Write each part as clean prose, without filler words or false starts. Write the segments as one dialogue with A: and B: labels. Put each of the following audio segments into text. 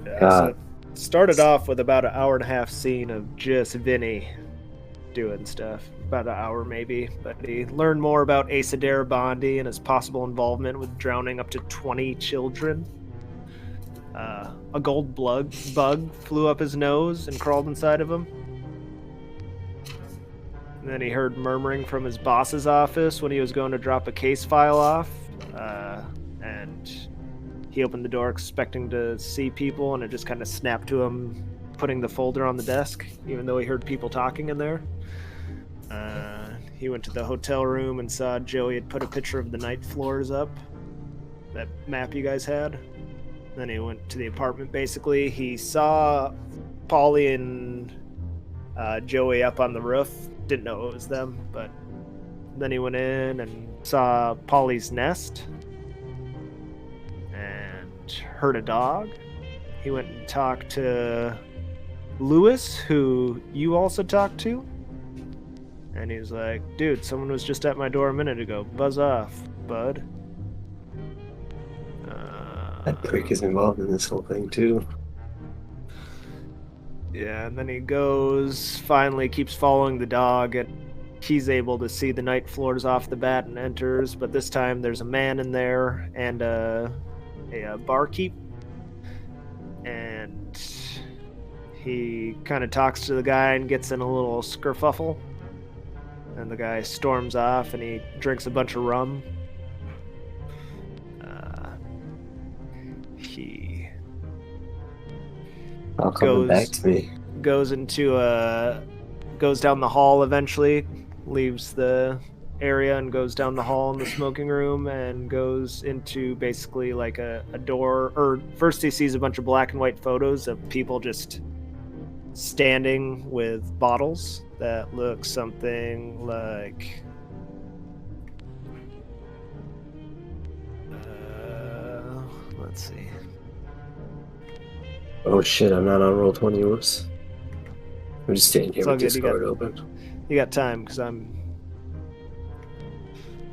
A: Yeah, so
B: God.
A: it started off with about an hour and a half scene of just Vinny doing stuff. About an hour maybe, but he learned more about Asa Bondi and his possible involvement with drowning up to 20 children. A gold bug flew up his nose and crawled inside of him. And then he heard murmuring from his boss's office when he was going to drop a case file off. And he opened the door expecting to see people, and it just kind of snapped to him putting the folder on the desk, even though he heard people talking in there. He went to the hotel room and saw Joey had put a picture of the night floors up, that map you guys had. Then he went to the apartment, basically. He saw Polly and Joey up on the roof. Didn't know it was them, but then he went in and saw Polly's nest and heard a dog. He went and talked to Lewis, who you also talked to. And he was like, dude, someone was just at my door a minute ago. Buzz off, bud.
B: That prick is involved in this whole thing, too.
A: Yeah, and then he goes, finally keeps following the dog, and he's able to see the night floors off the bat and enters, but this time there's a man in there and a barkeep. And he kind of talks to the guy and gets in a little skerfuffle. And the guy storms off and he drinks a bunch of rum. He
B: All coming back to me.
A: goes down the hall eventually, leaves the area and goes down the hall in the smoking room and goes into basically like a door. Or first he sees a bunch of black and white photos of people just standing with bottles that look something like let's see.
B: Oh shit, I'm not on Roll20. Whoops. I'm just standing here
A: It's all
B: with
A: good.
B: Discord open.
A: You got time because I'll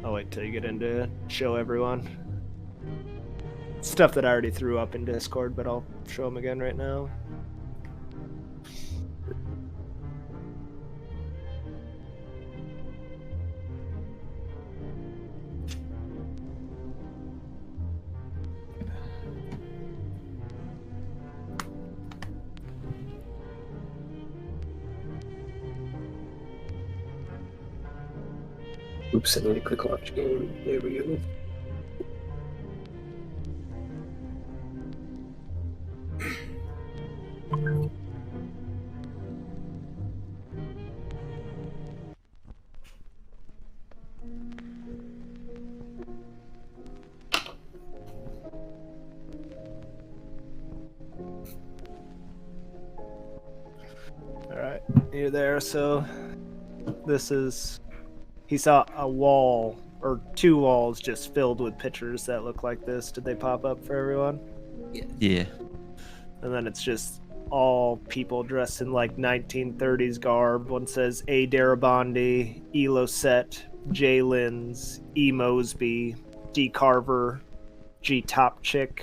A: wait till you get into show everyone. Stuff that I already threw up in Discord, but I'll show them again right now.
B: Oops, I need to click launch game. There we go.
A: Alright, you're there. So this is, he saw a wall or two walls just filled with pictures that look like this. Did they pop up for everyone?
C: Yeah.
A: And then it's just all people dressed in like 1930s garb. One says A. Darabondi, E. Losette, J. Lins, E. Mosby, D. Carver, G. Topchick.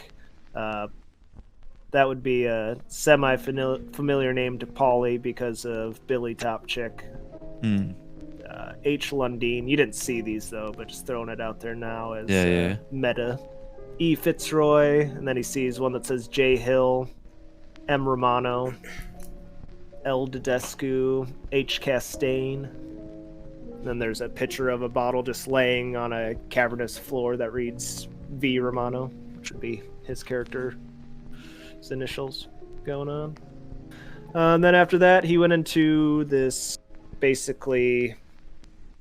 A: That would be a semi-familiar name to Polly because of Billy Topchick. H. Lundeen. You didn't see these though, but just throwing it out there now as meta. E. Fitzroy, and then he sees one that says J. Hill, M. Romano, L. Dedescu, H. Castaigne. And then there's a picture of a bottle just laying on a cavernous floor that reads V. Romano, which would be his character's initials going on. And then after that, he went into this, basically,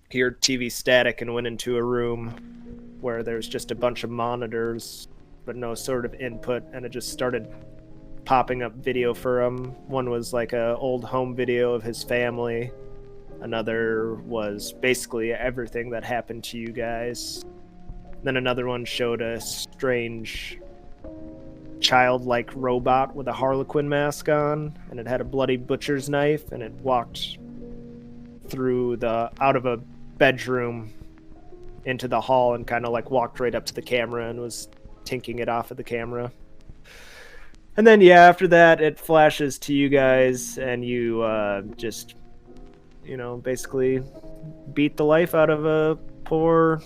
A: he heard TV static and went into a room where there's just a bunch of monitors, but no sort of input, and it just started popping up video for him. One was like a old home video of his family. Another was basically everything that happened to you guys. Then another one showed a strange childlike robot with a Harlequin mask on, and it had a bloody butcher's knife, and it walked through out of a bedroom into the hall and kind of like walked right up to the camera and was tinking it off of the camera. And then, yeah, after that, it flashes to you guys, and you just, basically beat the life out of a poor,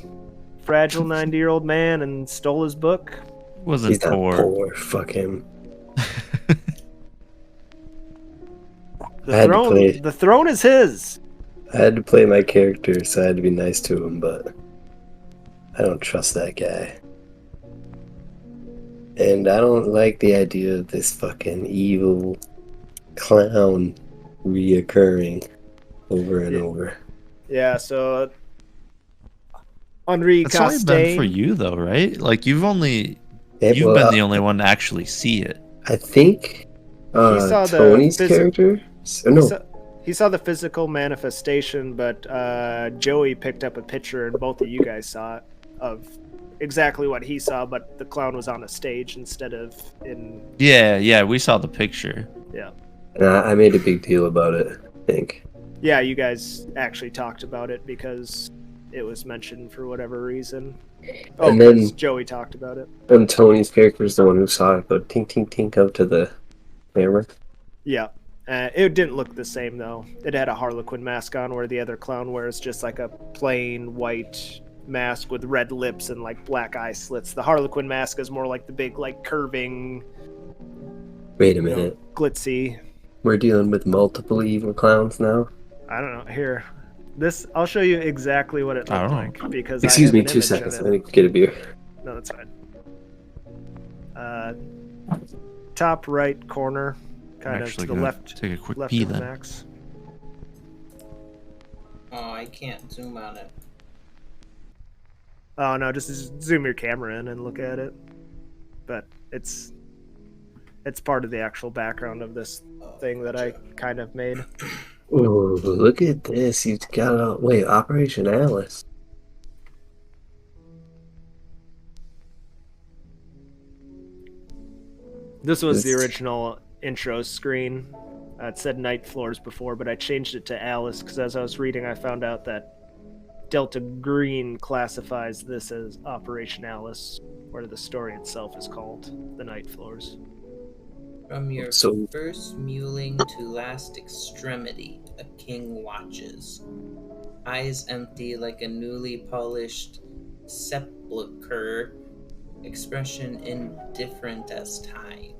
A: fragile 90-year-old man and stole his book.
C: Wasn't
B: He's not poor. Fuck him.
A: The throne is his.
B: I had to play my character, so I had to be nice to him, but I don't trust that guy. And I don't like the idea of this fucking evil clown reoccurring over and over.
A: Yeah, so Henri Costain.
C: It's only been for you, though, right? Like, you've been the only one to actually see it.
B: I think Tony's character?
A: He saw the physical manifestation, but Joey picked up a picture, and both of you guys saw it, of exactly what he saw, but the clown was on a stage instead of in...
C: Yeah, we saw the picture.
A: Yeah.
B: I made a big deal about it, I think.
A: Yeah, you guys actually talked about it because it was mentioned for whatever reason. Oh, and then Joey talked about it.
B: And Tony's character is the one who saw it go tink, tink, tink out to the camera.
A: Yeah. It didn't look the same, though. It had a Harlequin mask on, where the other clown wears just like a plain white mask with red lips and like black eye slits. The Harlequin mask is more like the big, like, curving...
B: Wait a minute.
A: Glitzy.
B: We're dealing with multiple evil clowns now?
A: I don't know. Here. I'll show you exactly what it looked like. Because
B: excuse me, 2 seconds. Let me get a beer.
A: No, that's fine. Top right corner, kind of to the left.
C: Take a quick
A: left
C: pee
A: of
C: then.
A: Max.
D: Oh, I can't zoom on it.
A: Oh no, just zoom your camera in and look at it. But it's part of the actual background of this thing that I kind of made.
B: Ooh, look at this. You've got Operation Alice.
A: This was the original intro screen. It said Night Floors before, but I changed it to Alice because as I was reading, I found out that Delta Green classifies this as Operation Alice, where the story itself is called The Night Floors.
D: From your first muling to last extremity, a king watches. Eyes empty like a newly polished sepulchre, expression indifferent as time.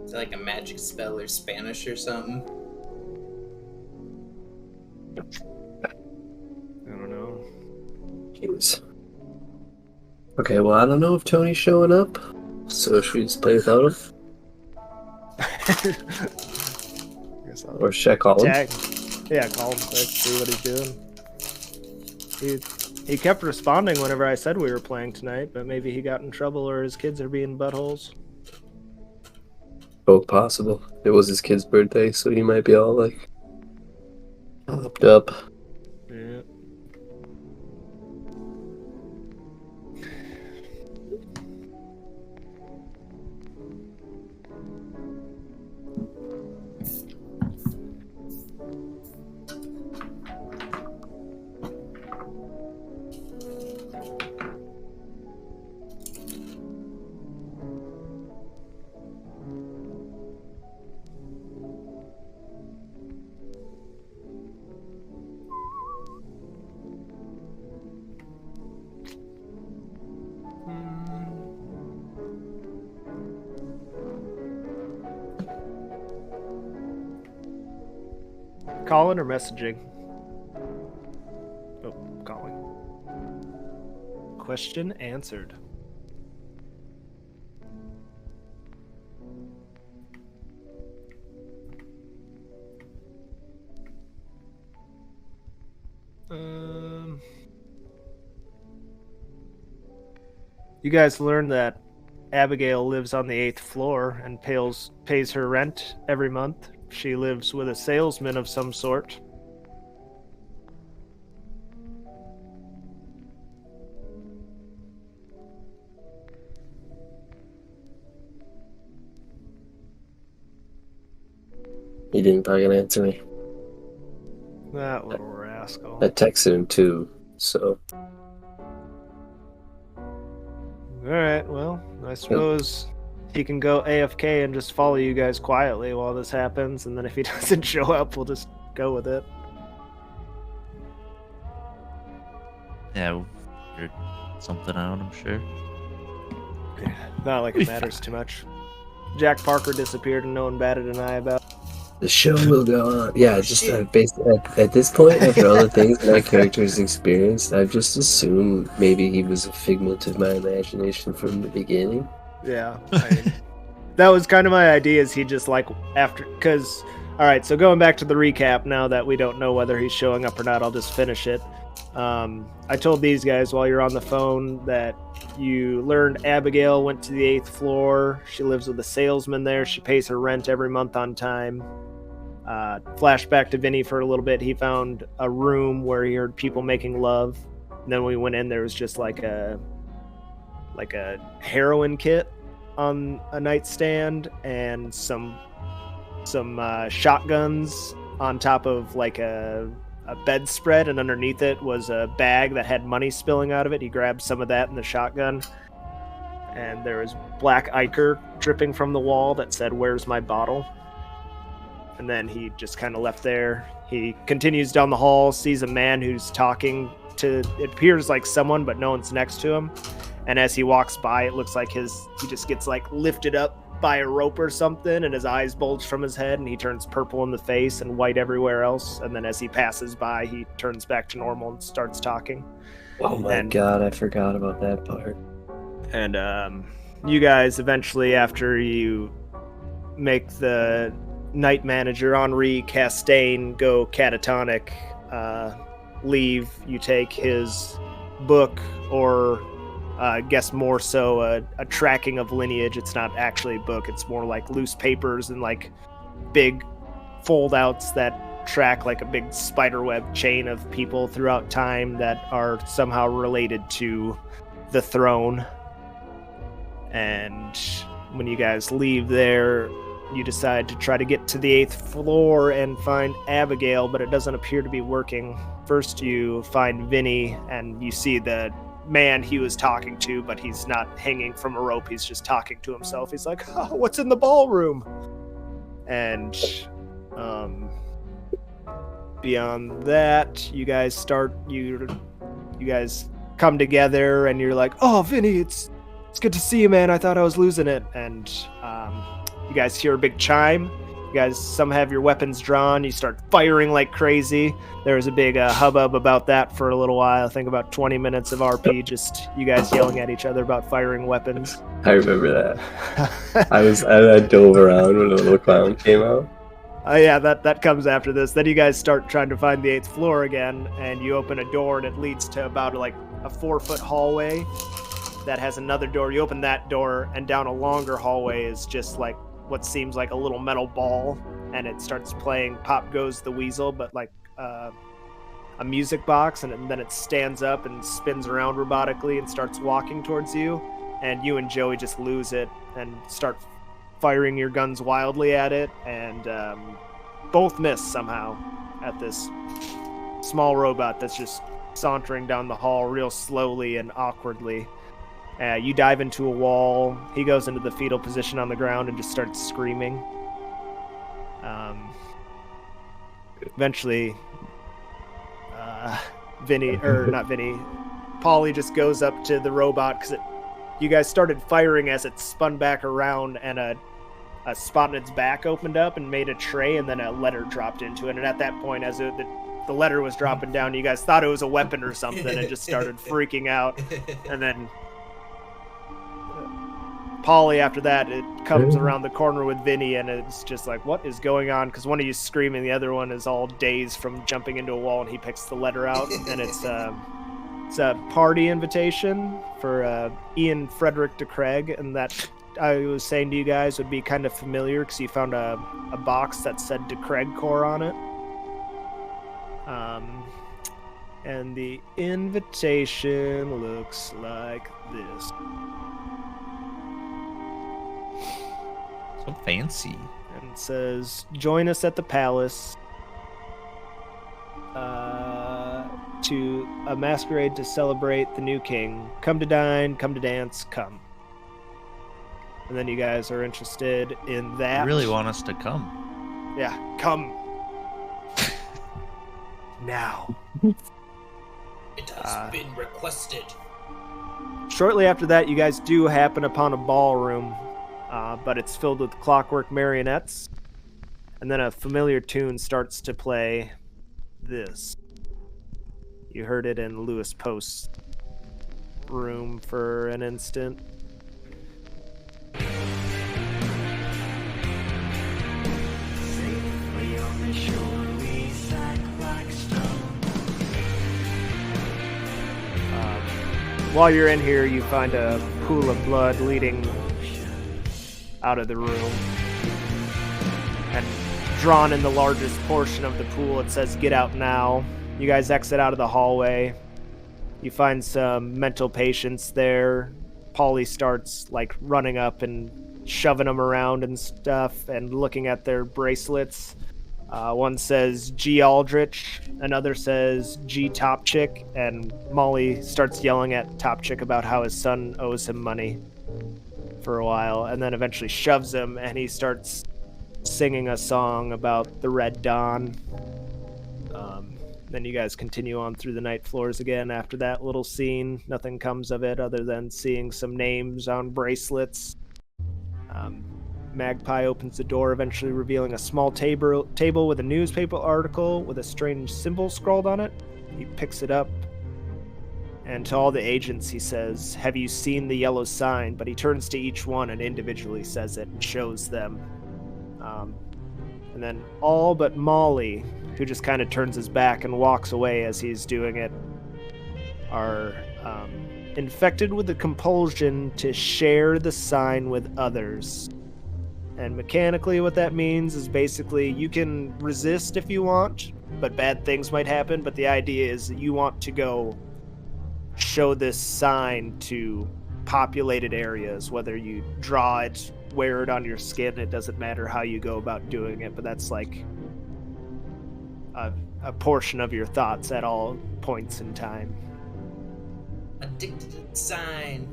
D: Is that like a magic spell or Spanish or something?
A: I don't know.
B: Jeez. Okay, well, I don't know if Tony's showing up, so should we just play without him? Or should I call him?
A: Yeah, call him quick, see what he's doing. He kept responding whenever I said we were playing tonight, but maybe he got in trouble or his kids are being buttholes.
B: Both possible. It was his kid's birthday, so he might be all like... hopped up.
A: Yeah. Calling or messaging? Oh, calling. Question answered. You guys learned that Abigail lives on the 8th floor and pays her rent every month. She lives with a salesman of some sort.
B: He didn't fucking answer me.
A: That little rascal.
B: I texted him too, so...
A: Alright, well, I suppose he can go AFK and just follow you guys quietly while this happens, and then if he doesn't show up, we'll just go with it.
C: Yeah, we'll figure something out, I'm sure.
A: Yeah, not like it matters too much. Jack Parker disappeared and no one batted an eye about.
B: The show will go on. Yeah, just basically at this point, after all the things my character has experienced, I've just assumed maybe he was a figment of my imagination from the beginning.
A: Yeah, I mean, that was kind of my idea. Is he just like after? Because all right, so going back to the recap now that we don't know whether he's showing up or not, I'll just finish it. I told these guys while you're on the phone that you learned Abigail went to the 8th floor. She lives with a salesman there. She pays her rent every month on time. Flashback to Vinny for a little bit. He found a room where he heard people making love. And then when we went in, there was just like a heroin kit on a nightstand and some shotguns on top of like a bedspread, and underneath it was a bag that had money spilling out of it. He grabbed some of that in the shotgun, and there was black ichor dripping from the wall that said, "Where's my bottle?" And then he just kind of left there. He continues down the hall, sees a man who's talking to, it appears like someone, but no one's next to him. And as he walks by, it looks like he just gets like lifted up by a rope or something, and his eyes bulge from his head, and he turns purple in the face and white everywhere else. And then as he passes by, he turns back to normal and starts talking.
B: Oh my god, I forgot about that part.
A: And you guys eventually, after you make the night manager Henri Castaigne go catatonic, leave, you take his book, or I guess more so a tracking of lineage. It's not actually a book, it's more like loose papers and like big fold-outs that track like a big spiderweb chain of people throughout time that are somehow related to the throne. And when you guys leave there, you decide to try to get to the 8th floor and find Abigail, but it doesn't appear to be working. First you find Vinny, and you see the man he was talking to, but he's not hanging from a rope, he's just talking to himself. He's like, "Oh, what's in the ballroom?" And beyond that, you guys come together, and you're like, "Oh, Vinny, it's good to see you, man. I thought I was losing it." And you guys hear a big chime. You guys, some have your weapons drawn. You start firing like crazy. There was a big hubbub about that for a little while. I think about 20 minutes of RP, just you guys yelling at each other about firing weapons.
B: I remember that. I dove around when the little clown came out.
A: Yeah, that comes after this. Then you guys start trying to find the 8th floor again, and you open a door, and it leads to about like a 4-foot hallway that has another door. You open that door, and down a longer hallway is just like what seems like a little metal ball, and it starts playing Pop Goes the Weasel, but like a music box, and then it stands up and spins around robotically and starts walking towards you, and you and Joey just lose it and start firing your guns wildly at it, and both miss somehow at this small robot that's just sauntering down the hall real slowly and awkwardly. You dive into a wall. He goes into the fetal position on the ground and just starts screaming. Eventually, Paulie just goes up to the robot, because you guys started firing as it spun back around, and a spot in its back opened up and made a tray, and then a letter dropped into it. And at that point, as the letter was dropping down, you guys thought it was a weapon or something and just started freaking out. And then Paulie, after that, it comes around the corner with Vinny, and it's just like, what is going on? Because one of you is screaming, the other one is all dazed from jumping into a wall, and he picks the letter out, and it's a party invitation for Ian Frederick de Craig, and that I was saying to you guys would be kind of familiar because you found a box that said de Craig Corps on it. And the invitation looks like this.
C: So fancy.
A: And it says, "Join us at the palace. to a masquerade to celebrate the new king. Come to dine, come to dance, come. And then you guys are interested in that.
C: You really want us to come?
A: Yeah, come. Now.
D: It has been requested.
A: Shortly after that, you guys do happen upon a ballroom, but it's filled with clockwork marionettes. And then a familiar tune starts to play this. You heard it in Lewis Post's room for an instant. Safely on the shore, we sat like stone. While you're in here, you find a pool of blood leading out of the room. And drawn in the largest portion of the pool, it says, "Get out now." You guys exit out of the hallway. You find some mental patients there. Paulie starts, like, running up and shoving them around and stuff and looking at their bracelets. One says G. Aldrich, another says G. Topchick, and Molly starts yelling at Topchick about how his son owes him money for a while, and then eventually shoves him, and he starts singing a song about the Red Dawn. Then you guys continue on through the night floors again after that little scene. Nothing comes of it other than seeing some names on bracelets. Magpie opens the door, eventually revealing a small table with a newspaper article with a strange symbol scrawled on it. He picks it up, and to all the agents he says, "Have you seen the yellow sign?" But he turns to each one and individually says it and shows them. And then all but Molly, who just kind of turns his back and walks away as he's doing it, are infected with the compulsion to share the sign with others. And mechanically what that means is basically you can resist if you want, but bad things might happen. But the idea is that you want to go show this sign to populated areas, whether you draw it, wear it on your skin, it doesn't matter how you go about doing it, but that's like a portion of your thoughts at all points in time.
D: Addicted to the sign.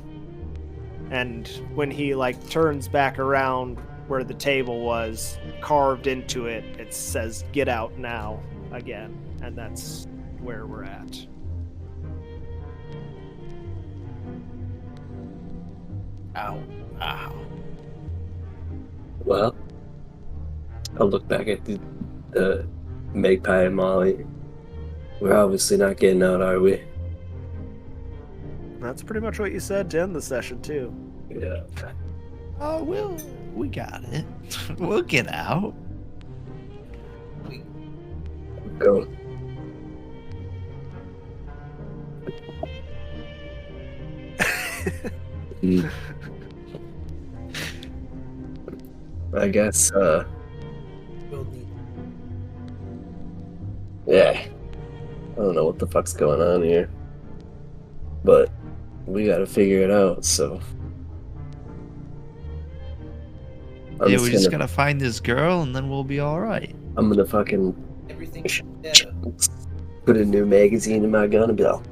A: And when he like turns back around where the table was, carved into it, it says "Get out now" again, and that's where we're at.
C: Ow. Ow.
B: Well, I'll look back at the Magpie and Molly. We're obviously not getting out, are we?
A: That's pretty much what you said to end the session, too.
B: Yeah.
C: Oh, we got it. We'll get out.
B: Go. I guess, yeah. I don't know what the fuck's going on here. But we gotta figure it out, so.
C: We just gotta find this girl and then we'll be alright.
B: I'm gonna fucking
D: Everything better.
B: put a new magazine in my gun and be like,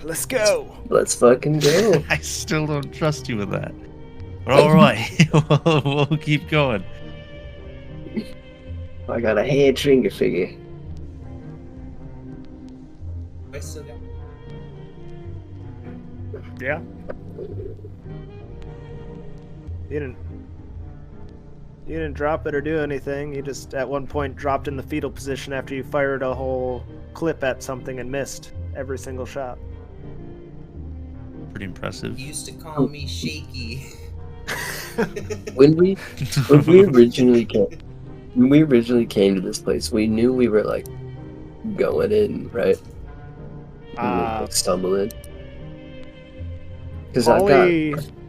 A: Let's go!
B: let's fucking go.
C: I still don't trust you with that. But alright, we'll keep going.
B: I got a hand trigger figure.
D: I still got.
A: Yeah. You didn't drop it or do anything. You just at one point dropped in the fetal position after you fired a whole clip at something and missed every single shot.
C: Pretty impressive.
D: You used to call me shaky.
B: When we originally came to this place, we knew we were like going in, right? We were, like, stumbling. Because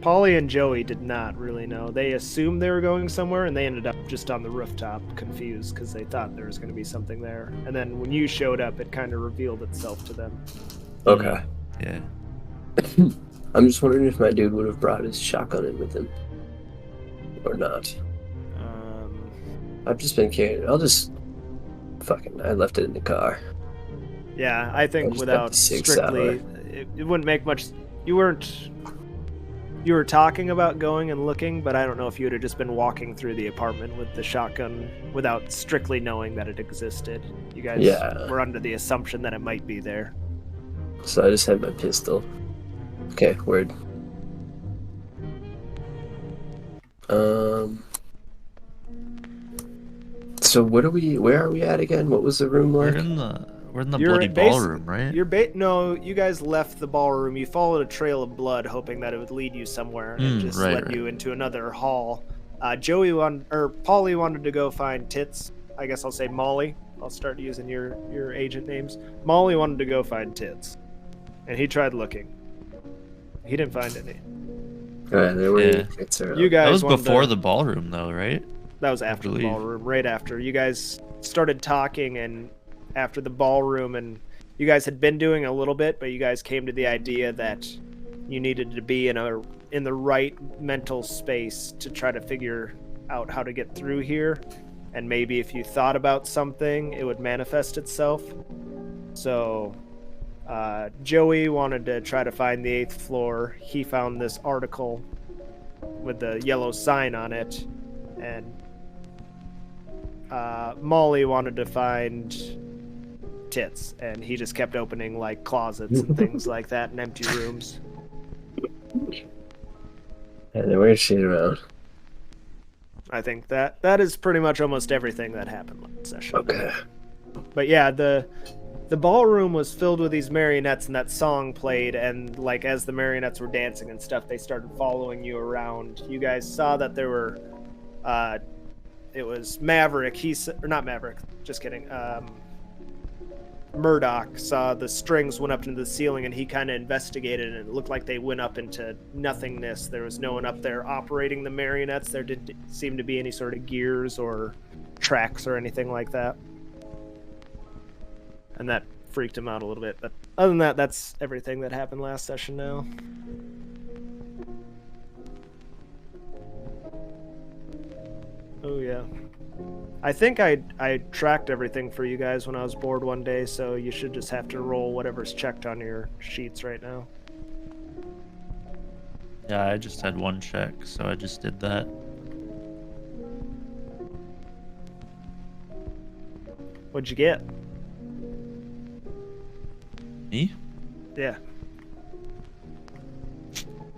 A: Polly and Joey did not really know. They assumed they were going somewhere, and they ended up just on the rooftop, confused, because they thought there was going to be something there. And then when you showed up, it kind of revealed itself to them.
B: Okay.
C: Yeah.
B: I'm just wondering if my dude would have brought his shotgun in with him. Or not. I've just been carrying. I left it in the car.
A: Yeah, I think
B: just
A: without
B: had the 6
A: strictly, it wouldn't make much. You were talking about going and looking, but I don't know if you would have just been walking through the apartment with the shotgun without strictly knowing that it existed. You guys were under the assumption that it might be there.
B: So I just had my pistol. Okay, word. So where are we at again? What was the room like?
C: We're in the bloody ballroom, right?
A: No, you guys left the ballroom. You followed a trail of blood, hoping that it would lead you somewhere, and just led you into another hall. Paulie wanted to go find Tits. I guess I'll say Molly. I'll start using your agent names. Molly wanted to go find Tits, and he tried looking. He didn't find any.
B: Alright, there were Tits around.
A: You guys
C: that was before the ballroom, though, right?
A: That was after the ballroom. Right after you guys started talking, and after the ballroom, and you guys had been doing a little bit, but you guys came to the idea that you needed to be in the right mental space to try to figure out how to get through here, and maybe if you thought about something, it would manifest itself. So Joey wanted to try to find the 8th floor. He found this article with the yellow sign on it, and Molly wanted to find Tits, and he just kept opening like closets and things like that in empty rooms.
B: Yeah, there were shit around.
A: I think that is pretty much almost everything that happened last session.
B: Okay.
A: But yeah, the ballroom was filled with these marionettes, and that song played, and like as the marionettes were dancing and stuff, they started following you around. You guys saw that there were it was Maverick. Not Maverick, just kidding. Murdoch saw the strings went up into the ceiling, and he kind of investigated, and it looked like they went up into nothingness. There was no one up there operating the marionettes. There didn't seem to be any sort of gears or tracks or anything like that. And that freaked him out a little bit. But other than that, that's everything that happened last session now. Oh, yeah. I think I tracked everything for you guys when I was bored one day, so you should just have to roll whatever's checked on your sheets right now.
C: Yeah, I just had one check, so I just did that.
A: What'd you get?
C: Me?
A: Yeah.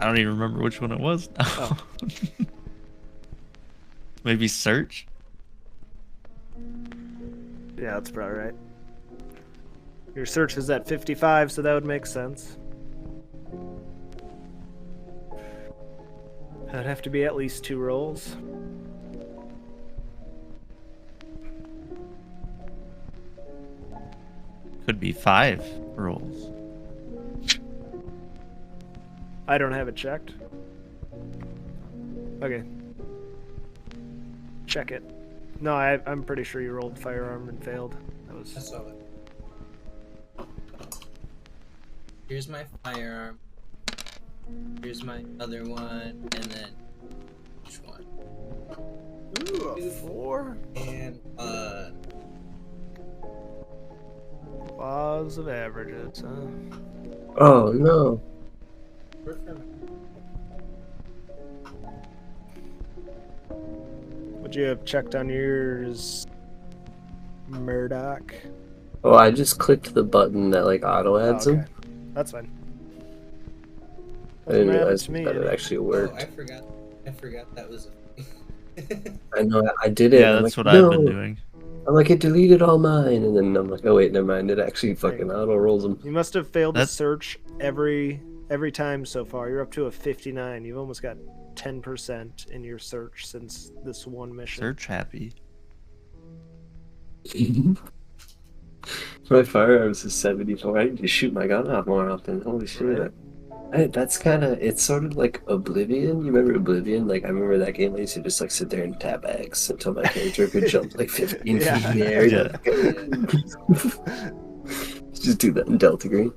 C: I don't even remember which one it was now.
A: Oh.
C: Maybe search?
A: Yeah, that's probably right. Your search is at 55, so that would make sense. That'd have to be at least 2 rolls.
C: Could be 5 rolls.
A: I don't have it checked. Okay. Check it. No, I'm pretty sure you rolled firearm and failed. That was.
D: I saw it. Here's my firearm. Here's my other one, and then which one?
A: Ooh, a 4.
D: And
A: Laws of averages, huh?
B: Oh no.
A: Would you have checked on yours, Murdoch?
B: Oh, I just clicked the button that like auto adds them.
A: That's fine.
B: I didn't realize
A: to me,
B: that it actually worked.
D: Oh, I forgot that was
B: I know, I did it.
C: Yeah,
B: I'm
C: that's
B: like,
C: what I've been doing.
B: I'm like, it deleted all mine, and then I'm like, oh wait, never mind. It actually fucking auto rolls them.
A: You must have failed to search every time so far. You're up to a 59. You've almost got 10% in your search since this one mission.
C: Search happy.
B: My firearms is 74. I need to shoot my gun off more often. Holy shit.
A: Right.
B: That's kind of, it's sort of like Oblivion. You remember Oblivion? Like, I remember that game. I used to just like sit there and tap X until my character could jump like 15 feet in the air.
C: Yeah.
B: Just do that in Delta Green.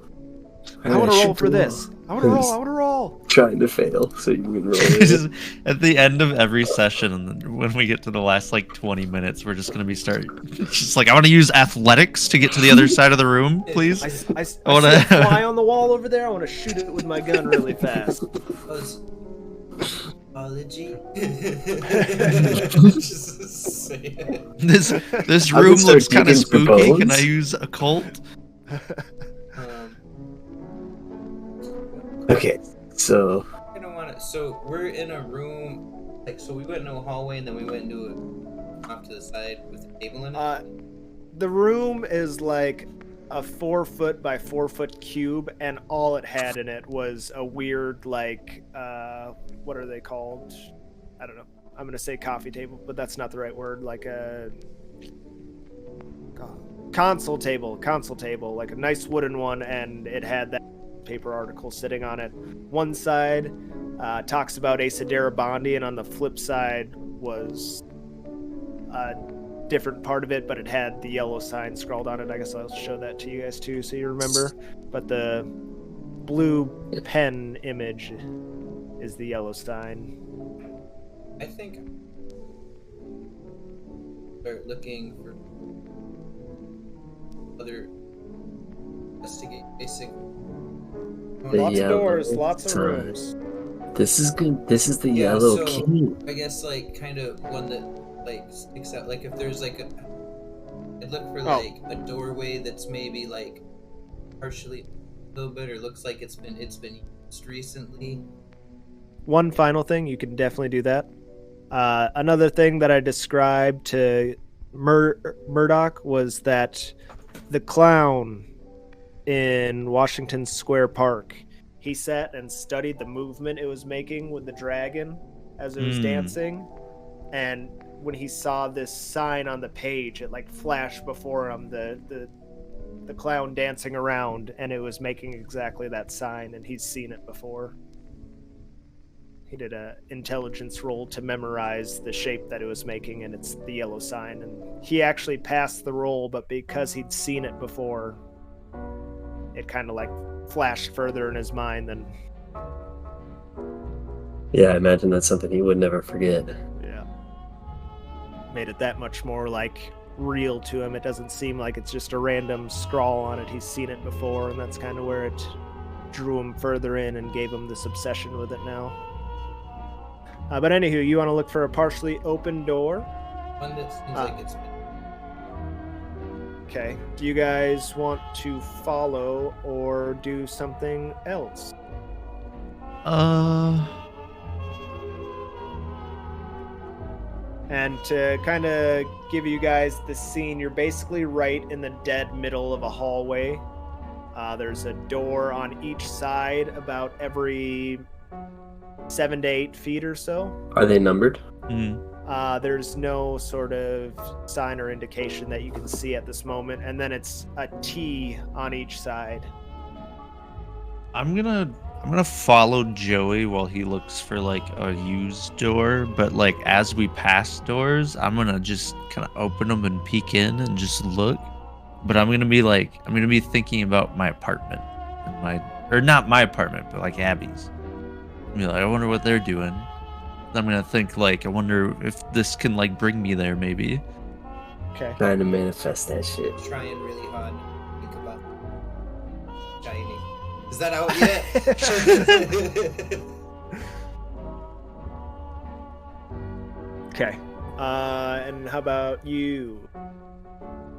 A: I want to roll for this. I want to roll.
B: trying to fail so you can roll it.
C: At the end of every session, and when we get to the last like 20 minutes, we're just gonna be just like, I want to use athletics to get to the other side of the room, please.
A: I want to fly on the wall over there. I want to shoot it with my gun really fast.
D: Apology.
C: This room looks kind of spooky. Can I use occult?
B: Okay, so
D: I don't want to. So we're in a room, like, so we went into a hallway and then we went into it off to the side with a table in it.
A: The room is like a 4-foot by 4-foot cube, and all it had in it was a weird, like, what are they called? I don't know. I'm gonna say coffee table, but that's not the right word. Like a console table, like a nice wooden one, and it had that paper article sitting on it. One side talks about Asadera Bondi, and on the flip side was a different part of it, but it had the yellow sign scrawled on it. I guess I'll show that to you guys too so you remember. But the blue pen image is the yellow sign.
D: I think start looking for other investigate basic.
A: Lots of doors, lots of rooms.
B: This is good. This is the yellow key.
D: I guess like kind of one that like sticks out. Like if there's like I'd look for like a doorway that's maybe like partially a little bit, or looks like it's been used recently.
A: One final thing, you can definitely do that. Another thing that I described to Murdoch was that the clown in Washington Square Park, he sat and studied the movement it was making with the dragon as it was dancing, and when he saw this sign on the page, it like flashed before him, the clown dancing around, and it was making exactly that sign, and he's seen it before. He did a intelligence roll to memorize the shape that it was making, and it's the yellow sign, and he actually passed the roll, but because he'd seen it before, it kind of like flashed further in his mind than...
B: Yeah, I imagine that's something he would never forget.
A: Yeah. Made it that much more like real to him. It doesn't seem like it's just a random scrawl on it. He's seen it before, and that's kind of where it drew him further in and gave him this obsession with it now. But anywho, you want to look for a partially open door?
D: One that seems like it's been...
A: Okay. Do you guys want to follow or do something else? And to kind of give you guys the scene, you're basically right in the dead middle of a hallway. There's a door on each side about every 7 to 8 feet or so.
B: Are they numbered?
A: There's no sort of sign or indication that you can see at this moment, and then it's a T on each side.
C: I'm gonna follow Joey while he looks for like a used door, but like as we pass doors, I'm gonna just kind of open them and peek in and just look. But I'm gonna be thinking about my apartment, or not my apartment, but like Abby's. Like, I wonder what they're doing. I'm gonna think like, I wonder if this can like bring me there, maybe.
A: Okay.
B: Trying to manifest that shit.
D: Trying really hard to think about Shiny. Is that out yet?
A: Okay. And how about you?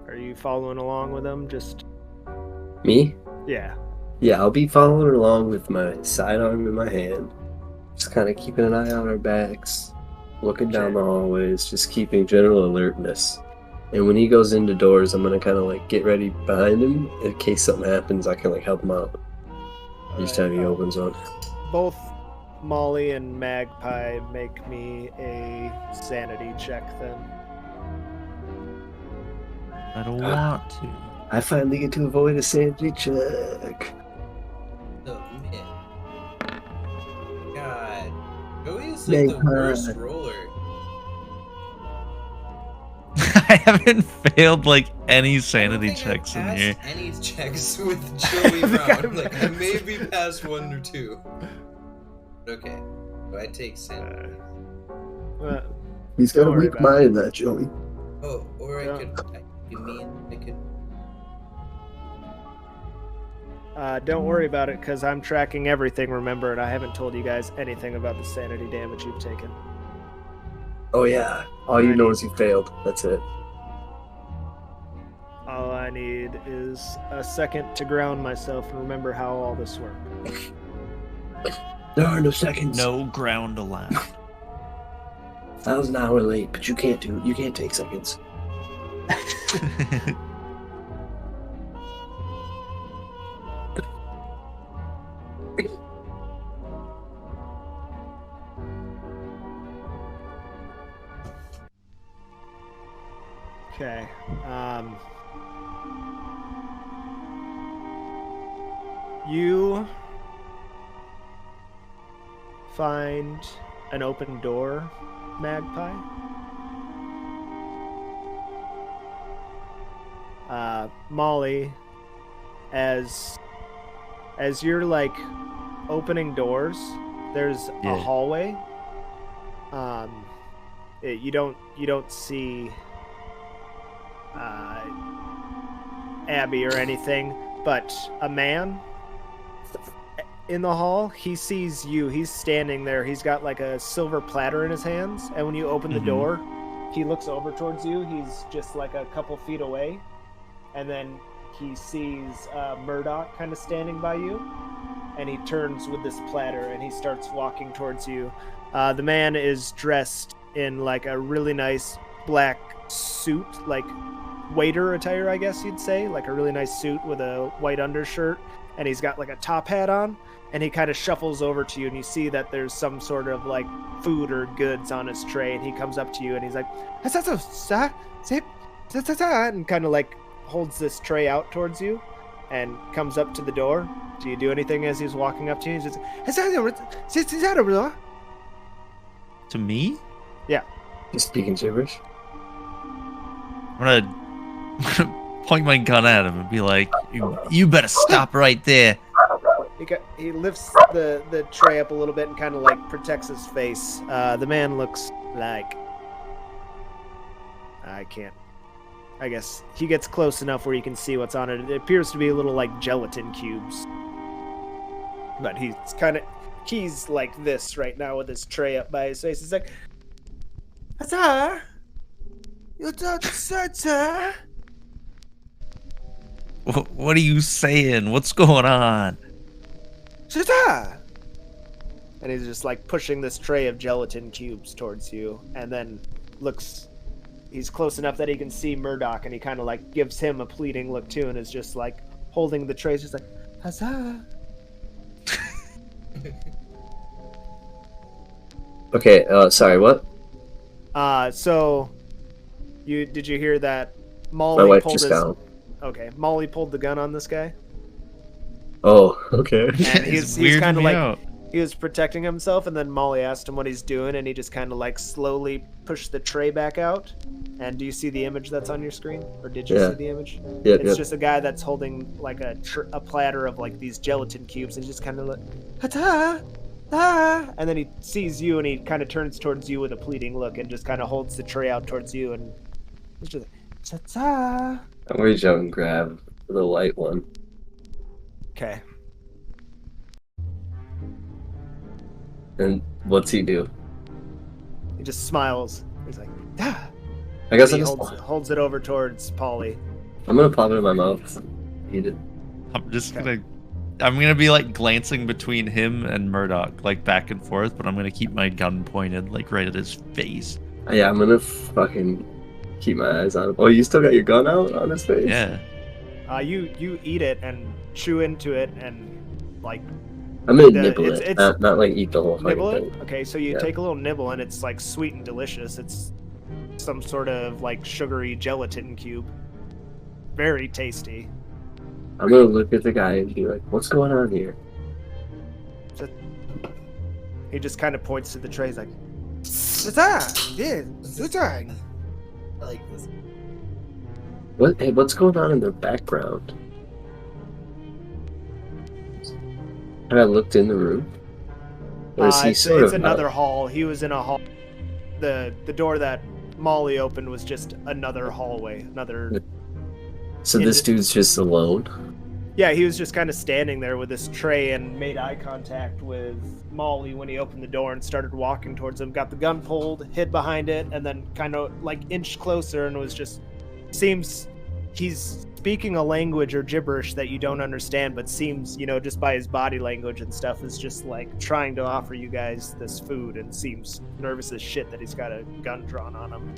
A: Are you following along with them? Just
B: me?
A: Yeah.
B: Yeah, I'll be following along with my sidearm in my hand. Just kind of keeping an eye on our backs, looking down the hallways, just keeping general alertness. And when he goes into doors, I'm gonna kind of like get ready behind him in case something happens. I can like help him out each time he opens one.
A: Both Molly and Magpie make me a sanity check then.
C: I don't want to.
B: I finally get to avoid a sanity check.
D: Oh man. God. Joey is like the worst roller.
C: I haven't failed like any sanity checks in here.
D: Any checks with Joey Brown? Like I maybe passed 1 or 2. Okay. So I take Sin.
B: He's got a
A: Don't worry
B: weak
A: about
B: mind, that Joey.
D: Oh, or
A: Yeah.
D: I could. You mean I could?
A: Don't worry about it, because I'm tracking everything, remember, and I haven't told you guys anything about the sanity damage you've taken.
B: Oh yeah, all you know is you failed. That's it.
A: All I need is a second to ground myself and remember how all this worked.
B: There are no seconds.
C: No ground allowed.
B: I was an hour late, but you can't take seconds.
A: Okay. You find an open door, Magpie. Molly, as you're like opening doors, there's a hallway. You don't see Abby or anything, but a man in the hall, he sees you. He's standing there. He's got like a silver platter in his hands, and when you open the door, he looks over towards you. He's just like a couple feet away, and then he sees Murdoch kind of standing by you, and he turns with this platter and he starts walking towards you. The man is dressed in like a really nice black suit, like waiter attire, I guess you'd say, like a really nice suit with a white undershirt, and he's got like a top hat on, and he kind of shuffles over to you, and you see that there's some sort of like food or goods on his tray, and he comes up to you and he's like, and kind of like holds this tray out towards you and comes up to the door. Do you do anything as he's walking up to you? He's just,
C: To me?
A: Yeah.
B: He's speaking gibberish.
C: I'm gonna point my gun at him and be like, "You better stop right there."
A: He lifts the tray up a little bit and kind of like protects his face. The man looks like, I guess he gets close enough where you can see what's on it. It appears to be a little like gelatin cubes, but he's like this right now with his tray up by his face. He's like, "Sir, you don't sir."
C: What are you saying? What's going on?
A: And he's just like pushing this tray of gelatin cubes towards you, and then he's close enough that he can see Murdoch, and he kind of like gives him a pleading look too, and is just like holding the trays, just like, "Huzzah."
B: Okay, sorry, what?
A: So did you hear that Molly
B: My wife
A: pulled
B: just
A: his...
B: down.
A: Okay, Molly pulled the gun on this guy.
B: Oh, okay.
A: And he's
C: weirding
A: kind of
C: me
A: like,
C: out.
A: he was protecting himself, and then Molly asked him what he's doing, and he just kind of like slowly pushed the tray back out. And do you see the image that's on your screen? Or did you see the image?
B: Yep,
A: It's just a guy that's holding like a platter of like these gelatin cubes, and just kind of like, "Ta-ta! Ah!" And then he sees you, and he kind of turns towards you with a pleading look, and just kind of holds the tray out towards you, and it's just ta-ta.
B: I'm reach out and grab the white one.
A: Okay.
B: And what's he do?
A: He just smiles. He's like, "Ah!"
B: I guess
A: He
B: I'm
A: holds it over towards Polly.
B: gonna pop it in my mouth. Eat it.
C: I'm gonna be like glancing between him and Murdoch, like back and forth, but I'm gonna keep my gun pointed like right at his face.
B: Yeah, I'm gonna fucking keep my eyes on him. Oh, you still got your gun out on his face?
C: Yeah.
A: You eat it and chew into it and like
B: I'm gonna nibble it, not like eat the whole fucking
A: nibble
B: thing.
A: it. Okay, so you take a little nibble and it's like sweet and delicious. It's some sort of like sugary gelatin cube. Very tasty.
B: I'm gonna look at the guy and be like, "What's going on here?"
A: He just kind of points to the tray. He's like, "Yeah,
D: I like this.
B: What's going on in the background? Have I looked in the room? Or is he sort
A: it's
B: of
A: another hall. He was in a hall. The door that Molly opened was just another hallway.
B: So this dude's just alone?
A: Yeah, he was just kind of standing there with this tray and made eye contact with Molly when he opened the door and started walking towards him. Got the gun pulled, hid behind it, and then kind of like inched closer and was just... Seems he's speaking a language or gibberish that you don't understand, but seems, just by his body language and stuff, is just like trying to offer you guys this food and seems nervous as shit that he's got a gun drawn on him.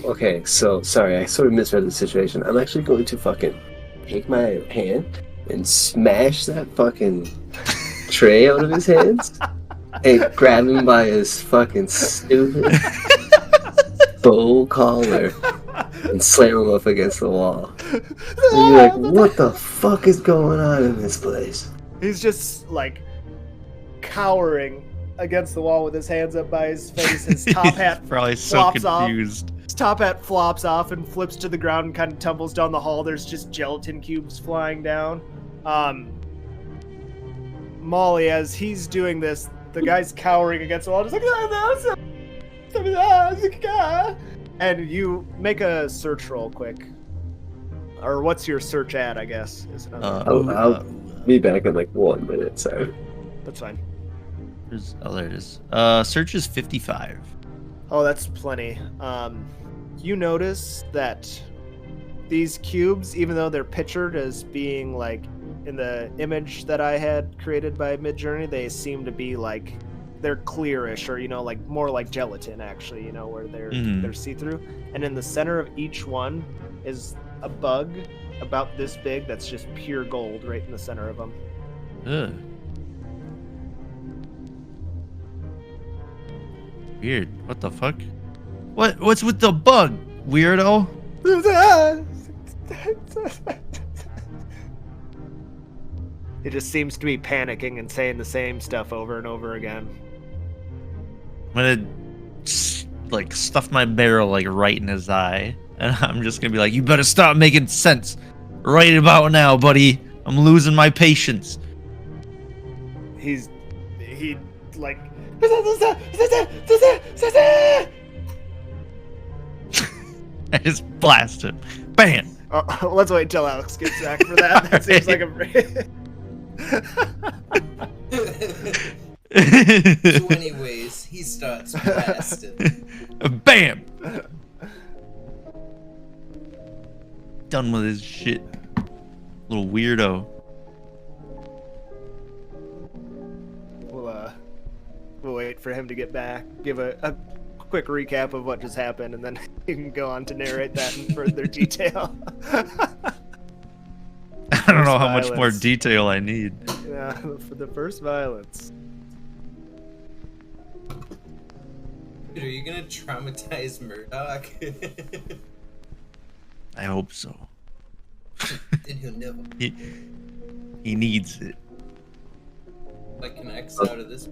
B: Okay, so sorry, I sort of misread the situation. I'm actually going to fucking take my hand and smash that fucking tray out of his hands and grab him by his fucking stupid bow collar and slam him up against the wall. And be like, what the fuck is going on in this place?
A: He's just like cowering against the wall with his hands up by his face. His top hat
C: probably so
A: flops
C: confused.
A: His top hat flops off and flips to the ground and kind of tumbles down the hall. There's just gelatin cubes flying down. Molly, as he's doing this, the guy's cowering against the wall, just like, and you make a search roll quick. Or what's your search at, I guess, is another.
B: I'll be back in like 1 minute, so.
A: That's fine.
C: There it is. Search is 55.
A: Oh, that's plenty. You notice that these cubes, even though they're pictured as being like in the image that I had created by Midjourney, they seem to be like they're clearish, or like more like gelatin, actually. Where they're see-through. And in the center of each one is a bug about this big that's just pure gold right in the center of them.
C: Ugh. Weird. What the fuck? What's with the bug, weirdo?
A: It just seems to be panicking and saying the same stuff over and over again.
C: I'm gonna stuff my barrel right in his eye, and I'm just gonna be like, "You better stop making sense right about now, buddy. I'm losing my patience."
A: He
C: I just blast him. Bam!
A: Let's wait until Alex gets back for that. That seems like a...
D: 20 ways he starts blasting.
C: Bam! Done with his shit. Little weirdo.
A: We'll wait for him to get back. Give a quick recap of what just happened, and then you can go on to narrate that in further detail.
C: I don't know how much more detail I need.
A: Yeah, for the first violence.
D: Dude, are you gonna traumatize Murdoch?
C: I hope so.
D: Then he'll never.
C: He needs it.
D: Like an X out of this.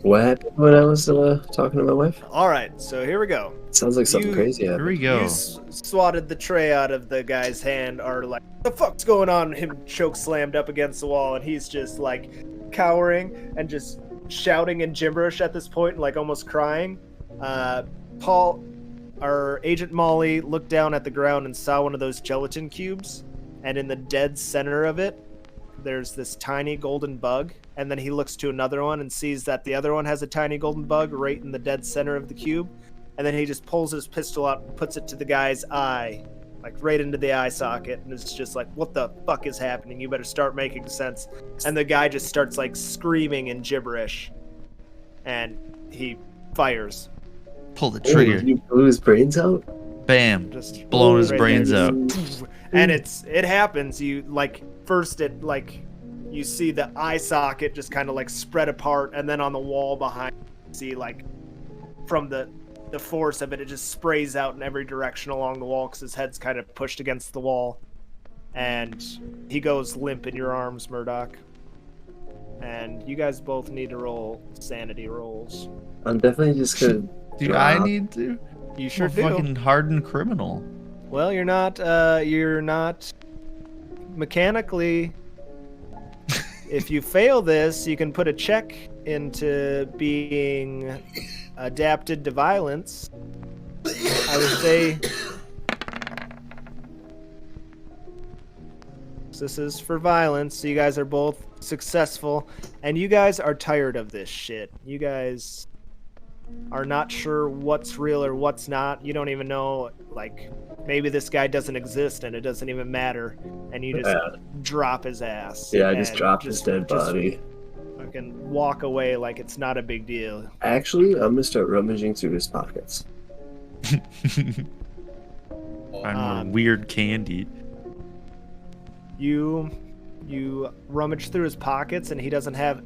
B: What happened when I was talking to my wife?
A: Alright, so here we go.
B: Sounds like something crazy happened.
C: Here we go.
A: You swatted the tray out of the guy's hand, or like, what the fuck's going on? Him choke slammed up against the wall, and he's just like cowering and just shouting in gibberish at this point, like almost crying. Paul, our Agent Molly, looked down at the ground and saw one of those gelatin cubes, and in the dead center of it, there's this tiny golden bug. And then he looks to another one and sees that the other one has a tiny golden bug right in the dead center of the cube. And then he just pulls his pistol out and puts it to the guy's eye, like right into the eye socket. And it's just like, what the fuck is happening? You better start making sense. And the guy just starts like screaming in gibberish. And he fires.
C: Pull the trigger.
B: He blew his brains out?
C: Bam.
A: Just
C: blowing his
A: right
C: brains
A: there.
C: out.
A: And it happens. You like first it like you see the eye socket just kind of like spread apart, and then on the wall behind you see like from the force of it, it just sprays out in every direction along the wall because his head's kind of pushed against the wall, and he goes limp in your arms, Murdoch. And you guys both need to roll sanity rolls.
B: I'm definitely just gonna.
C: Do I need to?
A: You sure
C: I'm a
A: do.
C: fucking hardened criminal.
A: Well, you're not mechanically If you fail this, you can put a check into being adapted to violence. I would say this is for violence, so you guys are both successful, and you guys are tired of this shit. You guys are not sure what's real or what's not. You don't even know, like, maybe this guy doesn't exist and it doesn't even matter, and you just drop his ass.
B: Yeah, I just drop his dead body.
A: Fucking walk away like it's not a big deal.
B: Actually, I'm gonna start rummaging through his pockets.
C: Find weird candy.
A: You rummage through his pockets, and he doesn't have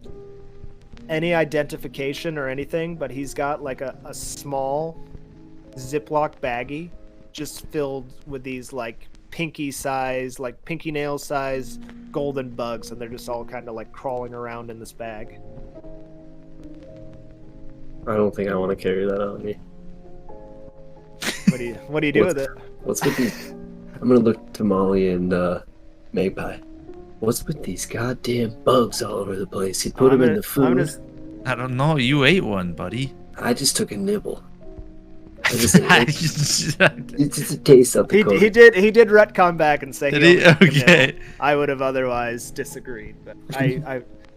A: any identification or anything, but he's got like a small Ziploc baggie just filled with these like pinky nail size golden bugs, and they're just all kind of like crawling around in this bag.
B: I don't think I want to carry that on me.
A: What do you do with it?
B: What's with these? I'm gonna look to Molly and Magpie. What's with these goddamn bugs all over the place? He put them in the food.
C: I don't know. You ate one, buddy.
B: I just took a nibble. It's just a taste of the
A: He did retcon back and say
C: he okay.
A: I would have otherwise disagreed, but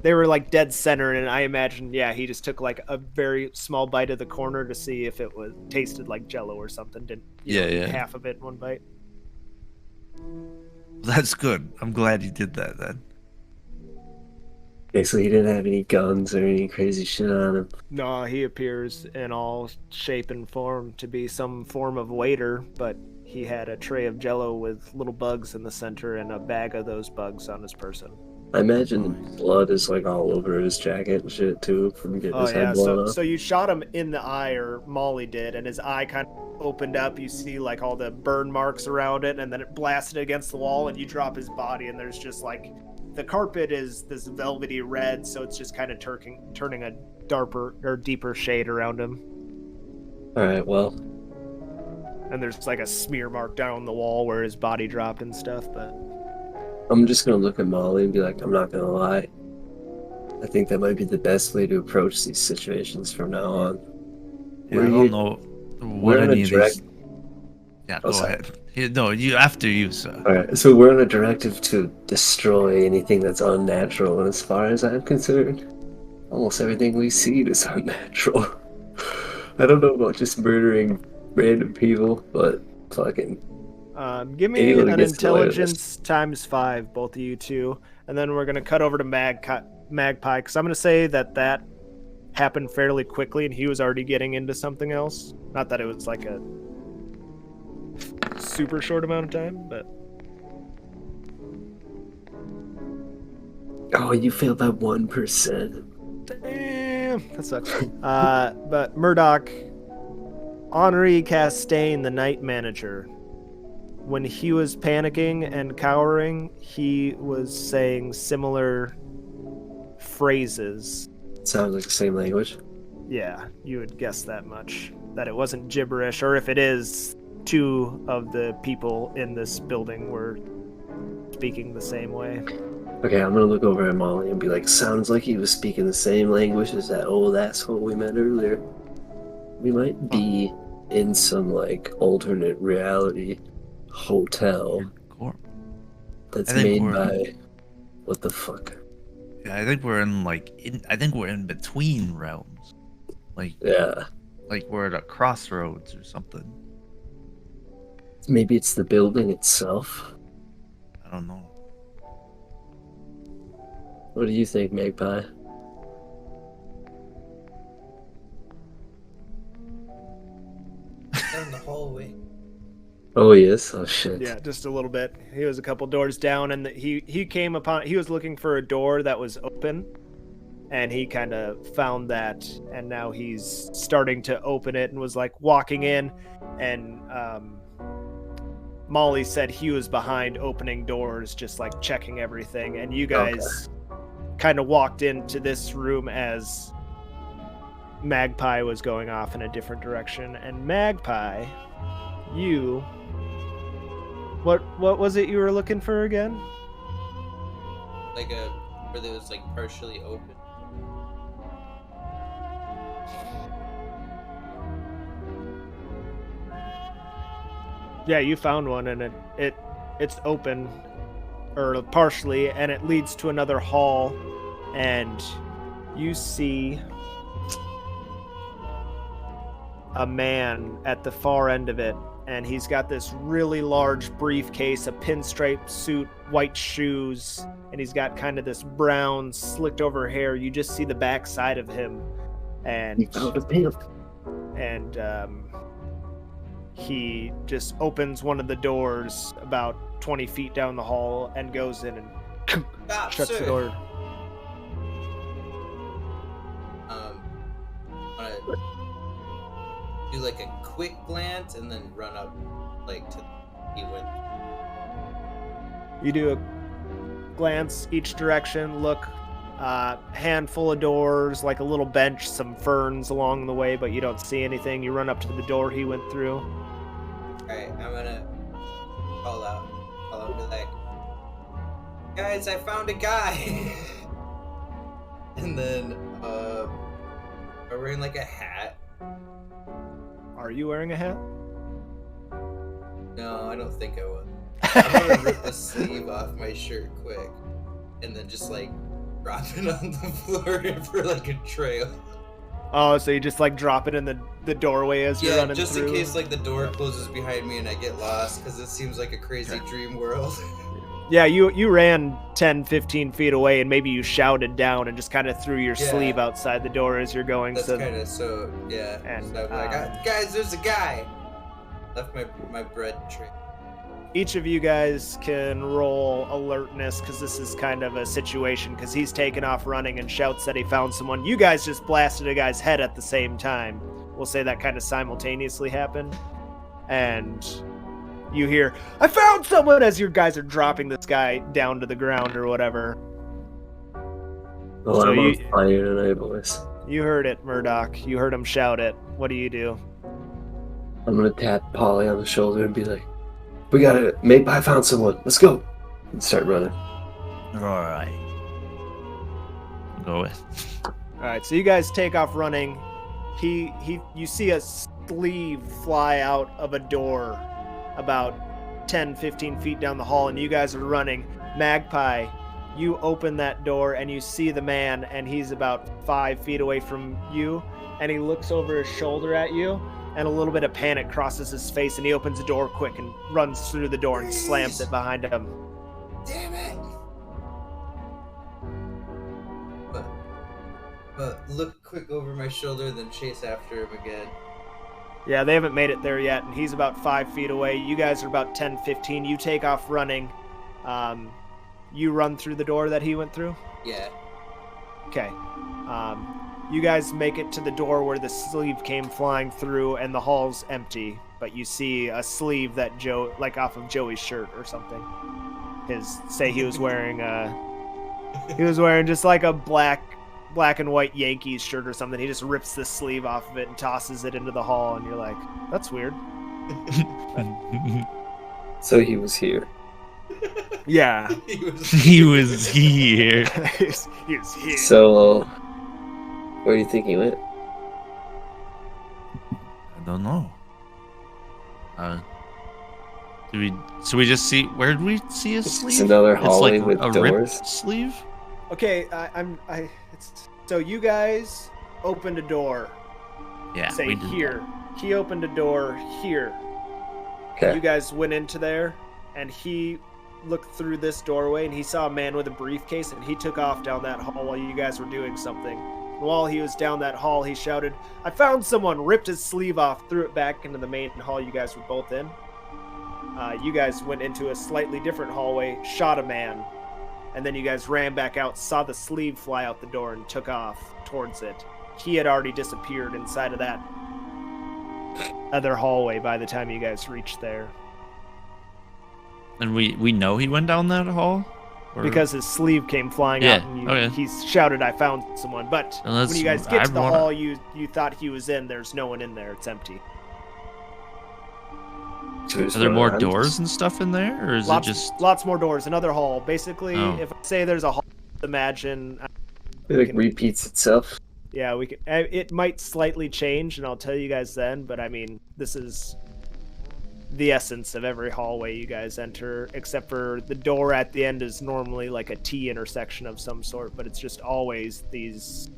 A: they were like dead center, and I imagine he just took like a very small bite of the corner to see if it tasted like Jello or something. Didn't eat half of it in one bite.
C: That's good. I'm glad you did that then.
B: Okay, so he didn't have any guns or any crazy shit on him.
A: No, he appears in all shape and form to be some form of waiter, but he had a tray of Jello with little bugs in the center and a bag of those bugs on his person.
B: I imagine blood is like all over his jacket and shit too from getting his head blown off.
A: So you shot him in the eye, or Molly did, and his eye kind of opened up. You see like all the burn marks around it, and then it blasted against the wall, and you drop his body, and there's just like the carpet is this velvety red, so it's just kind of turning a darker or deeper shade around him.
B: All right, well.
A: And there's like a smear mark down the wall where his body dropped and stuff, but
B: I'm just going to look at Molly and be like, I'm not going to lie. I think that might be the best way to approach these situations from now on.
C: Yeah, I don't know what any of these... Yeah, go ahead. No, after you, sir.
B: Alright, so we're on a directive to destroy anything that's unnatural, and as far as I'm concerned, almost everything we see is unnatural. I don't know about just murdering random people, but fucking...
A: give me an intelligence times 5, both of you two, and then we're going to cut over to Magpie, because I'm going to say that happened fairly quickly, and he was already getting into something else. Not that it was like a super short amount of time, but...
B: Oh, you failed by 1%.
A: Damn, that sucks. But Murdoch, Henri Castaigne, the night manager, when he was panicking and cowering, he was saying similar phrases.
B: Sounds like the same language.
A: Yeah, you would guess that much. That it wasn't gibberish, or if it is, 2 of the people in this building were speaking the same way.
B: Okay, I'm gonna look over at Molly and be like, sounds like he was speaking the same language as that old asshole we met earlier. We might be in some, like, alternate reality hotel that's made by... What the fuck?
C: Yeah, I think we're in between realms. Like,
B: yeah.
C: Like we're at a crossroads or something.
B: Maybe it's the building itself.
C: I don't know.
B: What do you think, Magpie?
D: Down the hallway.
B: Oh, he is? Oh, shit.
A: Yeah, just a little bit. He was a couple doors down, and he was looking for a door that was open, and he kind of found that, and now he's starting to open it and was like walking in, and Molly said he was behind opening doors, just like checking everything, and you guys kind of walked into this room as Magpie was going off in a different direction. And Magpie, you... What was it you were looking for again?
D: Like a Or that was like partially open?
A: Yeah, you found one, and it's open, or partially, and it leads to another hall, and you see a man at the far end of it, and he's got this really large briefcase, a pinstripe suit, white shoes, and he's got kind of this brown slicked over hair. You just see the back side of him, and
B: You found a pimp.
A: and he just opens one of the doors about 20 feet down the hall and goes in and
D: Stop,
A: shuts
D: sir.
A: the door.
D: Wanna do like a quick glance and then run up, like to he went.
A: You do a glance each direction, look, handful of doors, like a little bench, some ferns along the way, but you don't see anything. You run up to the door he went through.
D: Alright, I'm gonna call out and be like, guys, I found a guy. And then, I'm wearing like a hat.
A: Are you wearing a hat?
D: No, I don't think I would. I'm gonna rip the sleeve off my shirt quick, and then just like drop it on the floor for like a trail.
A: Oh, so you just like drop it in the doorway as you're running
D: just
A: through?
D: in case like the door closes behind me and I get lost, because it seems like a crazy dream world.
A: Yeah, you ran 10, 15 feet away, and maybe you shouted down and just kind of threw your
D: Yeah.
A: sleeve outside the door as you're going.
D: That's
A: so
D: kind of yeah.
A: And,
D: So I'm like, guys, there's a guy. Left my bread tray.
A: each of you guys can roll alertness, because this is kind of a situation, because he's taken off running and shouts that he found someone. You guys just blasted a guy's head at the same time. We'll say that kind of simultaneously happened. And you hear, I found someone, as your guys are dropping this guy down to the ground or whatever.
B: Well,
A: So
B: I'm on
A: you-
B: fire tonight, boys.
A: You heard it, Murdoch. You heard him shout it. What do?
B: I'm gonna tap Polly on the shoulder and be like, "We got it, mate. I found someone. Let's go!" And start running.
C: Alright. Go with.
A: Alright, so you guys take off running. You see a sleeve fly out of a door about 10, 15 feet down the hall, and you guys are running. Magpie, you open that door and you see the man, and he's about 5 feet away from you, and he looks over his shoulder at you, and a little bit of panic crosses his face, and he opens the door quick and runs through the door and slams it behind him.
D: Damn it! But look quick over my shoulder, then chase after him again.
A: Yeah, they haven't made it there yet, and he's about 5 feet away. You guys are about 10, 15. You take off running. You run through the door that he went through?
D: Yeah.
A: Okay. You guys make it to the door where the sleeve came flying through, and the hall's empty. But you see a sleeve that like off of Joey's shirt or something. He was wearing just like a black and white Yankees shirt or something. He just rips the sleeve off of it and tosses it into the hall, and you're like, that's weird.
B: So he was here.
A: Yeah.
C: He was here.
A: he was here.
B: So, where do you think he went?
C: I don't know. So we just see, where did we see a sleeve?
B: It's another
C: It's
B: hallway
C: like
B: with
C: a
B: doors.
C: ripped sleeve?
A: Okay, so you guys opened a door.
C: Yeah,
A: Say
C: we did.
A: here. He opened a door here.
B: Okay.
A: You guys went into there, and he looked through this doorway, and he saw a man with a briefcase, and he took off down that hall while you guys were doing something. While he was down that hall, he shouted, I found someone, ripped his sleeve off, threw it back into the main hall you guys were both in. You guys went into a slightly different hallway, shot a man, and then you guys ran back out, saw the sleeve fly out the door, and took off towards it. He had already disappeared inside of that other hallway by the time you guys reached there.
C: And we know he went down that hall? Or-
A: Because his sleeve came flying
C: Yeah,
A: out, and
C: okay.
A: he shouted, I found someone. But
C: And
A: when you guys get to the
C: I'd wanna-
A: hall you thought he was in, there's no one in there. It's empty.
B: So
C: Are there more doors and stuff in there? Or is it just...
A: Lots more doors. Another hall. Basically,
C: Oh.
A: if I say there's a hall imagine.
B: It repeats itself.
A: Yeah, we can. It might slightly change, and I'll tell you guys then. But I mean, this is the essence of every hallway you guys enter, except for the door at the end is normally like a T intersection of some sort, but it's just always these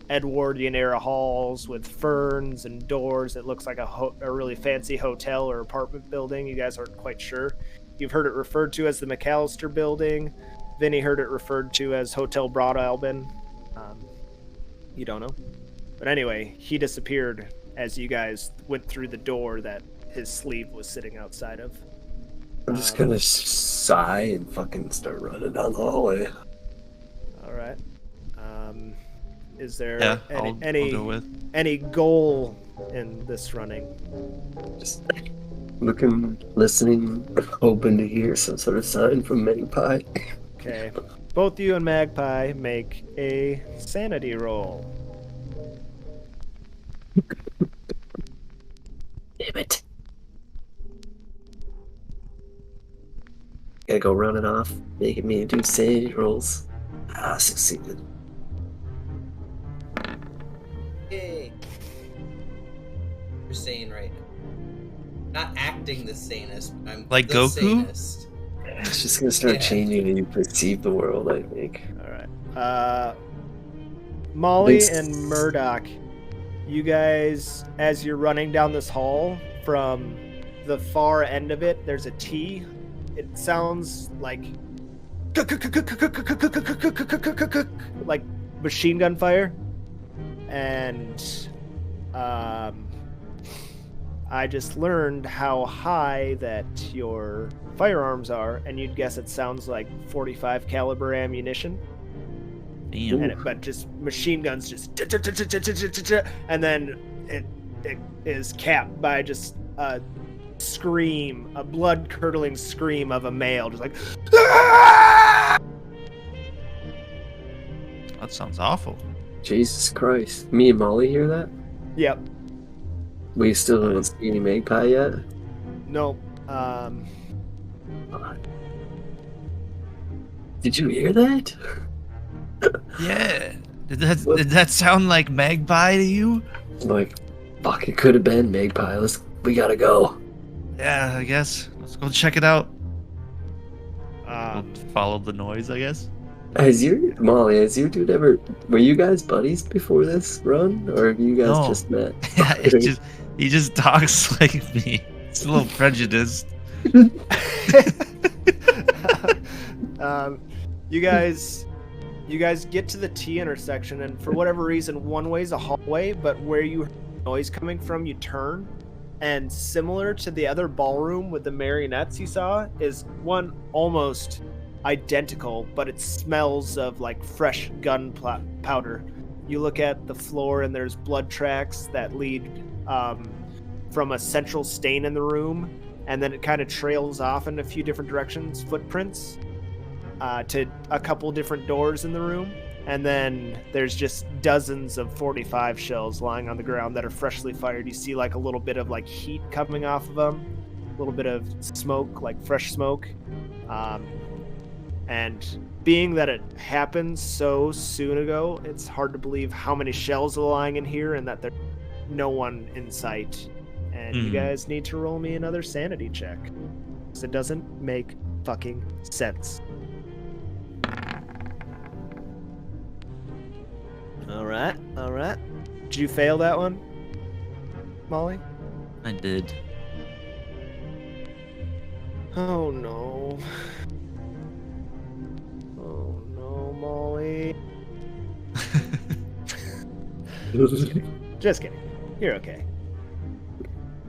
A: Edwardian era halls with ferns and doors. It looks like a really fancy hotel or apartment building. You guys aren't quite sure. You've heard it referred to as the McAllister Building. Vinny heard it referred to as Hotel Broad Albin. You don't know. But anyway, he disappeared as you guys went through the door that his sleeve was sitting outside of.
B: I'm just gonna sigh and fucking start running down the hallway.
A: All right. Is there
C: I'll go with.
A: any goal in this running?
B: Just looking, listening, hoping to hear some sort of sign from Magpie.
A: Okay. Both you and Magpie make a sanity roll.
B: Damn it. Gotta go running off, making me do sanity rolls. Succeeded.
D: Yay. You're sane right now. Not acting the sanest, but I'm
C: Like
D: the
C: Goku?
D: sanest.
B: It's just gonna start changing how you perceive the world, I think.
A: Alright. Molly and Murdoch, you guys, as you're running down this hall, from the far end of it, there's a T. It sounds like machine gun fire. And I just learned how high that your firearms are, and you'd guess it sounds like 45 caliber ammunition.
C: Damn.
A: But just machine guns, just and then it is capped by just a scream, a blood curdling scream of a male, just like.
C: That sounds awful.
B: Jesus Christ. Me and Molly hear that?
A: Yep.
B: We still haven't seen any Magpie yet?
A: No.
B: Did you hear that?
C: Yeah. Did that sound like Magpie to you?
B: Like, fuck, it could have been Magpie. We gotta go.
C: Yeah, I guess. Let's go check it out.
A: Uh,
C: Follow the noise, I guess.
B: Molly, has your dude ever... Were you guys buddies before this run? Or have you guys
C: No.
B: just met?
C: Yeah, he just talks like me. It's a little prejudiced.
A: You guys get to the T intersection, and for whatever reason, one way's a hallway, but where you hear noise coming from, you turn. And similar to the other ballroom with the marionettes you saw, is one almost identical, but it smells of like fresh gunpowder. You look at the floor, and there's blood tracks that lead from a central stain in the room, and then it kind of trails off in a few different directions, footprints, to a couple different doors in the room. And then there's just dozens of 45 shells lying on the ground that are freshly fired. You see like a little bit of like heat coming off of them, a little bit of smoke, like fresh smoke. And being that it happened so soon ago, it's hard to believe how many shells are lying in here and that there's no one in sight. And you guys need to roll me another sanity check, because it doesn't make fucking sense. All right. Did you fail that one, Molly?
C: I did.
A: Oh no. Oh no, Molly. Just kidding. You're okay.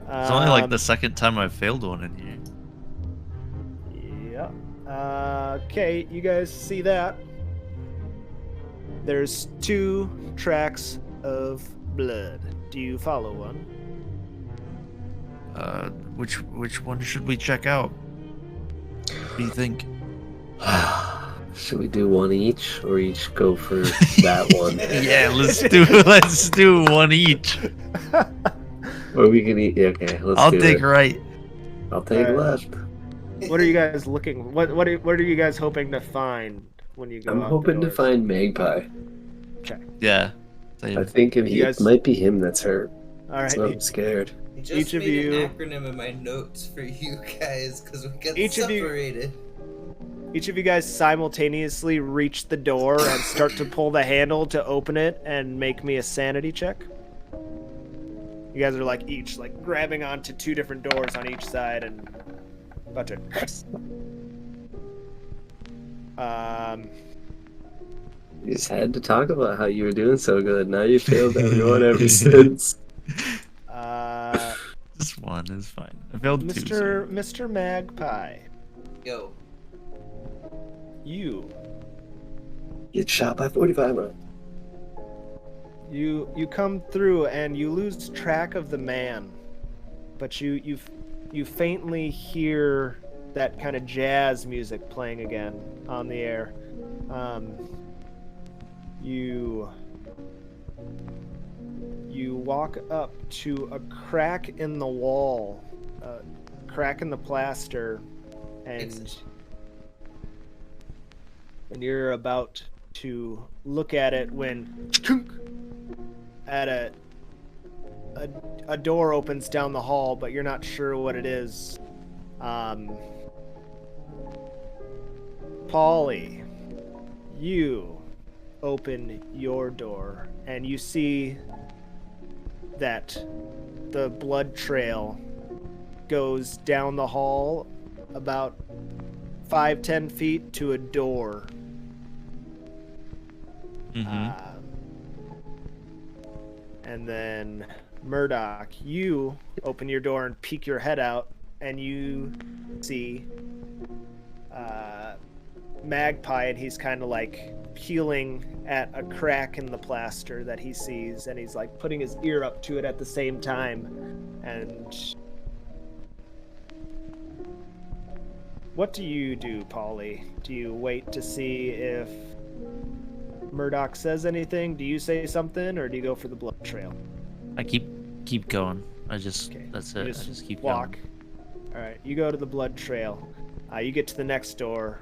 C: It's only like the second time I've failed one in here.
A: Yeah. Okay, you guys see that? There's 2 tracks of blood. Do you follow one?
C: Which one should we check out? What do you think?
B: Should we do one each, or each go for that one?
C: Yeah, let's do one each.
B: Or we can eat. Okay,
C: I'll take right.
B: I'll take left.
A: What are you guys looking? What are you guys hoping to find when you go.
B: I'm
A: out
B: hoping
A: the
B: to
A: doors.
B: find Magpie.
A: Okay.
C: Yeah.
B: I think if
A: You guys-
B: it might be him that's hurt.
A: All right.
B: So I'm scared.
D: I just
A: Each of
D: made
A: you-
D: an acronym in my notes for you guys because we got
A: Each of you-
D: separated.
A: Each of you guys simultaneously reach the door and start to pull the handle to open it and make me a sanity check. You guys are like each like grabbing onto two different doors on each side and about to.
B: You just had to talk about how you were doing so good. Now you failed everyone ever since.
C: This one is fine. I failed two. So.
A: Mr. Magpie,
D: Yo,
A: you
B: Get shot by 45 rounds.
A: You come through and you lose track of the man, but you faintly hear that kind of jazz music playing again on the air. You walk up to a crack in the wall, a crack in the plaster, and you're about to look at it when a door opens down the hall, but you're not sure what it is. Polly, you open your door and you see that the blood trail goes down the hall about 5-10 feet to a door. And then Murdoch, you open your door and peek your head out, and you see Magpie, and he's kind of like peeling at a crack in the plaster that he sees, and he's like putting his ear up to it at the same time. And what do you do, Polly? Do you wait to see if Murdoch says anything? Do you say something, or do you go for the blood trail?
C: I keep going. That's it. I just keep
A: walk.
C: going.
A: All right, you go to the blood trail. You get to the next door,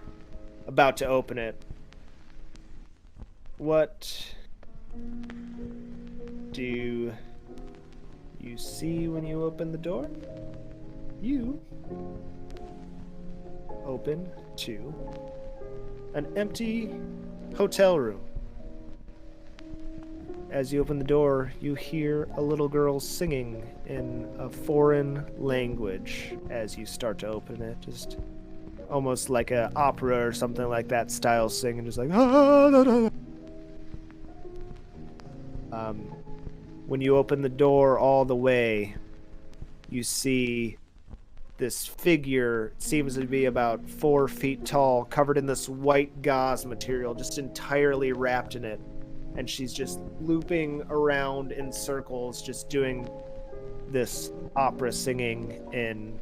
A: about to open it. What do you see when you open the door? You open to an empty hotel room. As you open the door, you hear a little girl singing in a foreign language as you start to open it. Just almost like an opera or something like that style singing, just like... When you open the door all the way, you see this figure, seems to be about 4 feet tall, covered in this white gauze material, just entirely wrapped in it. And she's just looping around in circles, just doing this opera singing in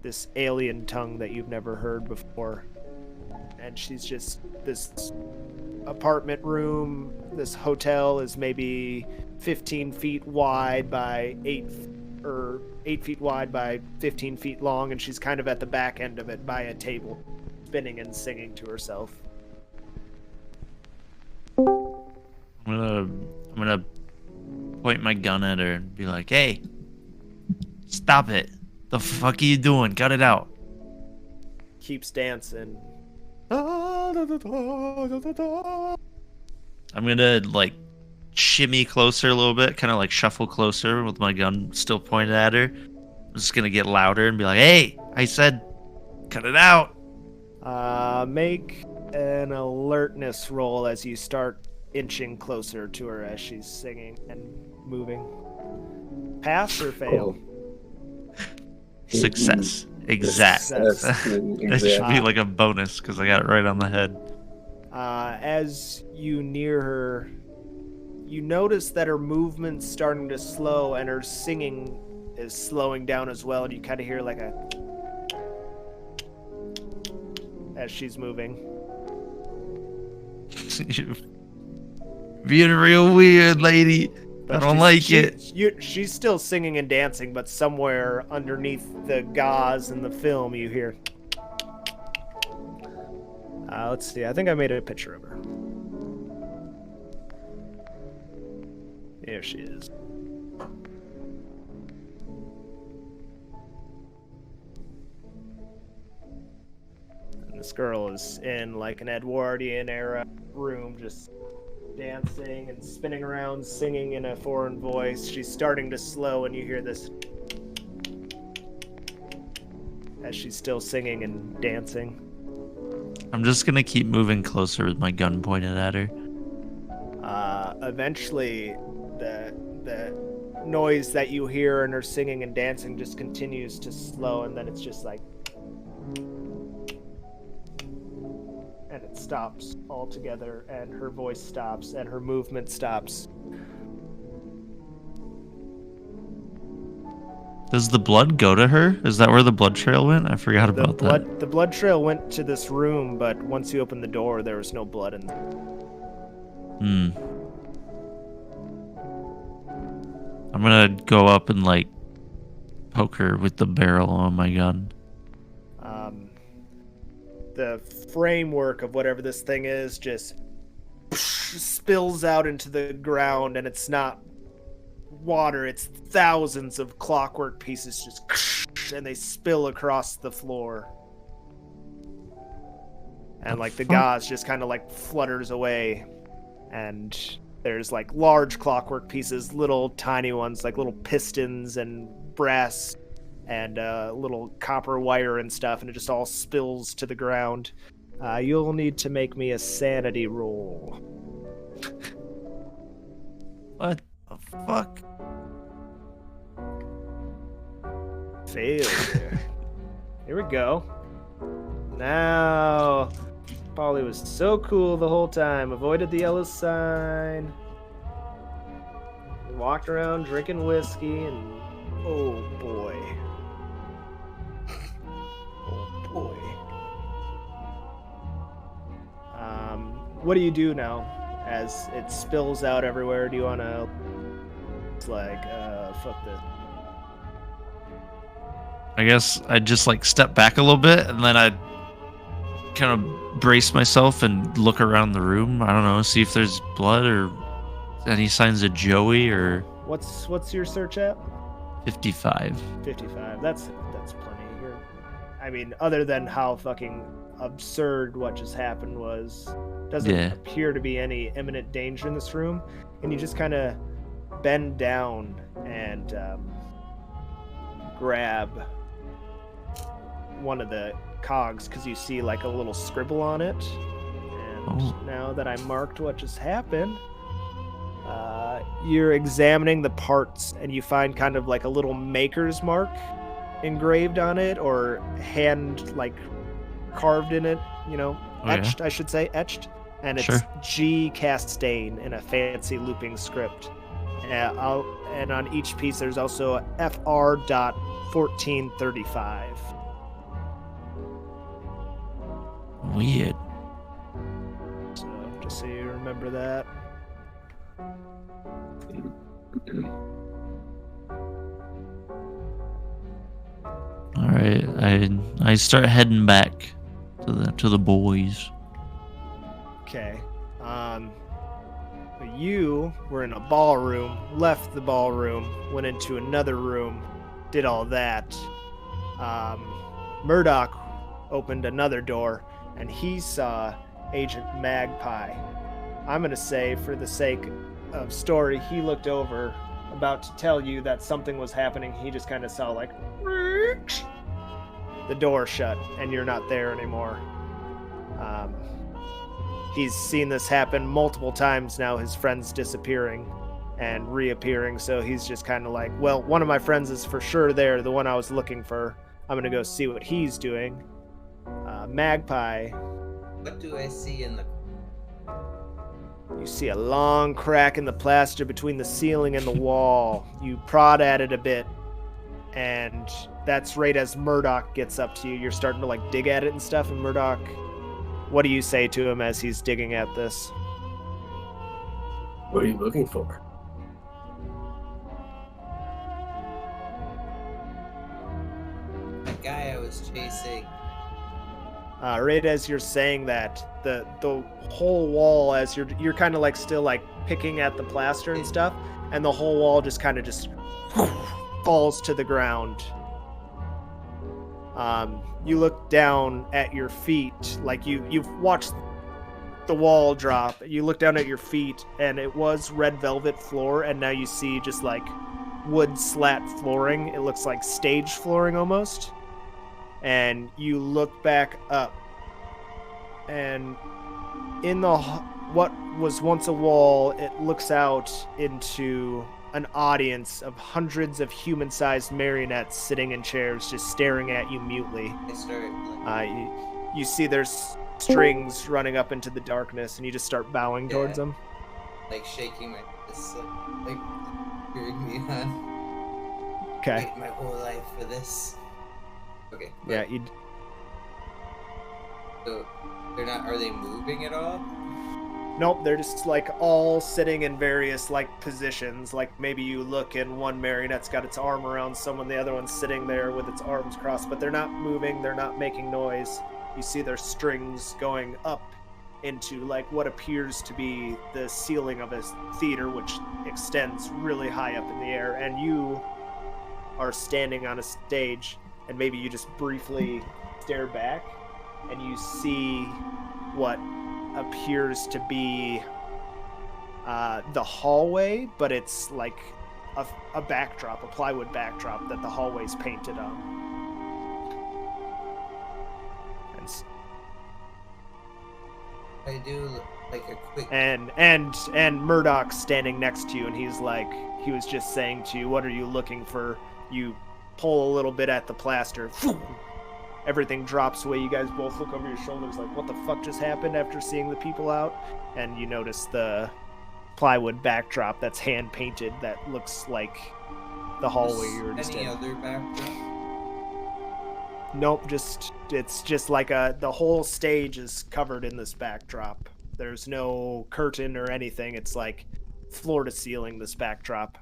A: this alien tongue that you've never heard before. And she's just, this apartment room, this hotel is maybe 15 feet wide by 8 feet wide by 15 feet long, and she's kind of at the back end of it by a table, spinning and singing to herself.
C: I'm gonna point my gun at her and be like, "Hey, stop it! The fuck are you doing? Cut it out!"
A: Keeps dancing.
C: I'm gonna like shimmy closer a little bit, kind of like shuffle closer with my gun still pointed at her. I'm just gonna get louder and be like, "Hey, I said, cut it out!"
A: Make an alertness roll as you start inching closer to her as she's singing and moving. Pass or fail?
C: Success. Exact.
A: Success.
C: That should be like a bonus because I got it right on the head.
A: As you near her, you notice that her movement's starting to slow and her singing is slowing down as well, and you kind of hear like a as she's moving.
C: Being real weird, lady. I don't like it.
A: She's still singing and dancing, but somewhere underneath the gauze in the film, you hear. Let's see. I think I made a picture of her. Here she is. And this girl is in like an Edwardian era room, just dancing and spinning around, singing in a foreign voice. She's starting to slow, and you hear this as she's still singing and dancing.
C: I'm just gonna keep moving closer with my gun pointed at her.
A: Eventually, the noise that you hear in her singing and dancing just continues to slow, and then it's just like, and it stops altogether, and her voice stops, and her movement stops.
C: Does the blood go to her? Is that where the blood trail went? I forgot about that.
A: The blood trail went to this room, but once you opened the door, there was no blood in there.
C: I'm gonna go up and like poke her with the barrel on my gun.
A: The framework of whatever this thing is just spills out into the ground, and it's not water, it's thousands of clockwork pieces just, and they spill across the floor. And like the gauze just kind of like flutters away, and there's like large clockwork pieces, little tiny ones, like little pistons and brass and little copper wire and stuff, and it just all spills to the ground. You'll need to make me a sanity roll.
C: What the fuck?
A: Failure. Here we go. Now, Polly was so cool the whole time. Avoided the yellow sign. Walked around drinking whiskey, and oh boy. Oh boy. What do you do now as it spills out everywhere? Do you want to, like, fuck this?
C: I guess I'd just like step back a little bit, and then I'd kind of brace myself and look around the room. I don't know, see if there's blood or any signs of Joey or...
A: What's your search at?
C: 55.
A: 55. That's plenty. I mean, other than how fucking absurd what just happened was, doesn't appear to be any imminent danger in this room, and you just kind of bend down and grab one of the cogs because you see like a little scribble on it. And now that I marked what just happened, you're examining the parts, and you find kind of like a little maker's mark engraved on it, or hand like carved in it, etched, I should say, etched. And it's G. Castaigne in a fancy looping script. And on each piece there's also FR.1435.
C: Weird.
A: So just so you remember that.
C: All right, I start heading back to the boys.
A: Okay. You were in a ballroom, left the ballroom, went into another room, did all that. Murdoch opened another door, and he saw Agent Magpie. I'm going to say, for the sake of story, he looked over, about to tell you that something was happening. He just kind of saw, like, the door shut, and you're not there anymore. He's seen this happen multiple times now, his friends disappearing and reappearing, so he's just kind of like, well, one of my friends is for sure there, the one I was looking for. I'm going to go see what he's doing. Magpie.
D: What do I see in the...
A: You see a long crack in the plaster between the ceiling and the wall. You prod at it a bit, and that's right as Murdoch gets up to you. You're starting to like dig at it and stuff, and Murdoch, what do you say to him as he's digging at this?
B: What are you looking for?
D: The guy I was chasing.
A: right as you're saying that, the whole wall, as you're kind of like still like picking at the plaster and stuff, and the whole wall just kind of just falls to the ground. You look down at your feet, like you've watched the wall drop. You look down at your feet, and it was red velvet floor, and now you see just like wood slat flooring. It looks like stage flooring almost. And you look back up, and in the what was once a wall, it looks out into an audience of hundreds of human-sized marionettes sitting in chairs, just staring at you mutely. You see there's strings running up into the darkness, and you just start bowing towards them.
D: Like shaking my fists, like cheering me on.
A: Okay.
D: Wait my whole life for this. Okay.
A: Yeah,
D: So they're not. Are they moving at all?
A: Nope, they're just like all sitting in various like positions. Like maybe you look and one marionette's got its arm around someone, the other one's sitting there with its arms crossed, but they're not moving, they're not making noise. You see their strings going up into like what appears to be the ceiling of a theater, which extends really high up in the air, and you are standing on a stage, and maybe you just briefly stare back and you see what appears to be the hallway, but it's like a backdrop, a plywood backdrop that the hallway's painted on.
D: I do like a quick.
A: And Murdoch's standing next to you, and he was just saying to you, "What are you looking for?" You pull a little bit at the plaster. Everything drops away. You guys both look over your shoulders like, what the fuck just happened after seeing the people out? And you notice the plywood backdrop that's hand painted that looks like the hallway you were just in.
D: Any other backdrop?
A: Nope, it's just like the whole stage is covered in this backdrop. There's no curtain or anything. It's like floor to ceiling, this backdrop.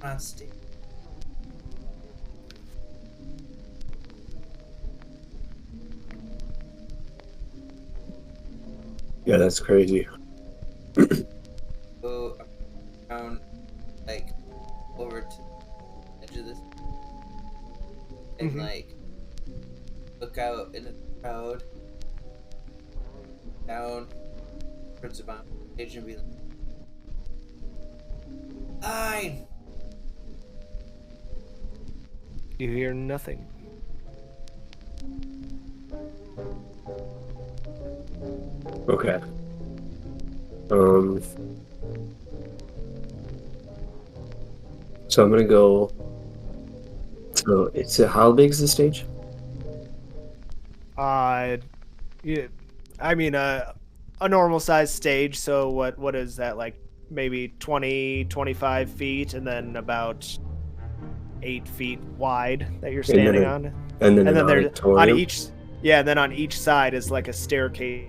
D: Nasty.
B: Yeah, that's crazy.
D: Go around, like, over to the edge of this, and like, look out in the crowd, down towards the bottom of the stage, and be like, "Line!"
A: You hear nothing.
B: Okay. So I'm gonna go. So how big is the stage?
A: Yeah, I mean a normal size stage. So what is that, like maybe 25 feet, and then about 8 feet wide that you're standing on,
B: and then
A: there's on each. Yeah, and then on each side is like a staircase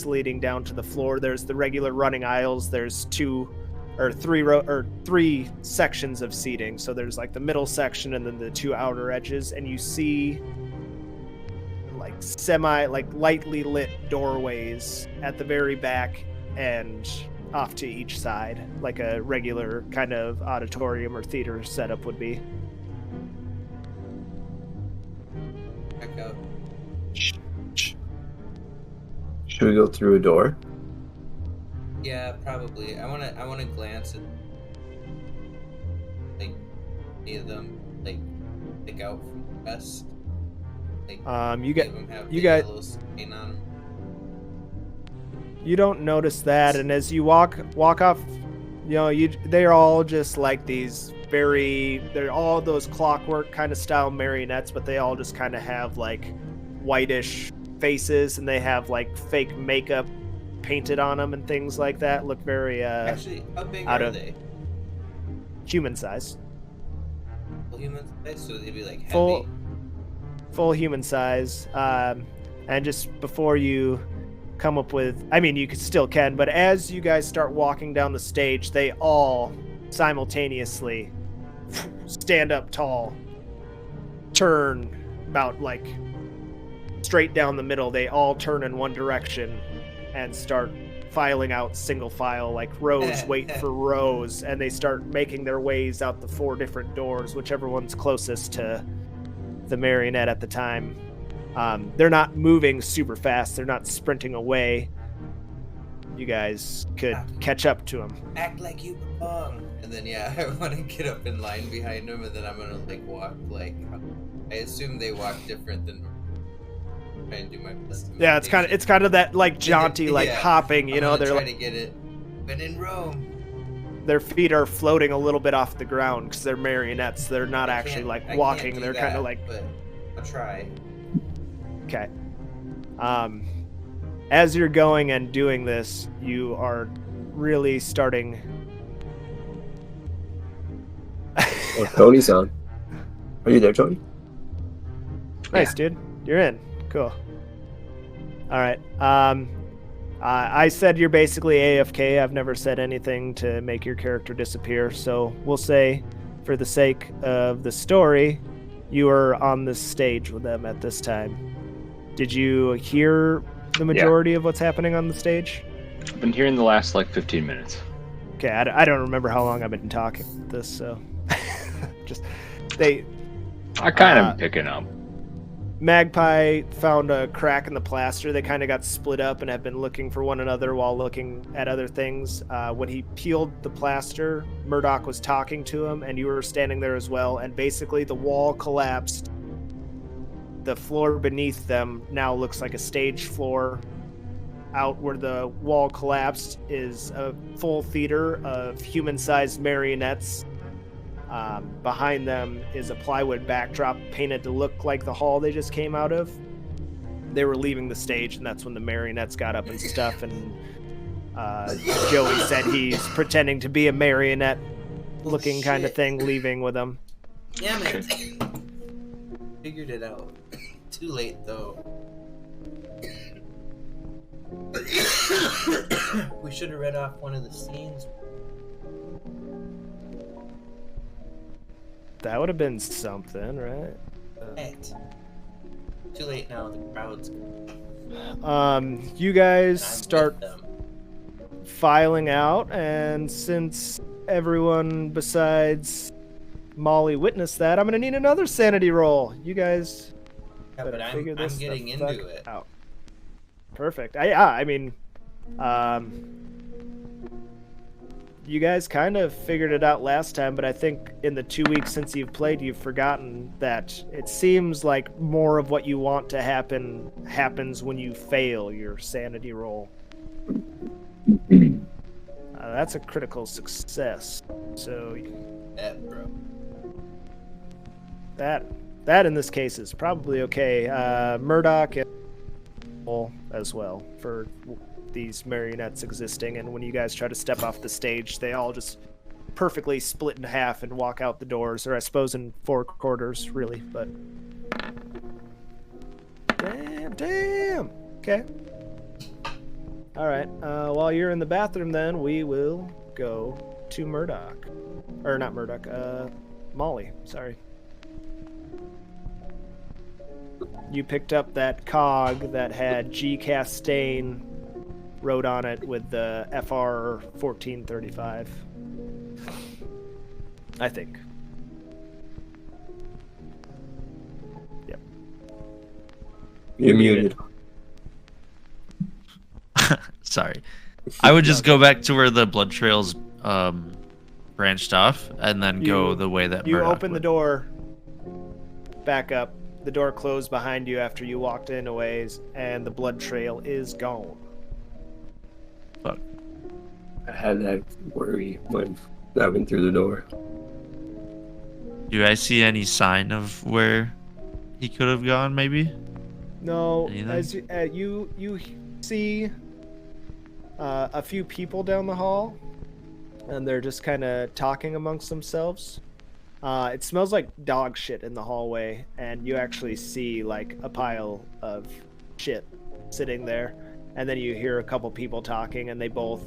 A: leading down to the floor. There's the regular running aisles. There's three sections of seating. So there's like the middle section and then the two outer edges, and you see like lightly lit doorways at the very back and off to each side, like a regular kind of auditorium or theater setup would be.
D: Back out.
B: Should we go through a door?
D: Yeah, probably. I wanna glance at like any of them, like stick out from the rest. Like,
A: you got
D: yellow stain on them.
A: You don't notice that, and as you walk off, you know, they're all just like they're all those clockwork kind of style marionettes, but they all just kind of have like whitish faces, and they have like fake makeup painted on them and things like that. Look very
D: Actually, how big are they?
A: Human size.
D: Full human size, so they'd be like heavy.
A: Full human size. And just before you come up with, I mean, you still can, but as you guys start walking down the stage, they all simultaneously stand up tall, turn about like straight down the middle. They all turn in one direction and start filing out single file, like rows wait for rows, and they start making their ways out the 4 different doors, whichever one's closest to the marionette at the time. They're not moving super fast. They're not sprinting away. You guys could catch up to them.
D: Act like you belong. And then, I want to get up in line behind them, and then I'm going to, like, walk, like, I assume they walk different than try and do my best.
A: Yeah, it's kind of that, like, jaunty, like, hopping, you know? They're
D: try
A: like,
D: to get it. But in Rome.
A: Their feet are floating a little bit off the ground because they're marionettes. They're not actually, like, walking. They're kind of like...
D: But I'll try.
A: Okay. As you're going and doing this, you are really starting...
B: Oh, Tony's on. Are you there, Tony?
A: Nice, dude. You're in. Cool. All right. I said you're basically AFK. I've never said anything to make your character disappear, so we'll say, for the sake of the story, you are on the stage with them at this time. Did you hear the majority of what's happening on the stage?
E: I've been hearing the last, 15 minutes.
A: Okay, I don't remember how long I've been talking this, so... I
E: kind of picking up.
A: Magpie found a crack in the plaster. They kind of got split up and have been looking for one another while looking at other things. When he peeled the plaster, Murdoch was talking to him, and you were standing there as well, and basically the wall collapsed. The floor beneath them now looks like a stage floor. Out where the wall collapsed is a full theater of human-sized marionettes. Behind them is a plywood backdrop painted to look like the hall they just came out of. They were leaving the stage, and that's when the marionettes got up and stuff, and Joey said he's pretending to be a marionette looking kind of thing, leaving with them.
D: Yeah, man. Figured it out. Too late, though. We should have read off one of the scenes.
A: That would have been something, right?
D: Too late now. The crowd's.
A: You guys start filing out, and since everyone besides Molly witnessed that, I'm gonna need another sanity roll. You guys
D: but I'm getting into it.
A: Out. Perfect. I mean, you guys kind of figured it out last time, but I think in the 2 weeks since you've played, you've forgotten that it seems like more of what you want to happen happens when you fail your sanity roll. That's a critical success. So that in this case is probably okay. Murdoch and as well for these marionettes existing, and when you guys try to step off the stage, they all just perfectly split in half and walk out the doors, or I suppose in 4 quarters, really, but... Damn! Okay. Alright, while you're in the bathroom then, we will go to Murdoch. Or not Murdoch, Molly, sorry. You picked up that cog that had G. Castaigne wrote on it with the FR 1435. I think. Yep.
B: You're muted.
C: Sorry. I would just go back to where the blood trails branched off and then go the way that
A: you open the door, back up. The door closed behind you after you walked in a ways, and the blood trail is gone.
C: Fuck.
B: I had that worry when I went through the door.
C: Do I see any sign of where he could have gone, maybe?
A: No.
C: Anything?
A: As you see a few people down the hall, and they're just kind of talking amongst themselves. It smells like dog shit in the hallway, and you actually see like a pile of shit sitting there, and then you hear a couple people talking, and they both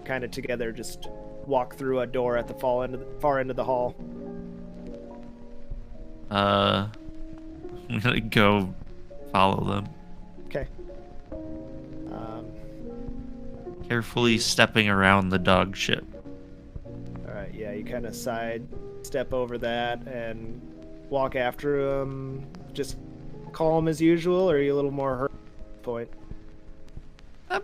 A: kind of together just walk through a door at the far end of the hall.
C: I'm gonna go follow them.
A: Okay.
C: Carefully stepping around the dog ship.
A: All right. Yeah, you kind of step over that and walk after him. Just calm as usual, or are you a little more hurt at this point?
C: I'm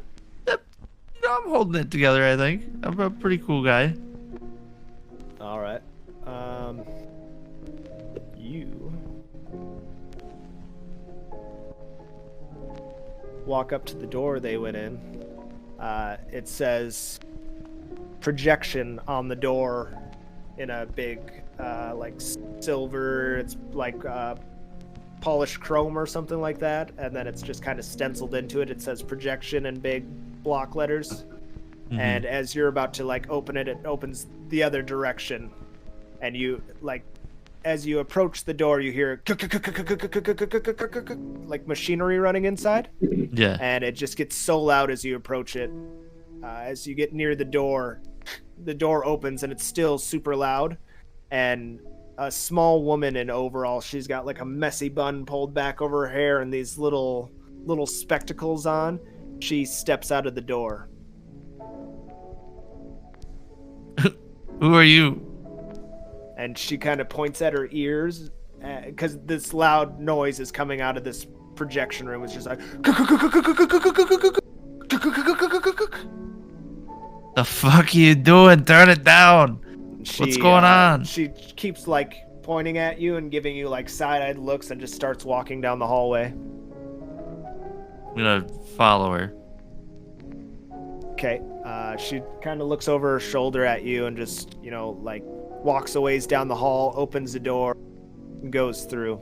C: holding it together, I think. I'm a pretty cool guy.
A: All right. You walk up to the door they went in. It says projection on the door in a big, like silver. It's like polished chrome or something like that, and then it's just kind of stenciled into it. It says projection in big block letters. Mm-hmm. And as you're about to like open it, it opens the other direction, and you like as you approach the door, you hear like machinery running inside.
C: Yeah.
A: And it just gets so loud as you approach it. As you get near the door opens and it's still super loud. And a small woman in overalls, she's got like a messy bun pulled back over her hair and these little spectacles on. She steps out of the door.
C: Who are you?
A: And she kind of points at her ears because this loud noise is coming out of this projection room. It's just like...
C: The fuck are you doing? Turn it down. What's going on?
A: She keeps like pointing at you and giving you like side-eyed looks and just starts walking down the hallway.
C: I'm gonna follow her.
A: Okay. She kind of looks over her shoulder at you and just, like walks a ways down the hall, opens the door, and goes through.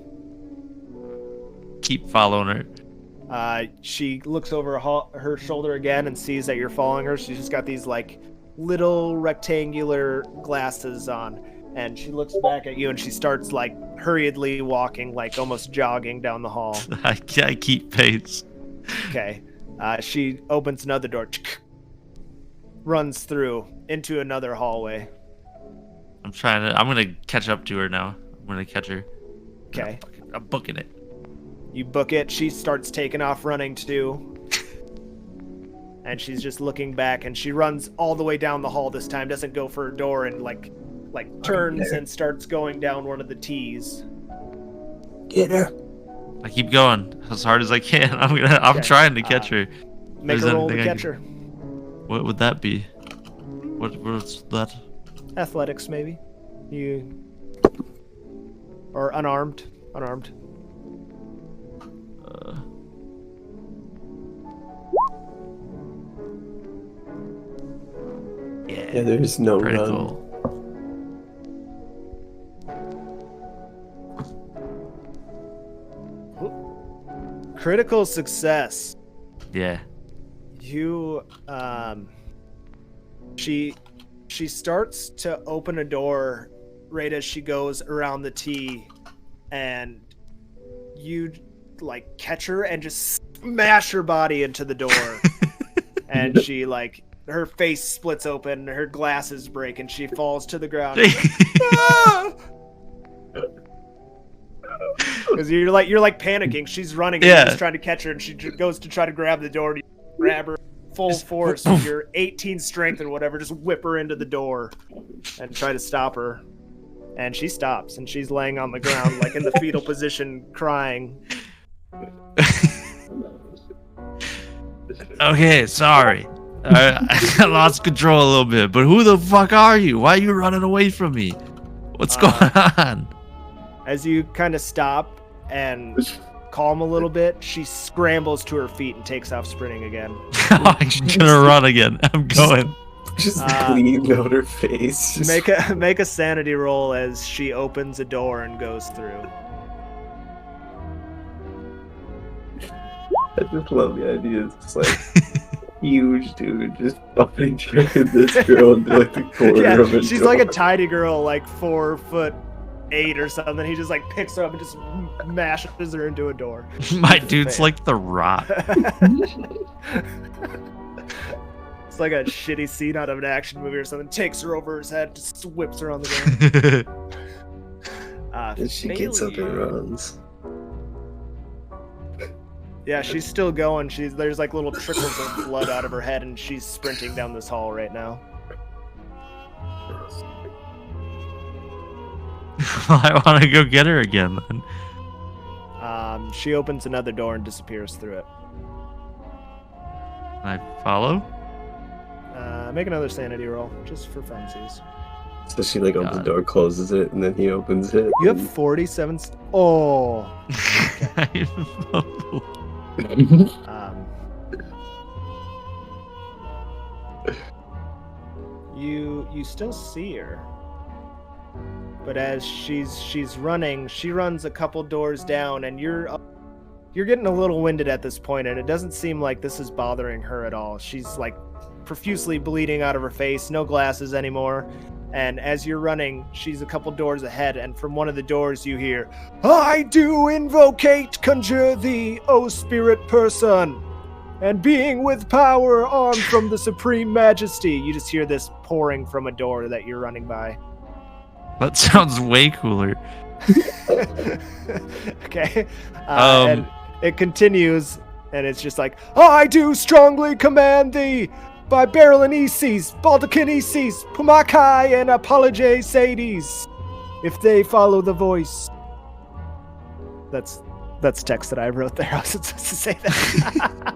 C: Keep following her.
A: She looks over her shoulder again and sees that you're following her. She's just got these like little rectangular glasses on, and she looks back at you and she starts like hurriedly walking, like almost jogging down the hall.
C: I keep pace.
A: Okay. She opens another door, runs through into another hallway.
C: I'm gonna catch up to her now. I'm gonna catch her.
A: Okay.
C: I'm booking it.
A: You book it. She starts taking off running too. And she's just looking back, and she runs all the way down the hall this time. Doesn't go for a door and like turns and starts going down one of the T's.
B: Get her.
C: I keep going as hard as I can. I'm trying to catch her.
A: Make a roll to catch her.
C: What would that be? What's that?
A: Athletics, maybe. Or unarmed.
B: Yeah, there's no
C: critical.
A: Run. Critical success.
C: Yeah.
A: You, she starts to open a door right as she goes around the T, and you like catch her and just smash her body into the door. And she like her face splits open, her glasses break, and she falls to the ground. Because you're like panicking. She's running, and you're just trying to catch her, and she goes to try to grab the door. You grab her full force with your 18 strength and whatever, just whip her into the door and try to stop her. And she stops, and she's laying on the ground, like in the fetal position, crying.
C: Okay, sorry. I lost control a little bit, but who the fuck are you? Why are you running away from me? What's going on?
A: As you kind of stop and calm a little bit, she scrambles to her feet and takes off sprinting again.
C: I'm gonna run again. I'm going.
B: Just clean out her face.
A: Make a sanity roll as she opens a door and goes through.
B: I just love the idea. It's just like huge dude just fucking dragging this girl into like the corner of a
A: she's
B: door.
A: like a tiny girl, like 4'8" or something. He just like picks her up and just mashes her into a door.
C: My dude's like The Rock.
A: It's like a shitty scene out of an action movie or something. Takes her over his head, just whips her on the ground.
B: And she gets up and runs.
A: Yeah, she's still going. There's like little trickles of blood out of her head, and she's sprinting down this hall right now.
C: I want to go get her again, then.
A: She opens another door and disappears through it.
C: I follow?
A: Make another sanity roll, just for funsies.
B: So she like opens the door, closes it, and then he opens it.
A: You have 47. Oh.
C: Okay.
A: You still see her, but as she's running, she runs a couple doors down, and you're getting a little winded at this point, and it doesn't seem like this is bothering her at all. She's like profusely bleeding out of her face, no glasses anymore. And as you're running, she's a couple doors ahead, and from one of the doors you hear, "I do invocate, conjure thee, O spirit person, and being with power armed from the supreme majesty." You just hear this pouring from a door that you're running by.
C: That sounds way cooler.
A: Okay. And it continues, and it's just like, "I do strongly command thee, by Berylin Isis, Baldakin Isis, Pumakai, and Apologe Sades, if they follow the voice." That's text that I wrote there. I was supposed to say that.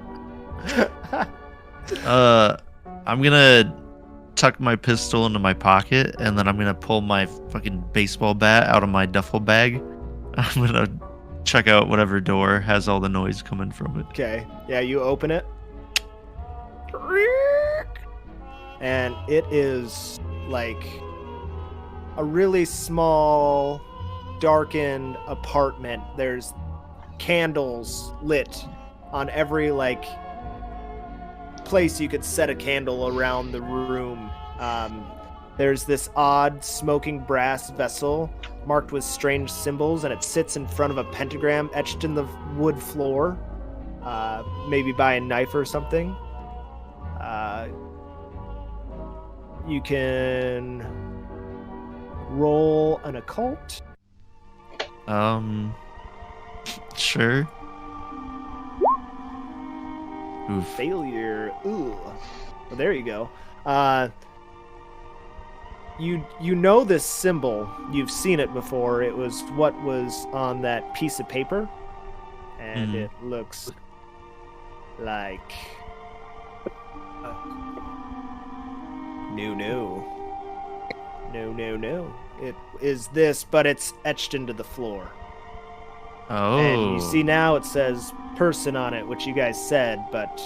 C: I'm gonna tuck my pistol into my pocket, and then I'm gonna pull my fucking baseball bat out of my duffel bag. I'm gonna check out whatever door has all the noise coming from it.
A: Okay. Yeah, you open it. And it is like a really small, darkened apartment. There's candles lit on every like place you could set a candle around the room. There's this odd smoking brass vessel marked with strange symbols, and it sits in front of a pentagram etched in the wood floor, maybe by a knife or something. You can roll an occult.
C: Sure. Oof.
A: Failure. Ooh. Well, there you go. You know this symbol. You've seen it before. It was what was on that piece of paper, and it looks like no. It is this, but it's etched into the floor.
C: Oh.
A: And you see now it says person on it, which you guys said, but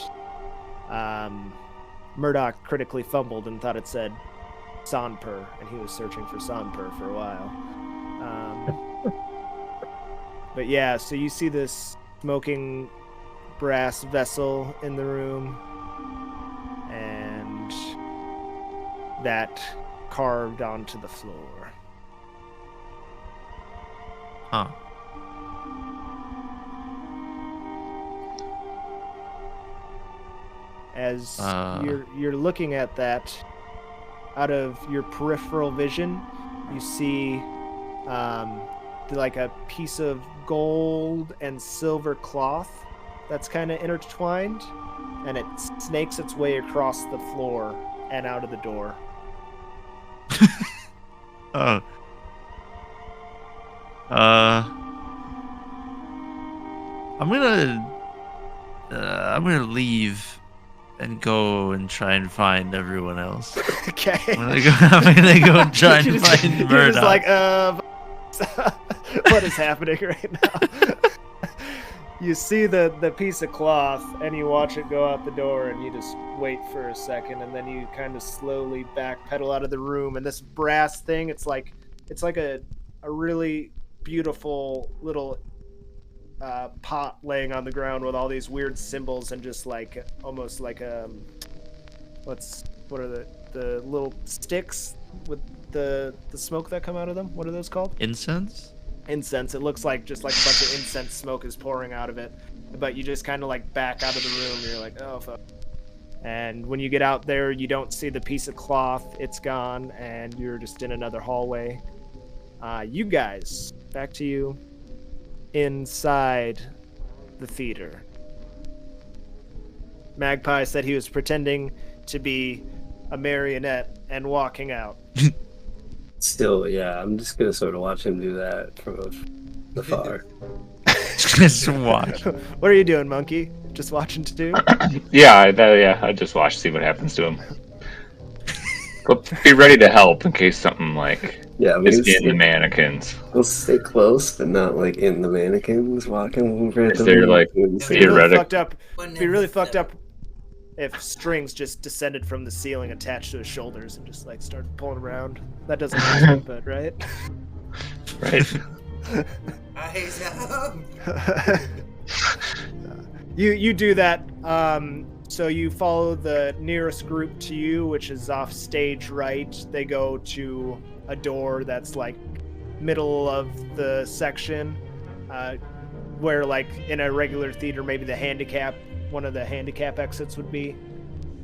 A: Murdoch critically fumbled and thought it said Sanper, and he was searching for Sanper for a while. But yeah, so you see this smoking brass vessel in the room, and that carved onto the floor.
C: Huh.
A: As you're looking at that, out of your peripheral vision, you see like a piece of gold and silver cloth that's kind of intertwined, and it snakes its way across the floor and out of the door.
C: Oh. I'm gonna leave and go and try and find everyone else.
A: Okay.
C: I'm gonna go and try and find Murdoch.
A: You're just like, what is happening right now? You see the piece of cloth, and you watch it go out the door, and you just wait for a second, and then you kind of slowly backpedal out of the room. And this brass thing, it's like a really beautiful little pot laying on the ground with all these weird symbols, and just like almost like what are the little sticks with the smoke that come out of them? What are those called?
C: Incense?
A: Incense. It looks like just like a bunch of incense smoke is pouring out of it, but you just kind of like back out of the room. You're like, oh fuck. And when you get out there, you don't see the piece of cloth. It's gone, and you're just in another hallway. You guys back to you inside the theater. Magpie said he was pretending to be a marionette and walking out.
B: Still, yeah, I'm just gonna sort of watch him do that from afar.
C: Just watch.
A: What are you doing, Monkey? Just watching too?
E: I just watch, see what happens to him. Go, be ready to help in case something like is in the mannequins.
B: We'll stay close, but not like in the mannequins walking over.
E: If they're like theoretic.
A: It'd be really fucked up if strings just descended from the ceiling attached to his shoulders and just like started pulling around. That doesn't happen, but right?
E: Right.
A: You do that. So you follow the nearest group to you, which is off stage right. They go to a door that's like middle of the section, where like in a regular theater, maybe one of the handicap exits would be.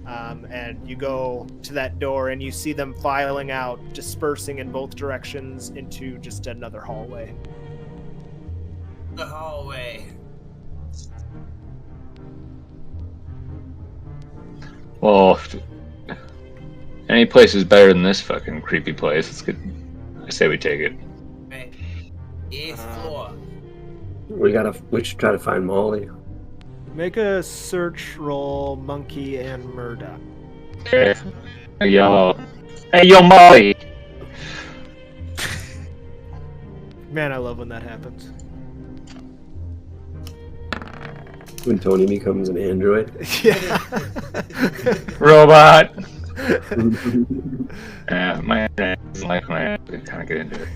A: And you go to that door and you see them filing out, dispersing in both directions into just another hallway.
D: The hallway.
E: Well, any place is better than this fucking creepy place. It's good. I say we take it.
D: Right. 8th floor.
B: We should try to find Molly.
A: Make a search roll, Monkey and Murdoch.
E: Okay. Hey yo, Molly.
A: Man, I love when that happens.
B: When Tony becomes an android.
A: Yeah.
E: Robot. My internet doesn't like when I kind of get into it.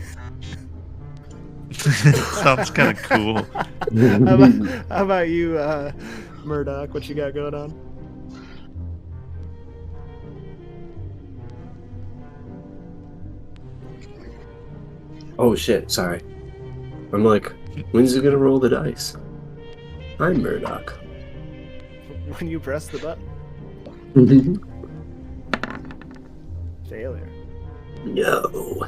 C: Sounds kind of cool.
A: How about you, Murdoch? What you got going on?
B: Oh shit, sorry. I'm like, when's he gonna roll the dice? I'm Murdoch.
A: When you press the button. Failure.
B: No.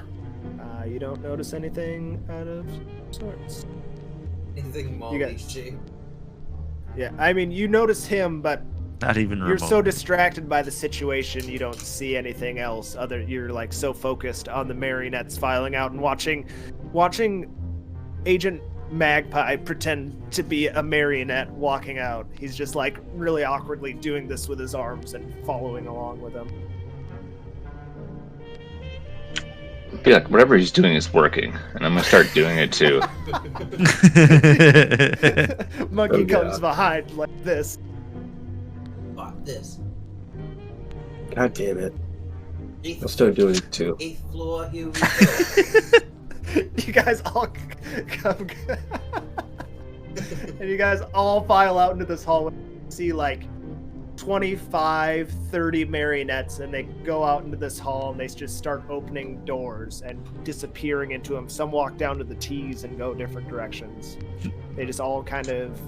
A: You don't notice anything out of sorts.
D: Anything Molly shape.
A: Yeah, I mean, you notice him, but
C: not even
A: you're so distracted by the situation, you don't see anything else. You're like so focused on the marionettes filing out and watching Agent Magpie pretend to be a marionette walking out. He's just like really awkwardly doing this with his arms and following along with him.
E: Be like, whatever he's doing is working, and I'm gonna start doing it too.
A: Monkey comes behind like this.
D: This.
B: God damn it. I'll start doing it too.
D: 8th floor, here we go.
A: You guys all come. And you guys all file out into this hallway. See like 25, 30 marionettes, and they go out into this hall and they just start opening doors and disappearing into them. Some walk down to the T's and go different directions. They just all kind of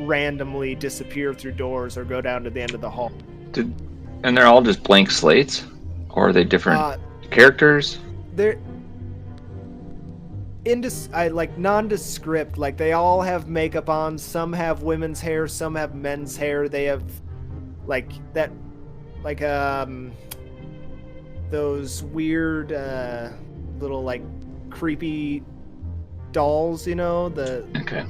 A: randomly disappear through doors or go down to the end of the hall.
E: And they're all just blank slates? Or are they different characters?
A: They're nondescript. Like they all have makeup on. Some have women's hair, some have men's hair. They have those weird little like creepy dolls, you know,
E: Okay.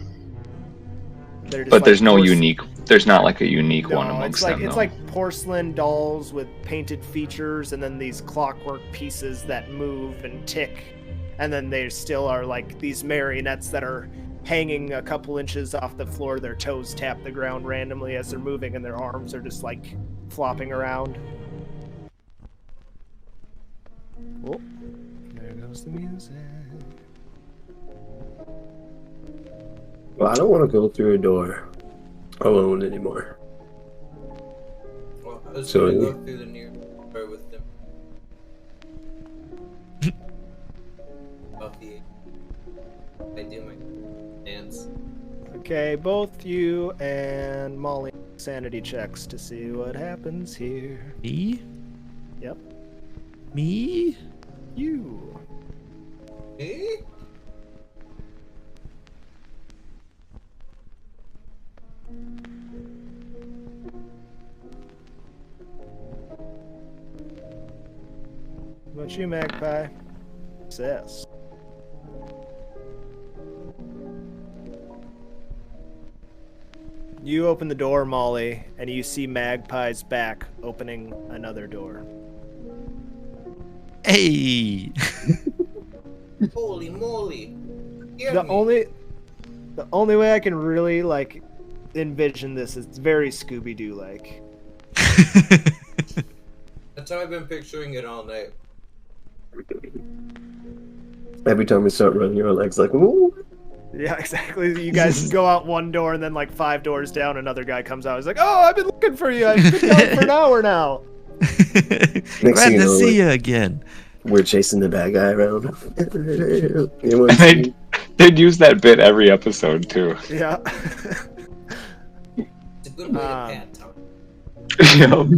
A: But
E: there's no unique. There's not like a unique one amongst them.
A: It's like porcelain dolls with painted features, and then these clockwork pieces that move and tick, and then there still are like these marionettes that are hanging a couple inches off the floor. Their toes tap the ground randomly as they're moving, and their arms are just like flopping around. Oh, there goes the music.
B: Well, I don't want to go through a door alone anymore.
D: Well, I was going to go through the near door with them. I do my dance.
A: Okay, both you and Molly sanity checks to see what happens here.
C: Me?
A: Yep.
C: Me?
A: You.
D: Me?
A: about you, Magpie? What's this? You open the door, Molly, and you see Magpie's back opening another door.
C: Hey!
D: Holy moly!
A: The only way I can really like envision this is very Scooby-Doo like.
D: That's how I've been picturing it all night.
B: Every time we start running, your legs like, ooh.
A: Yeah, exactly. You guys go out one door, and then like 5 doors down, another guy comes out. He's like, "Oh, I've been looking for you. I've been down for an hour now."
C: Glad to see you again.
B: We're chasing the bad guy around.
E: They'd use that bit every episode too.
A: Yeah.
D: It's a good way to pad time.
E: Yep.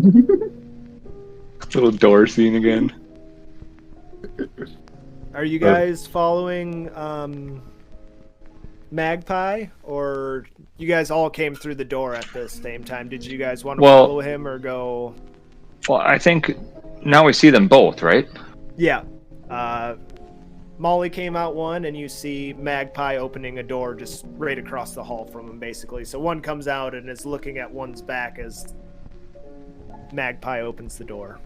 E: Little door scene again.
A: Are you guys following Magpie, or you guys all came through the door at the same time? Did you guys want to follow him or go?
E: Well, I think now we see them both, right?
A: Yeah. Molly came out one, and you see Magpie opening a door just right across the hall from him, basically. So one comes out and is looking at one's back as Magpie opens the door.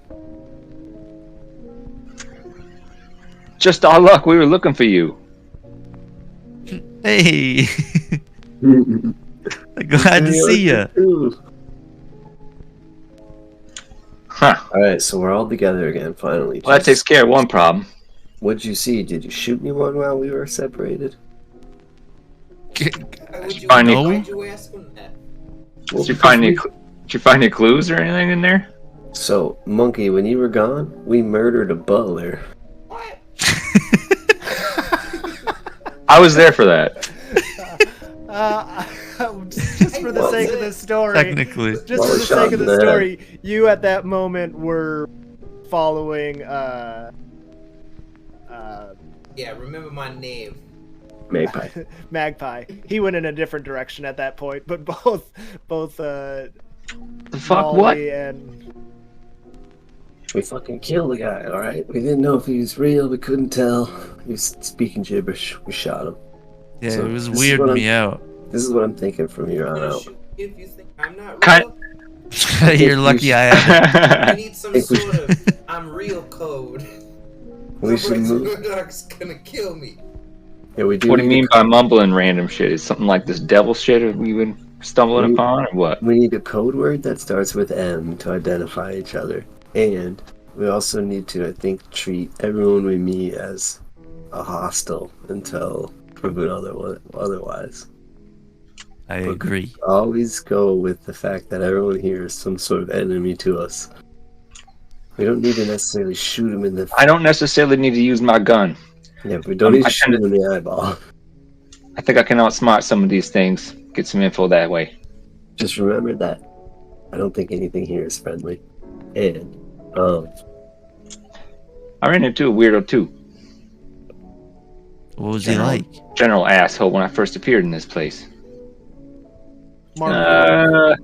E: Just our luck. We were looking for you.
C: Hey! Glad to see you.
E: Huh.
B: Alright, so we're all together again, finally.
E: Well, that takes care of one problem.
B: What'd you see? Did you shoot anyone while we were separated?
D: Why'd you ask him that?
E: Did you find any clues or anything in there?
B: So, Monkey, when you were gone, we murdered a butler.
D: What?
E: I was there for that.
A: Just for the sake of the story.
C: Technically.
A: Just for the sake of the story, you at that moment were following.
D: Yeah, remember my name.
B: Magpie.
A: Magpie. He went in a different direction at that point, but both.
E: The fuck?
A: Molly
E: What?
A: And
B: We fucking killed the guy, alright? We didn't know if he was real, we couldn't tell. He was speaking gibberish. We shot him.
C: Yeah,
B: So
C: it was
B: this is
C: weirding
B: what
C: me out.
B: This is what I'm thinking from here on out.
D: If you think I'm not
E: Kind-
D: real,
C: You're lucky I have
D: I need some sort of I'm real code.
B: We should move.
D: Murdoch's gonna kill me.
B: Yeah, we do.
E: What do you
B: need
E: mean by mumbling random shit? Is something like this devil shit we've been stumbling upon, or what?
B: We need a code word that starts with M to identify each other. And we also need to, I think, treat everyone we meet as a hostile until proven otherwise.
C: I agree.
B: Always go with the fact that everyone here is some sort of enemy to us. We don't need to necessarily shoot him in the...
E: I don't necessarily need to use my gun.
B: Yeah, but we don't need to shoot him in the eyeball.
E: I think I can outsmart some of these things. Get some info that way.
B: Just remember that. I don't think anything here is friendly. And,
E: I ran into a weirdo too.
C: What was he like?
E: General asshole when I first appeared in this place.
A: Mark.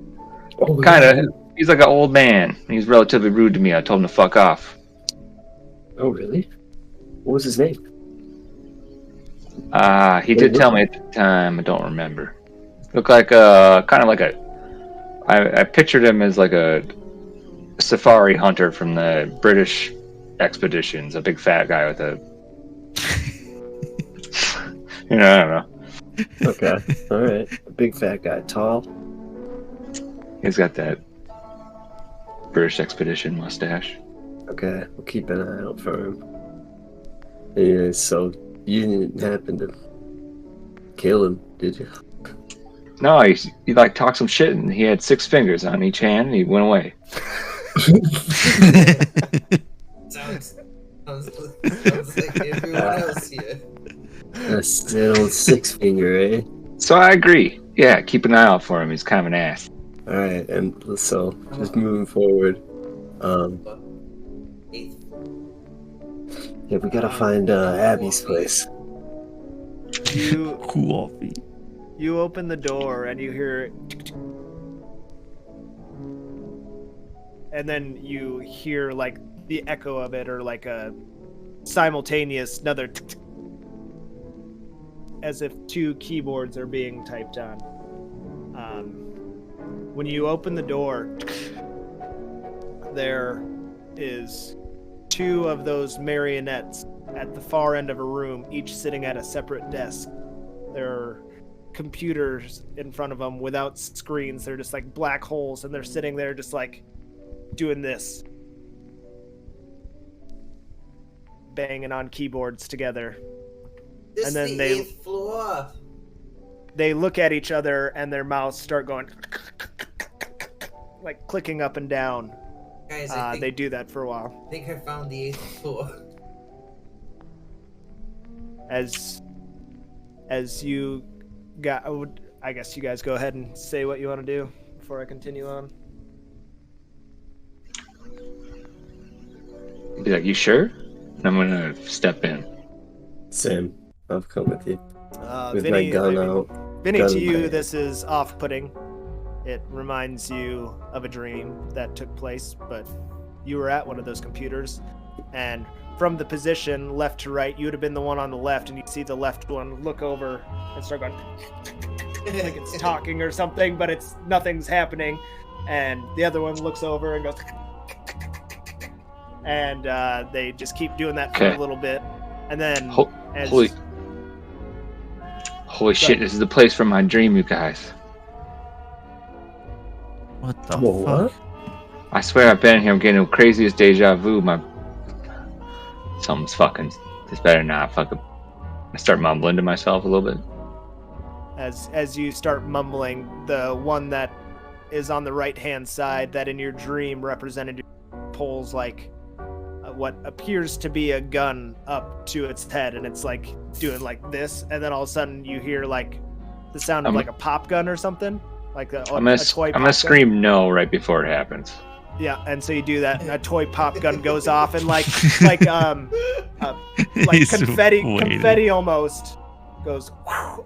E: Kinda. He's like an old man. He's relatively rude to me. I told him to fuck off.
B: Oh, really? What was his name?
E: He did tell me at the time. I don't remember. Looked like kind of like I pictured him as like a safari hunter from the British expeditions. A big fat guy with a... I don't know.
B: Okay, alright. A big fat guy. Tall?
E: He's got that British expedition mustache.
B: Okay, we'll keep an eye out for him. Yeah, so you didn't happen to kill him, did you?
E: No, he like talked some shit and he had 6 fingers on each hand and he went away.
D: Sounds like everyone else here.
B: That's that old 6 finger, eh?
E: So I agree. Yeah, keep an eye out for him. He's kind of an ass.
B: Alright, and so just moving forward. Yeah, we gotta find Abby's place.
C: Coffee.
A: You open the door and you hear, and then you hear like the echo of it, or like a simultaneous another as if two keyboards are being typed on. When you open the door, there is two of those marionettes at the far end of a room, each sitting at a separate desk. There are computers in front of them without screens. They're just like black holes, and they're sitting there just like doing this, banging on keyboards together.
D: This
A: and then
D: the
A: they
D: 8th floor.
A: They look at each other and their mouths start going like clicking up and down.
D: Guys,
A: they do that for a while.
D: I think I found the 8th floor.
A: As you got, I guess you guys go ahead and say what you want to do before I continue on.
E: Be like, you sure? And I'm gonna step in.
B: Same. I'll come with you. With
A: Vinny,
B: my gun out.
A: Vinny,
B: Gun
A: to you,
B: bang.
A: this is off-putting. It reminds you of a dream that took place, but you were at one of those computers, and from the position left to right, you would have been the one on the left, and you see the left one look over and start going like it's talking or something, but nothing's happening, and the other one looks over and goes, and they just keep doing that for a little bit, and then
E: Holy shit! This is the place from my dream, you guys.
C: What the
B: What?
C: fuck?
E: I swear I've been here. I'm getting the craziest deja vu. Something's fucking. This better not fucking. I start mumbling to myself a little bit.
A: As you start mumbling, the one that is on the right-hand side, that in your dream represented, pulls like what appears to be a gun up to its head, and it's like doing like this, and then all of a sudden you hear like the sound of like a pop gun or something, like a toy.
E: I'm gonna scream no right before it happens.
A: Yeah, and so you do that, and a toy pop gun goes off, and like
C: He's
A: confetti almost goes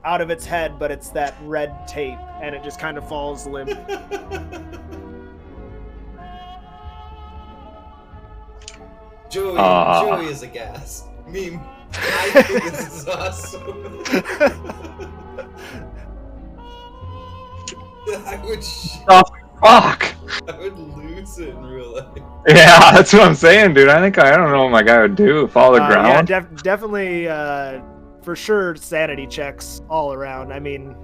A: out of its head, but it's that red tape, and it just kind of falls limp.
D: Joey is aghast. Meme. I think this is awesome. I would
E: Fuck!
D: I would lose it in real life.
E: Yeah, that's what I'm saying, dude. I don't know what my guy would do. Follow the ground.
A: Yeah, definitely, for sure, sanity checks all around. I mean,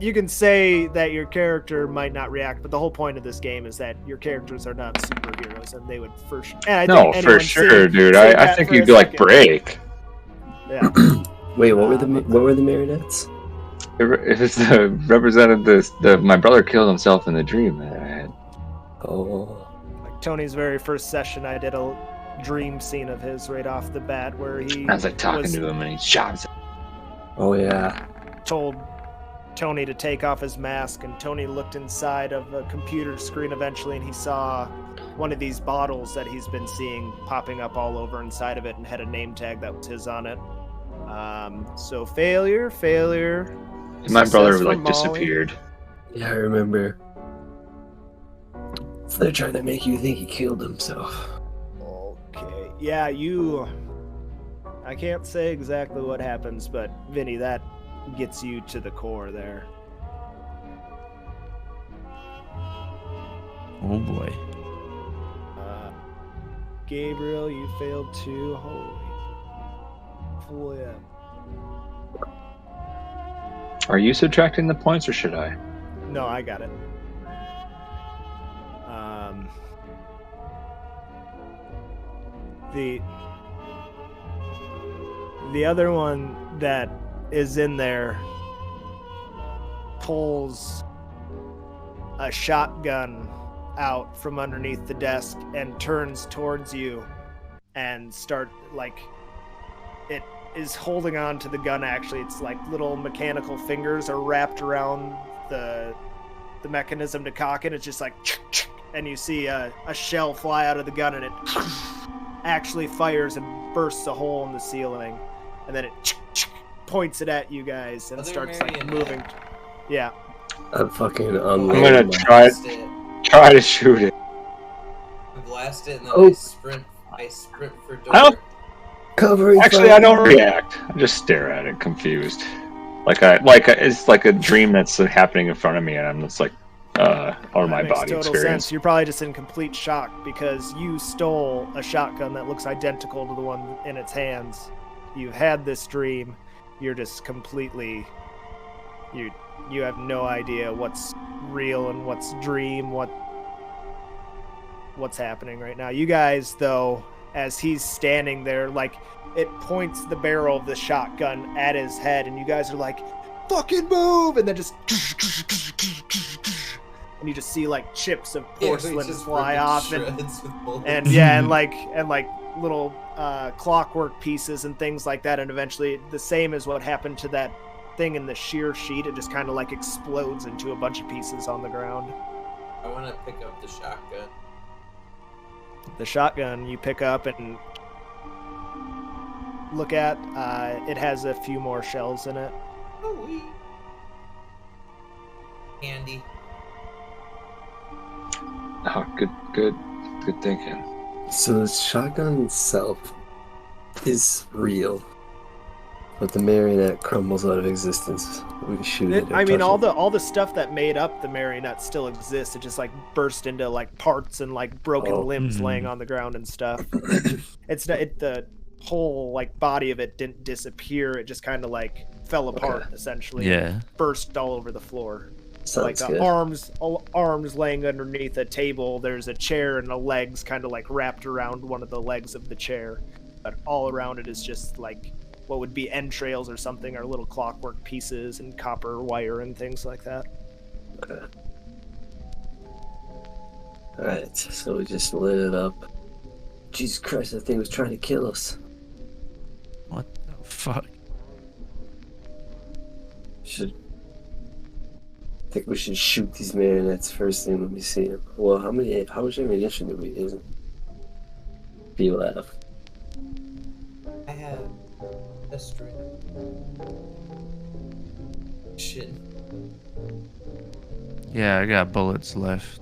A: you can say that your character might not react, but the whole point of this game is that your characters are not superheroes, and they would for sure.
E: No, for sure, dude. I think you'd like break.
A: Yeah.
B: Wait, what were the marionettes?
E: It was represented my brother killed himself in the dream that I had.
B: Oh.
A: Like Tony's very first session, I did a dream scene of his right off the bat where he
E: I was like talking to him and he shot himself.
B: Oh yeah.
A: Told Tony to take off his mask, and Tony looked inside of a computer screen eventually, and he saw one of these bottles that he's been seeing popping up all over inside of it, and had a name tag that was his on it. So failure.
E: My brother like
A: Molly.
E: disappeared.
B: Yeah, I remember. So they're trying to make you think he killed himself.
A: Okay. Yeah, I can't say exactly what happens, but Vinny, that gets you to the core there.
C: Oh boy.
A: Gabriel, you failed too. Holy flip.
E: Are you subtracting the points or should I?
A: No, I got it. The other one that is in there pulls a shotgun out from underneath the desk and turns towards you and it is holding on to the gun. Actually, it's like little mechanical fingers are wrapped around the mechanism to cock it. It's just like, and you see a shell fly out of the gun, and it actually fires and bursts a hole in the ceiling, and then it points it at you guys and starts like moving. Yeah.
B: I'm fucking
E: I'm gonna try to shoot it.
D: I blast it and then I sprint for door.
B: Covering.
E: Actually, I don't react. I just stare at it, confused. It's like a dream that's happening in front of me, and I'm just like, or my
A: makes
E: body
A: total
E: experience.
A: sense. You're probably just in complete shock because you stole a shotgun that looks identical to the one in its hands. You've had this dream. You're just completely. You have no idea what's real and what's dream. What's happening right now. You guys, though, as he's standing there, like, it points the barrel of the shotgun at his head, and you guys are like, fucking move! And then just... And you just see, like, chips of porcelain fly off, and little clockwork pieces and things like that, and eventually, the same as what happened to that thing in the shear sheet, it just kind of, like, explodes into a bunch of pieces on the ground.
D: I want to pick up the shotgun.
A: The shotgun you pick up and look at, it has a few more shells in it.
D: Oh, candy.
E: Oh, good thinking.
B: So the shotgun itself is real, but the marionette crumbles out of existence. We can shoot it.
A: I mean, all the stuff that made up the marionette still exists. It just like burst into like parts and like broken limbs laying on the ground and stuff. The whole like body of it didn't disappear. It just kind of like fell apart essentially.
C: Yeah.
A: Burst all over the floor.
B: Sounds
A: like
B: good.
A: arms laying underneath a table. There's a chair and the legs kind of like wrapped around one of the legs of the chair, but all around it is just like what would be entrails or something, or little clockwork pieces and copper wire and things like that.
B: Okay. Alright, so we just lit it up. Jesus Christ, that thing was trying to kill us.
C: What the fuck?
B: I think we should shoot these marionettes first thing when we see them. Well, how much ammunition do we feel have?
D: I have a string. Shit.
C: Yeah, I got bullets left.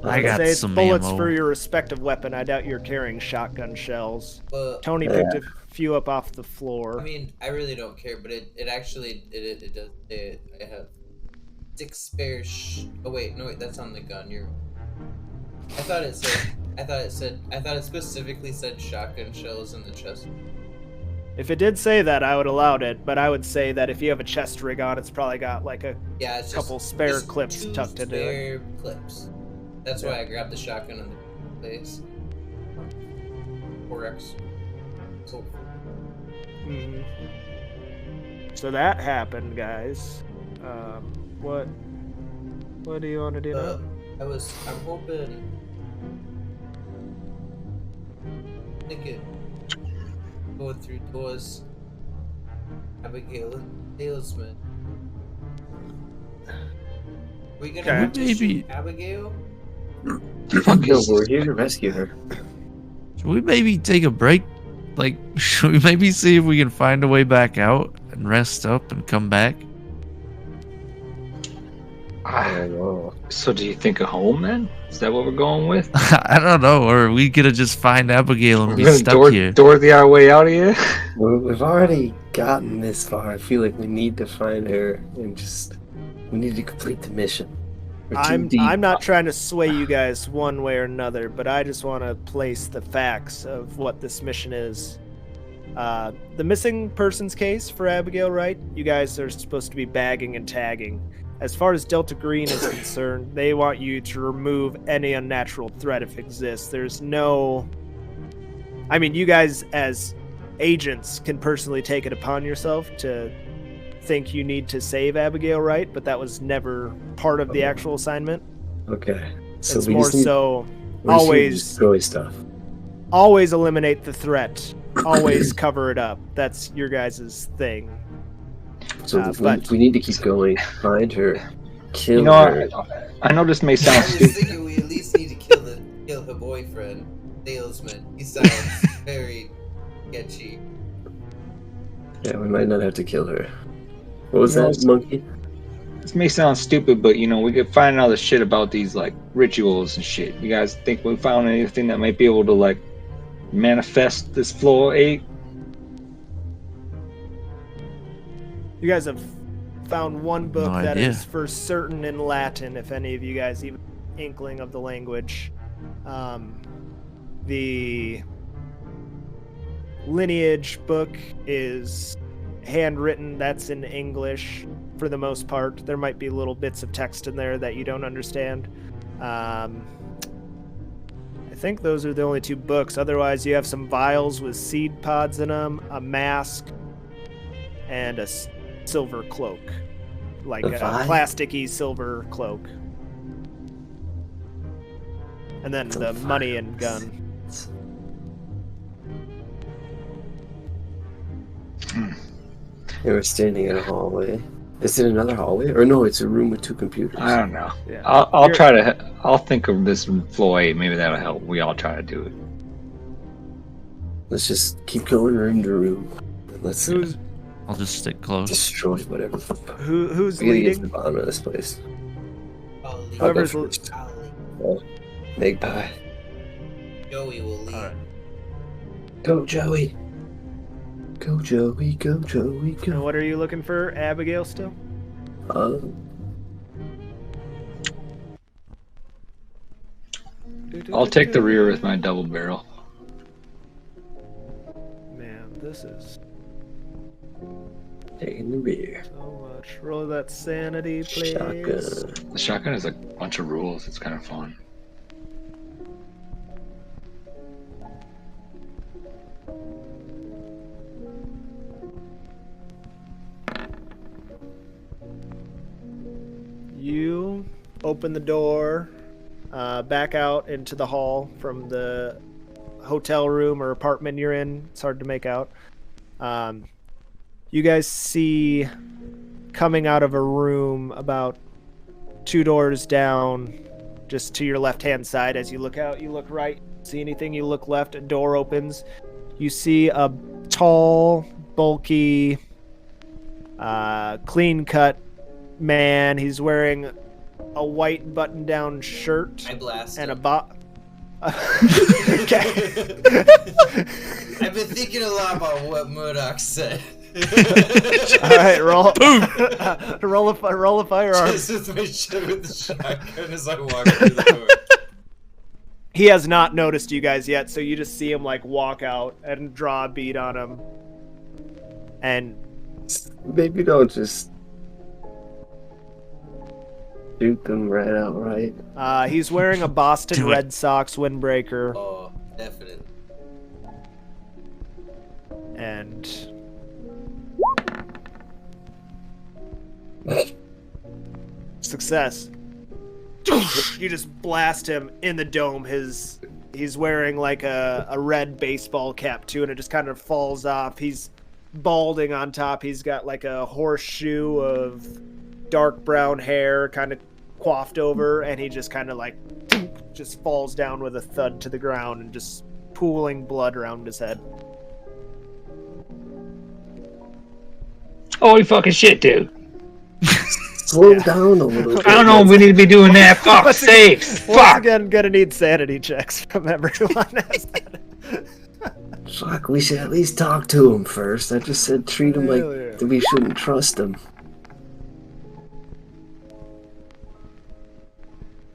C: I
A: I'd
C: got
A: say it's
C: some
A: bullets
C: ammo.
A: for your respective weapon. I doubt you're carrying shotgun shells. Tony
B: Yeah.
A: picked a few up off the floor.
D: I mean, I really don't care, but it actually does. I have 6 spare. Oh wait, no wait, that's on the gun. I thought it specifically said shotgun shells in the chest.
A: If it did say that, I would allowed it, but I would say that if you have a chest rig on, it's probably got like a
D: it's
A: couple
D: just,
A: spare
D: just
A: clips
D: 2
A: tucked into it.
D: spare clips. That's why I grabbed the shotgun in the place. 4x. So
A: Mhm. So that happened, guys. What do you want to do now?
D: I'm hoping. Thinking. Going through doors. Abigail Salesman. Are we gonna have to
C: Maybe-
D: shoot Abigail?
B: No, we're here to rescue her.
C: Should we maybe take a break? Like, should we maybe see if we can find a way back out and rest up and come back?
B: I don't know.
E: So do you think a home then? Is that what we're going with?
C: I don't know, or are we gonna just find Abigail and
E: We're
C: be
E: gonna
C: stuck here?
E: Dorothy our way out of here?
B: We've already gotten this far. I feel like we need to find her and we need to complete the mission. We're too deep.
A: I'm not trying to sway you guys one way or another, but I just want to place the facts of what this mission is. The missing persons case for Abigail Wright, you guys are supposed to be bagging and tagging. As far as Delta Green is concerned, they want you to remove any unnatural threat if it exists. There's no... I mean, you guys as agents can personally take it upon yourself to think you need to save Abigail Wright, but that was never part of the actual assignment.
B: Okay. So
A: It's
B: we
A: more
B: just need,
A: so
B: we just need to
A: always
B: destroy stuff.
A: always eliminate the threat. Always cover it up. That's your guys' thing.
B: So
A: but-
B: we need to keep going. Find her. Kill
E: You know,
B: her.
E: I know this may
D: I
E: sound
D: was
E: stupid.
D: thinking we at least need to kill her boyfriend, Salesman. He sounds very sketchy.
B: Yeah, we might not have to kill her. What was
E: No,
B: that, monkey?
E: This may sound stupid, but you know, we could find all the shit about these like rituals and shit. You guys think we found anything that might be able to like manifest this floor 8?
A: You guys have found one book
C: No
A: that
C: idea.
A: is for certain in Latin, if any of you guys even inkling of the language. The lineage book is handwritten, that's in English for the most part. There might be little bits of text in there that you don't understand. I think those are the only 2 books. Otherwise, you have some vials with seed pods in them, a mask, and a silver cloak. Like a plasticky silver cloak. And then the money and gun.
B: They were standing in a hallway. Is it another hallway? Or no, it's a room with 2 computers.
E: I don't know.
A: Yeah.
E: I'll try to. I'll think of this in floor 8. Maybe that'll help. We all try to do it.
B: Let's just keep going room to room. Let's
C: I'll just stick close.
B: destroy whatever.
A: Who's
B: We gotta get to the
A: leading?
B: bottom of this place.
D: I'll lead.
B: I'll go
A: Whoever's
B: first.
D: I'll lead.
B: Oh, Magpie.
D: Joey will lead.
A: Alright.
B: Go, Joey. Go, Joey. Go, Joey.
A: And
B: Go.
A: what are you looking for, Abigail, still?
E: I'll take the rear with my double barrel.
A: Man, this is
B: Taking the rear.
A: so much. Roll that sanity, please.
B: Shotgun.
E: The shotgun has a bunch of rules. It's kind of fun.
A: You open the door, back out into the hall from the hotel room or apartment you're in. It's hard to make out. You guys see coming out of a room about 2 doors down, just to your left-hand side. As you look out, you look right, see anything, you look left, a door opens. You see a tall, bulky, clean-cut man. He's wearing a white button-down shirt
D: I blast
A: and a
D: him.
A: Okay.
D: I've been thinking a lot about what Murdoch said.
A: All right, roll. roll a firearm.
D: Just with my shit with the shotgun as I walk through the door.
A: He has not noticed you guys yet, so you just see him like walk out and draw a bead on him. And
B: Maybe don't just shoot them right outright.
A: he's wearing a Boston
C: Do it.
A: Red Sox windbreaker,
D: Oh, definitely.
A: and success. You just blast him in the dome. He's wearing like a red baseball cap too, and it just kind of falls off. He's balding on top. He's got like a horseshoe of dark brown hair, kind of coiffed over, and he just kind of like just falls down with a thud to the ground and just pooling blood around his head.
E: Holy fucking shit, dude.
B: Slow down a little bit.
E: I don't know if we need to be doing that. Fuck,
A: Once
E: save.
A: Once
E: Fuck.
A: again, gonna need sanity checks from everyone.
B: Fuck, we should at least talk to him first. I just said treat him
A: Hell
B: like
A: yeah.
B: we shouldn't trust him.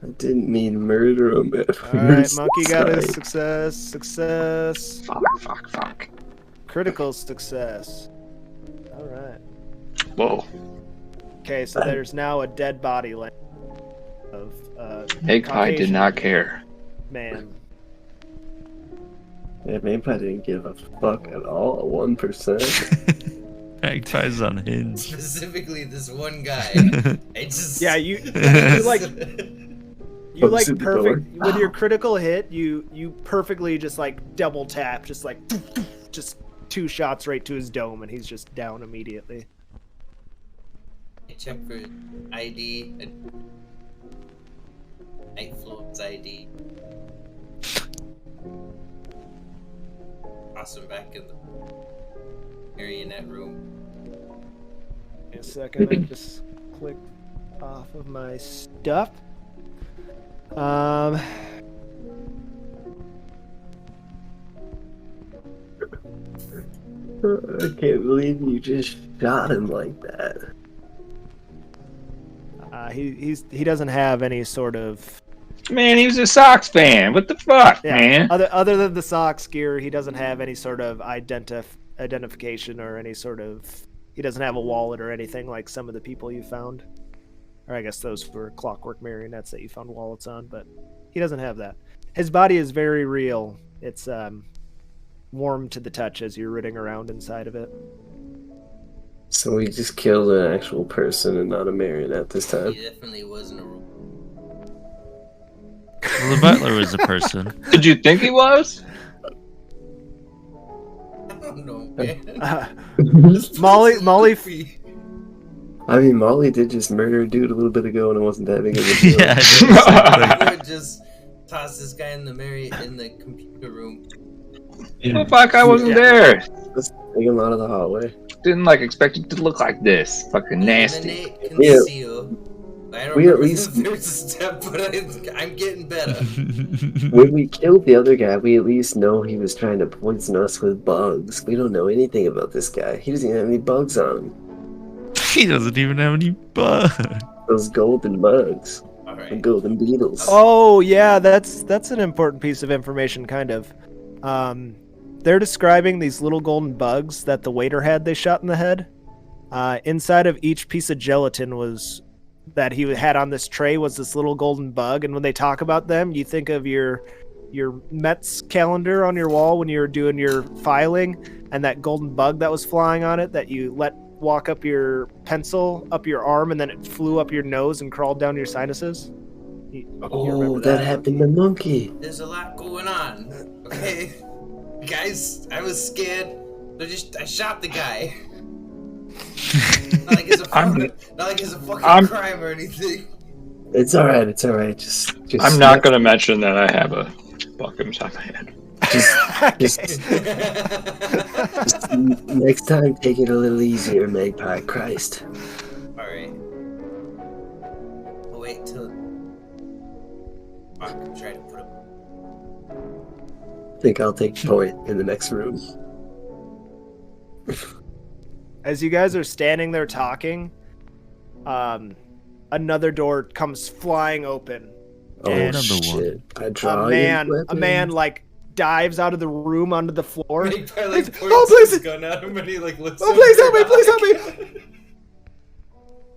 B: I didn't mean murder him at
A: All right,
B: first.
A: Monkey got his
B: Sorry.
A: success.
E: Fuck.
A: Critical success. All right.
E: Whoa.
A: Okay, so there's now a dead body laying of
E: Magpie did
A: Caucasian
E: not care.
A: man.
B: Yeah, Magpie didn't give a fuck at all. 1%.
C: Magpie's unhinged.
D: Specifically, this one guy. I just.
A: Yeah, you like you
B: Close
A: like
B: the door.
A: perfect with your critical hit. You perfectly just like double tap, just like just 2 shots right to his dome, and he's just down immediately.
D: I check for ID. Night Float's ID. Toss him back in the marionette room.
A: In a second, I just click off of my stuff.
B: I can't believe you just shot him like that.
A: He doesn't have any sort of.
E: Man, he was a Sox fan. What the fuck, man?
A: Other than the Sox gear, he doesn't have any sort of identification or any sort of. He doesn't have a wallet or anything like some of the people you found. Or I guess those were Clockwork Marionettes that you found wallets on, but he doesn't have that. His body is very real. It's warm to the touch as you're rooting around inside of it.
B: So we just killed an actual person and not a marionette this time.
D: He definitely wasn't a robot.
C: Well, the butler was a person.
E: Did you think he was?
D: I don't know, man.
A: Molly.
B: I mean, Molly did just murder a dude a little bit ago, and it wasn't that big of a deal.
C: Yeah,
D: I would just toss this guy in the computer room.
E: Oh fuck! I wasn't there.
B: Let's take him out of the hallway.
E: Didn't expect it to look like this. Fucking nasty.
D: Eliminate, conceal. I don't
B: We
D: know
B: at least-
D: if there's a step, but I'm getting better.
B: When we killed the other guy, we at least know he was trying to poison us with bugs. We don't know anything about this guy. He doesn't even have any bugs on him.
C: He doesn't even have any bugs.
B: Those golden bugs.
D: All
B: The
D: right.
B: golden beetles.
A: Oh yeah, that's an important piece of information, kind of. They're describing these little golden bugs that the waiter had they shot in the head. Inside of each piece of gelatin that he had on this tray was this little golden bug, and when they talk about them, you think of your Mets calendar on your wall when you were doing your filing, and that golden bug that was flying on it that you let walk up your pencil up your arm, and then it flew up your nose and crawled down your sinuses. You remember
B: that happened to Monkey.
D: There's a lot going on. Okay, guys, I was scared. So I shot the guy. Not like it's a fucking crime or anything.
B: It's alright, Just
E: I'm not gonna mention that I have a fuck inside my head.
B: Just next time, take it a little easier, Magpie. Christ.
D: Alright. I'll wait till. Fuck, try to put him.
B: I think I'll take point in the next room.
A: As you guys are standing there talking, another door comes flying open.
B: Oh
A: And
B: shit! I draw
A: a man dives out of the room onto the floor.
D: He probably
A: Please-
D: points
A: oh, please-
D: his gun at him and he looks.
A: Oh, please help me! Please help me!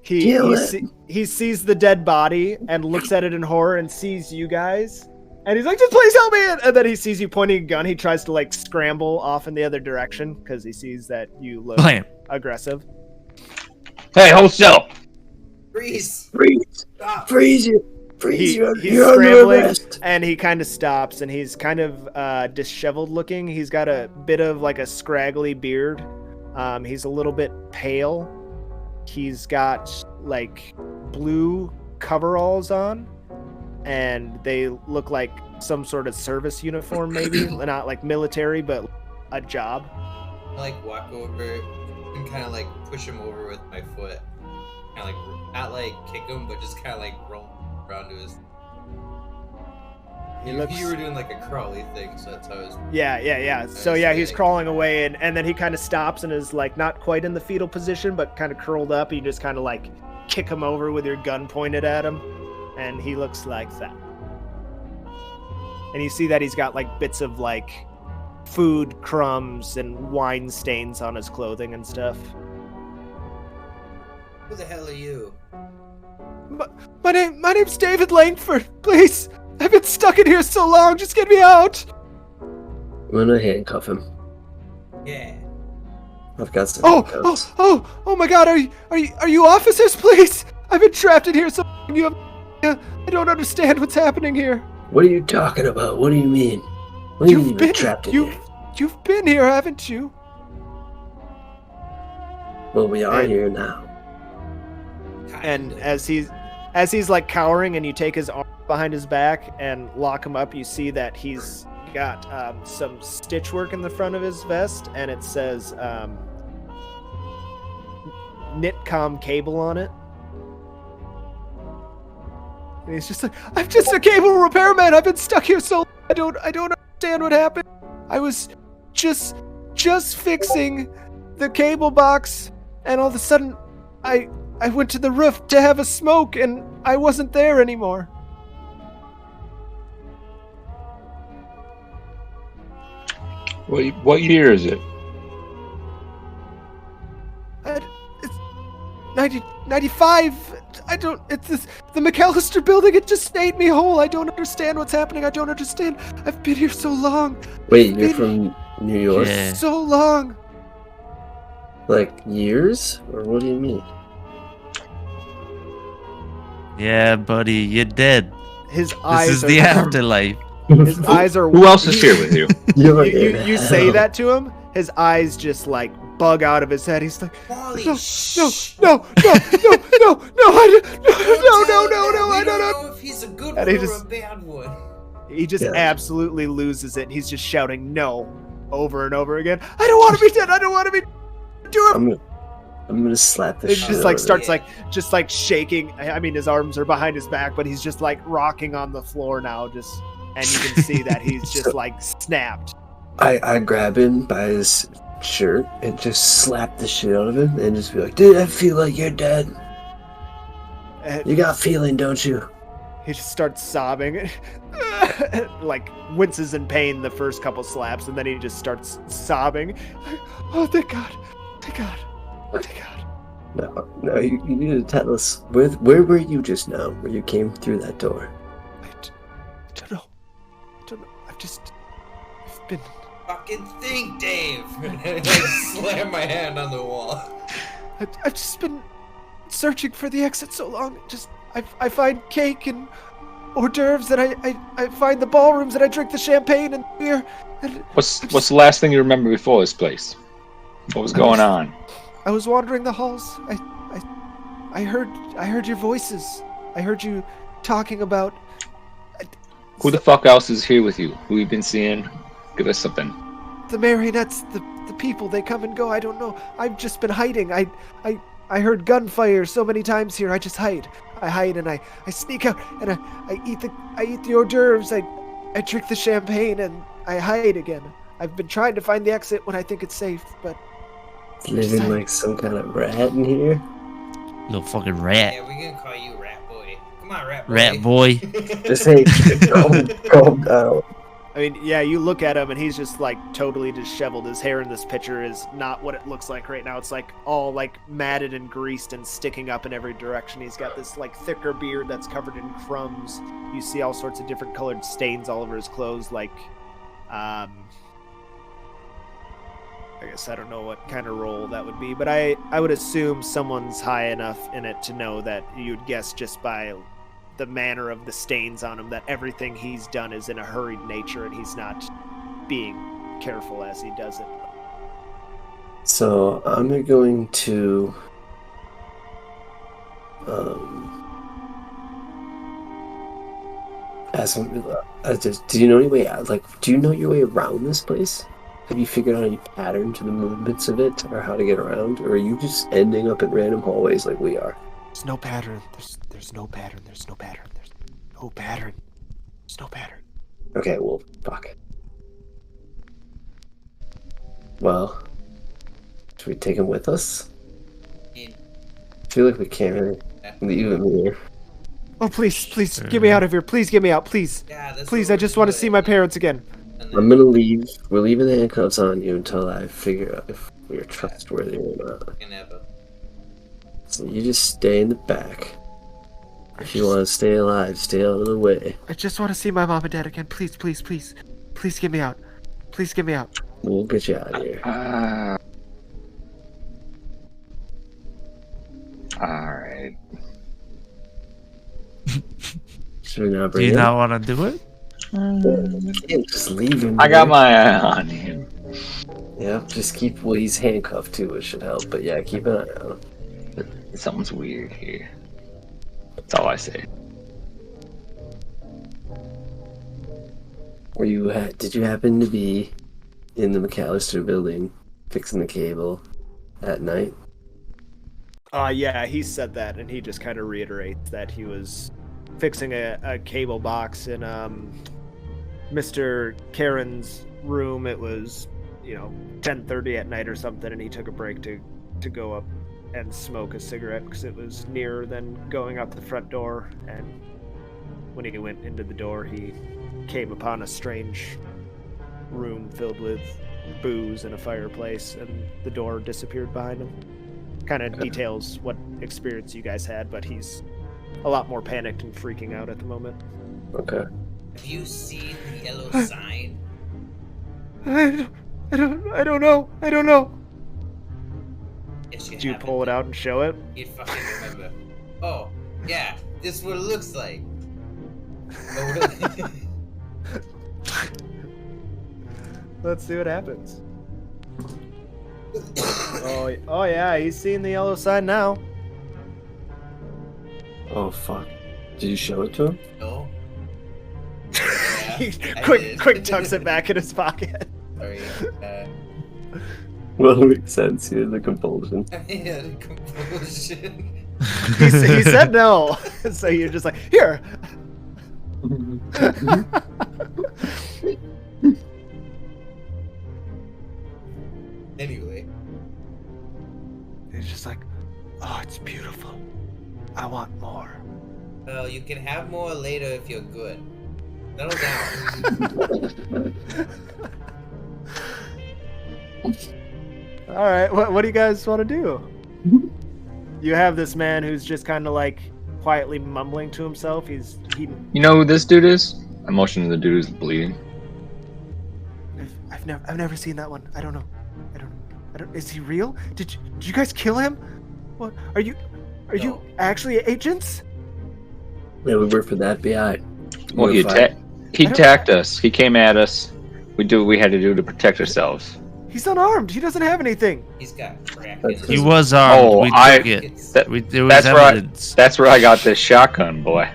B: Kill it.
A: He sees the dead body and looks at it in horror and sees you guys. And he's like, just please help me! And then he sees you pointing a gun. He tries to scramble off in the other direction because he sees that you look aggressive.
E: Hey, hold still.
D: Freeze!
B: Stop! Freeze you!
A: He's
B: You're under
A: scrambling
B: arrest.
A: and he kind of stops and he's kind of disheveled looking. He's got a bit of a scraggly beard. He's a little bit pale. He's got blue coveralls on, and they look like some sort of service uniform, maybe not military, but a job.
D: I walk over and kind of push him over with my foot. Kind of not kick him, but just kind of roll around to his. You were doing a crawly thing, so that's how it was.
A: Yeah. So he's crawling away, and then he kind of stops and is not quite in the fetal position, but kind of curled up. You just kind of kick him over with your gun pointed at him, and he looks like that. And you see that he's got bits of food crumbs and wine stains on his clothing and stuff.
D: Who the hell are you?
A: My name's David Langford. Please, I've been stuck in here so long. Just get me out.
B: I'm gonna handcuff him.
D: Yeah.
B: I've got some.
A: Oh my God! Are you officers? Please, I've been trapped in here so long. I don't understand what's happening here.
B: What are you talking about? What do you mean? What do you mean you've been trapped in here?
A: You've been here, haven't you?
B: Well, we are here now.
A: And as he's cowering, and you take his arm behind his back and lock him up, you see that he's got some stitch work in the front of his vest, and it says Knitcom cable on it. And he's just like, I'm just a cable repairman. I've been stuck here so long. I don't understand what happened. I was just fixing the cable box, and all of a sudden, I went to the roof to have a smoke, and I wasn't there anymore.
E: What year is it?
A: It's 95. It's the McAllister building. It just ate me whole. I don't understand what's happening. I don't understand. I've been here so long.
B: Wait, you're from New York?
C: Yeah.
A: So long.
B: Like years? Or what do you mean?
C: Yeah, buddy, you're dead.
A: His eyes
C: This is
A: are
C: the afterlife.
A: His eyes are.
E: Who else is here with you?
A: You say that to him, his eyes just like bug out of his head. He's like,
D: Wally,
A: no,
D: shh.
A: no, I don't know.
D: know if he's a good
A: And
D: one
A: he
D: or
A: just-
D: a bad one.
A: He just
B: Yeah.
A: absolutely loses it. And he's just shouting no over and over again. I don't want to be dead. I don't want to be. Do it.
B: I'm gonna slap the
A: It
B: shit
A: just
B: out
A: like
B: of
A: starts
B: it.
A: like shaking. I mean, his arms are behind his back, but he's just like rocking on the floor now. And you can see that he's just like snapped.
B: I grab him by his shirt and just slap the shit out of him and just be like, dude, I feel like you're dead.
A: And
B: You got feeling, don't you?
A: he just starts sobbing, like winces in pain the first couple slaps, and then he just starts sobbing. Oh, thank God, thank God, thank God.
B: No, you need to tell us where were you just now? Where you came through that door?
A: I don't know. I've been.
D: Fucking think, Dave. Slam my hand on the wall.
A: I've just been searching for the exit so long. I find cake and hors d'oeuvres, and I find the ballrooms, and I drink the champagne and beer. And
E: What's the last thing you remember before this place? What was going on?
A: I was wandering the halls. I heard your voices. I heard you talking about.
E: Who the fuck else is here with you? Who you been seeing? Give us something.
A: The marionettes, the people, they come and go. I don't know. I've just been hiding. I heard gunfire so many times here. I just hide. I hide and I sneak out and I eat the hors d'oeuvres. I drink the champagne and I hide again. I've been trying to find the exit when I think it's safe, but
B: Living like some kind of rat in here?
C: Little fucking rat.
D: Yeah, we're gonna call you Rat Boy. Come on, Rat Boy.
C: Rat boy.
B: Just hey, calm down.
A: I mean, yeah, you look at him and he's just like totally disheveled. His hair in this picture is not what it looks like right now. It's like all like matted and greased and sticking up in every direction. He's got this like thicker beard that's covered in crumbs. You see all sorts of different colored stains all over his clothes, like I guess I don't know what kind of role that would be, but I would assume someone's high enough in it to know that you'd guess just by the manner of the stains on him that everything he's done is in a hurried nature and he's not being careful as he does it.
B: So I'm going to ask him. Do you know any way out? Like, do you know your way around this place? Have you figured out any pattern to the movements of it, or how to get around, or are you just ending up in random hallways like we are?
A: There's no pattern. There's no pattern. There's no pattern. There's no pattern. There's no pattern.
B: Okay, well, fuck. Well, should we take him with us? I feel like we can't really leave him here.
A: Oh, please, get me out of here. Please get me out, please.
D: Yeah, that's
A: Please,
D: what
A: I
D: we're
A: just want to
D: doing.
A: see my parents again.
D: And
B: I'm gonna leave. We're leaving the handcuffs on you until I figure out if we're trustworthy or not.
D: fucking Eva.
B: So you just stay in the back. If you want to stay alive, stay out of the way.
A: I just want to see my mom and dad again. Please, please, please. Please get me out. Please get me out.
B: We'll get you out of here.
E: Alright.
B: Should we not
C: Do
B: bring
C: you
B: him?
C: not want to do it?
B: You can't just leave him.
E: I got
B: here.
E: my eye on him.
B: Yeah, just keep. Well, he's handcuffed too. It should help. But yeah, keep an eye on him.
E: Something's weird here. That's all I say.
B: Were you? Did you happen to be in the McAllister building fixing the cable at night?
A: Yeah, he said that, and he just kind of reiterates that he was fixing a cable box in Mr. Karen's room. It was, 10:30 at night or something, and he took a break to go up and smoke a cigarette because it was nearer than going out the front door. And when he went into the door, he came upon a strange room filled with booze and a fireplace, and the door disappeared behind him. Kind of details what experience you guys had, but he's a lot more panicked and freaking out at the moment.
B: Okay.
D: Have you seen the yellow sign?
A: I don't know.
D: Yes,
A: Did you pull it out and show it?
D: You fucking remember. Oh, yeah, this is what it looks like. Oh,
A: Let's see what happens. Oh yeah, he's seeing the yellow sign now.
B: Oh fuck! Did you show it to him?
D: No.
A: He
D: I
A: quick
D: did.
A: tucks it back in his pocket.
D: Sorry.
B: Well, it makes sense. He had the compulsion.
D: I had a compulsion.
A: He said no, so you're just like, here.
D: Anyway.
A: He's just like, oh, it's beautiful. I want more.
D: Well, you can have more later if you're good. Settle down.
A: All right, what do you guys want to do? You have this man who's just kind of like quietly mumbling to himself. He.
E: You know who this dude is? I motioned to the dude who's bleeding.
A: I've never seen that one. I don't know. Is he real? Did you guys kill him? What are you
D: No.
A: actually agents?
B: Yeah, we work for the FBI.
E: Well, he attacked us. He came at us. We did what we had to do to protect ourselves.
A: He's unarmed. He doesn't have anything.
D: He's got crack in
B: That's
D: his
C: He was armed.
E: Oh,
C: We
E: I-
C: took it.
D: It's-
C: There was
E: That's right.
C: evidence.
E: That's where I got this shotgun, boy.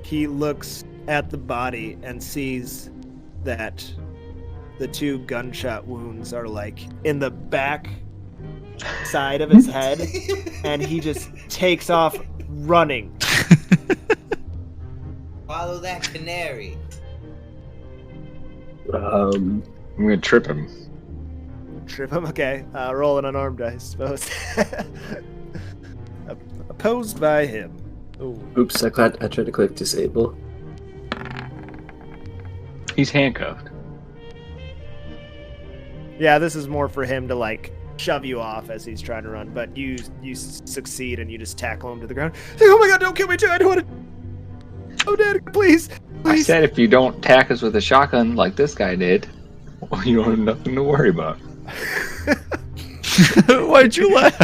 A: He looks at the body and sees that the 2 gunshot wounds are like in the back side of his head, and he just takes off running.
D: Follow that canary.
E: I'm gonna trip him.
A: Trip him? Okay. Roll an unarmed dice, I suppose. Opposed by him. Ooh.
B: Oops! I tried to click disable.
E: He's handcuffed.
A: Yeah, this is more for him to like shove you off as he's trying to run, but you succeed and you just tackle him to the ground. Say, oh my god, don't kill me too! I don't want to. Oh, Dad, please.
E: I said if you don't attack us with a shotgun like this guy did, well, you don't have nothing to worry about.
C: Why'd you laugh?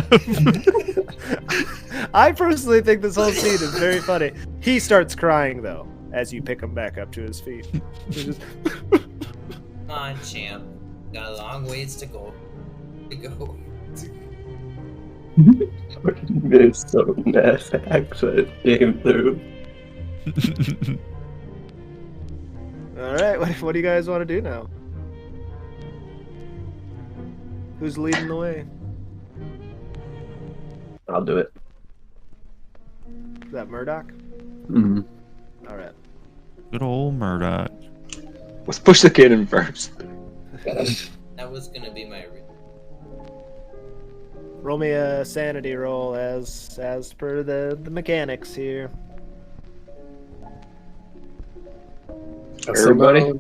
A: I personally think this whole scene is very funny. He starts crying though as you pick him back up to his feet. He's just,
D: Come on, champ. Got a long ways to go.
B: It's so nice actually came through.
A: all right, what do you guys want to do now? Who's leading the way?
B: I'll do it.
A: Is that Murdoch?
B: Mm-hmm.
A: All right.
C: Good old Murdoch.
E: Let's push the kid in first.
D: That was gonna be my.
A: Roll me a sanity roll as per the mechanics here.
E: Everybody?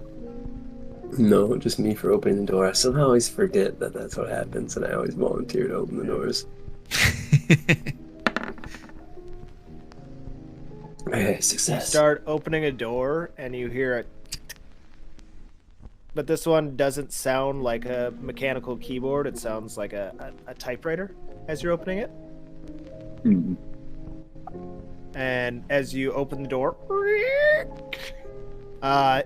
B: No, just me for opening the door. I somehow always forget that that's what happens, and I always volunteer to open the doors. Okay,
A: You
B: success.
A: start opening a door and you hear a, but this one doesn't sound like a mechanical keyboard. It sounds like a typewriter as you're opening it.
B: Hmm.
A: And as you open the door,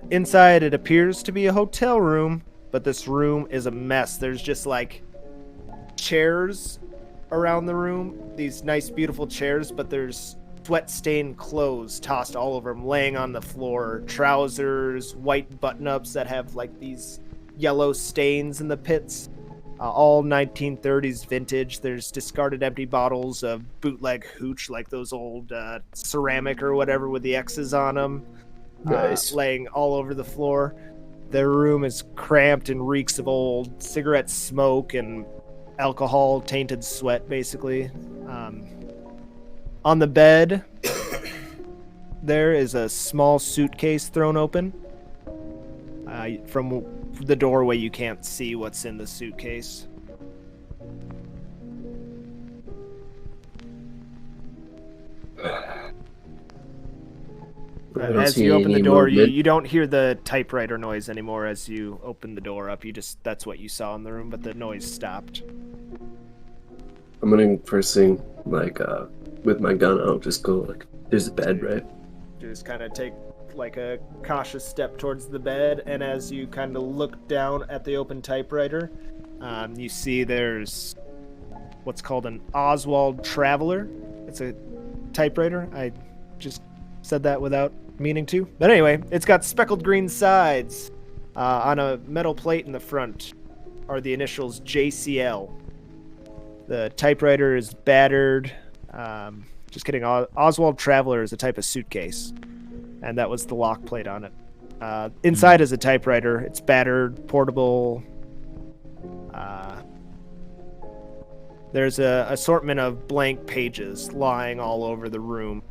A: inside it appears to be a hotel room, but this room is a mess. There's just like chairs around the room, these nice beautiful chairs, but there's sweat-stained clothes tossed all over them, laying on the floor, trousers, white button-ups that have like these yellow stains in the pits, all 1930s vintage. There's discarded empty bottles of bootleg hooch, like those old ceramic or whatever with the X's on them,
B: Nice.
A: laying all over the floor. Their room is cramped and reeks of old cigarette smoke and alcohol-tainted sweat, basically. On the bed, there is a small suitcase thrown open. From the doorway, you can't see what's in the suitcase. As you open the door, you don't hear the typewriter noise anymore as you open the door up. That's what you saw in the room, but the noise stopped.
B: I'm gonna first thing, like, with my gun, I'll just go, like, there's a bed, right?
A: Just kind of take, like, a cautious step towards the bed, and as you kind of look down at the open typewriter, you see there's what's called an Oswald Traveler. It's a typewriter. I just said that without meaning to. But anyway, it's got speckled green sides. On a metal plate in the front are the initials JCL. The typewriter is battered. Just kidding. Oswald Traveler is a type of suitcase. And that was the lock plate on it. Inside is a typewriter. It's battered, portable. There's an assortment of blank pages lying all over the room.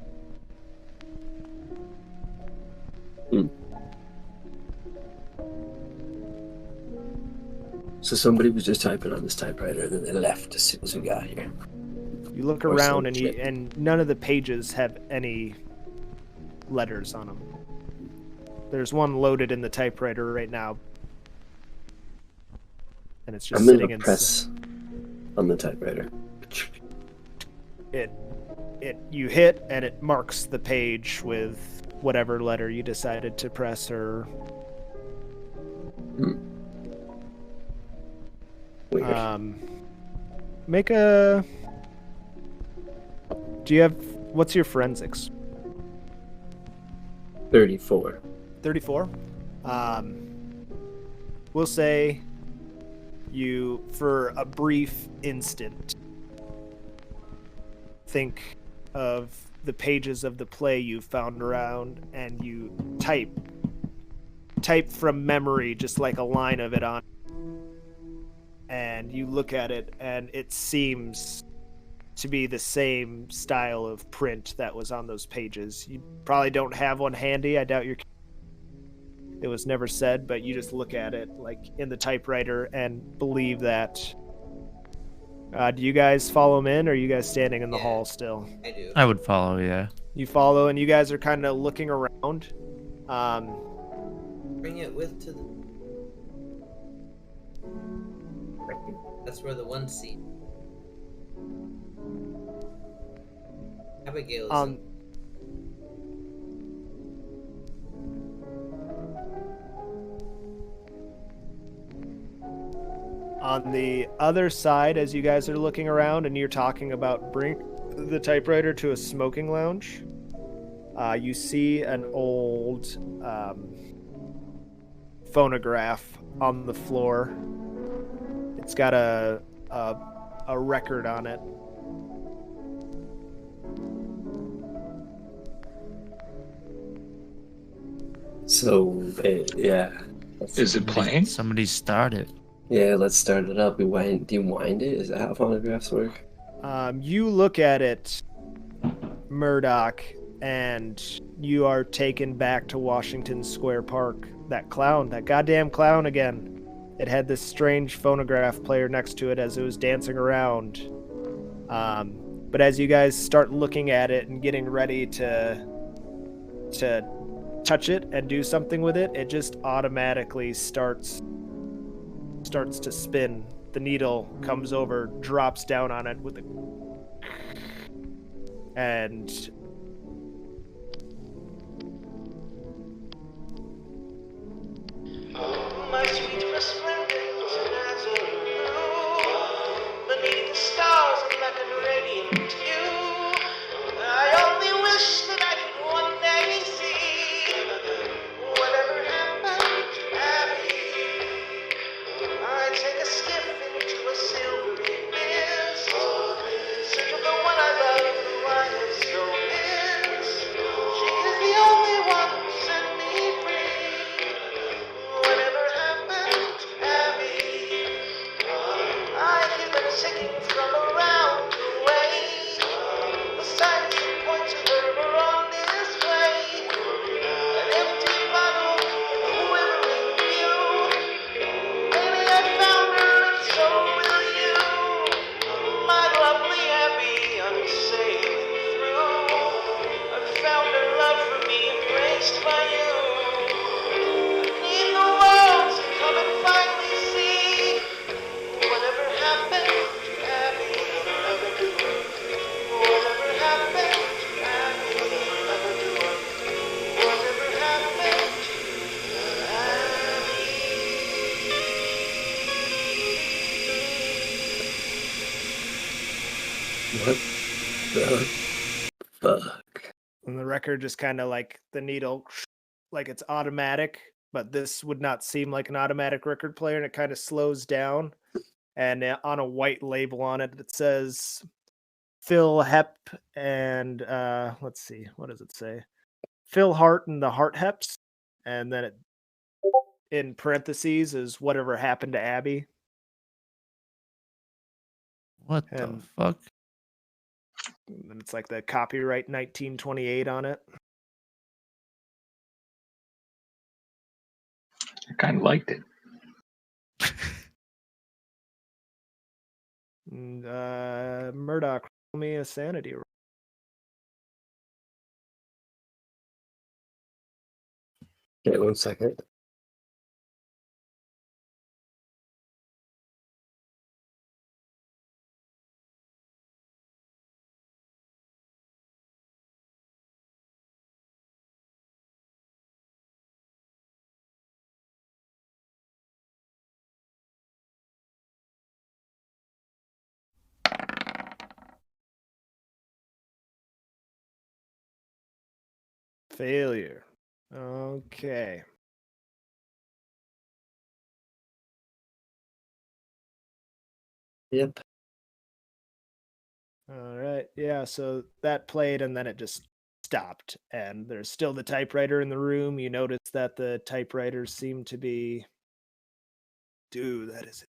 B: So somebody was just typing on this typewriter, and then they left as soon as we got here.
A: You look around, and none of the pages have any letters on them. There's one loaded in the typewriter right now, and it's just
B: I'm
A: sitting
B: gonna press on the typewriter.
A: You hit, and it marks the page with whatever letter you decided to press, or make a. Do you have? What's your forensics?
B: 34.
A: 34. We'll say you, for a brief instant, think of the pages of the play you found around, and you type from memory, just like a line of it on, and you look at it, and it seems to be the same style of print that was on those pages. You probably don't have one handy. I doubt it was never said, but you just look at it like in the typewriter and believe that. Do you guys follow him in, or are you guys standing in the hall still?
D: I do.
C: I would follow, yeah.
A: You follow, and you guys are kind of looking around.
D: Bring it with to the... That's where the one seat. Abigail is
A: on the other side, as you guys are looking around and you're talking about bring the typewriter to a smoking lounge, you see an old phonograph on the floor. It's got a record on it.
B: So, yeah.
E: Is it playing?
C: Somebody start it.
B: Yeah, let's start it up. Do you wind it? Is that how phonographs work?
A: You look at it, Murdoch, and you are taken back to Washington Square Park. That goddamn clown again. It had this strange phonograph player next to it as it was dancing around. But as you guys start looking at it and getting ready to touch it and do something with it, it just automatically starts to spin. The needle comes over, drops down on it with a... And...
F: My sweet resplendent as a blue, beneath the stars like a radiant hue. I only wish that I could one day see whatever happened to Abby. I take a skiff into
A: And the record just kind of like the needle, like it's automatic, but this would not seem like an automatic record player, and it kind of slows down. And on a white label on it, it says Phil Hep and let's see, what does it say? Phil Hart and the Hart Heps, and then it in parentheses is whatever happened to Abby.
C: What the fuck?
A: And it's like the copyright 1928 on it.
E: I kind of liked it.
A: And, Murdoch, roll me a sanity roll.
B: Okay, 1 second.
A: Failure. Okay.
B: Yep.
A: All right. Yeah, so that played and then it just stopped. And there's still the typewriter in the room. You notice that the typewriters seem to be. Dude, that is it.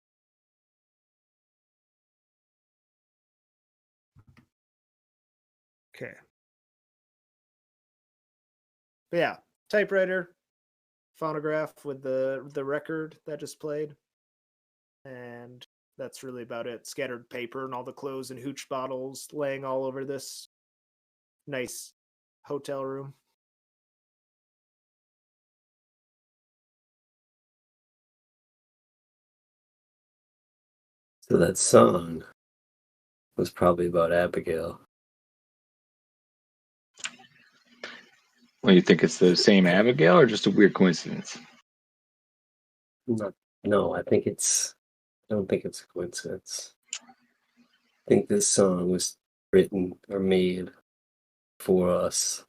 A: Okay. But yeah, typewriter, phonograph with the record that just played. And that's really about it. Scattered paper and all the clothes and hooch bottles laying all over this nice hotel room.
B: So that song was probably about Abigail.
E: Well, you think it's the same Abigail or just a weird coincidence?
B: No, I don't think it's a coincidence. I think this song was written or made for us.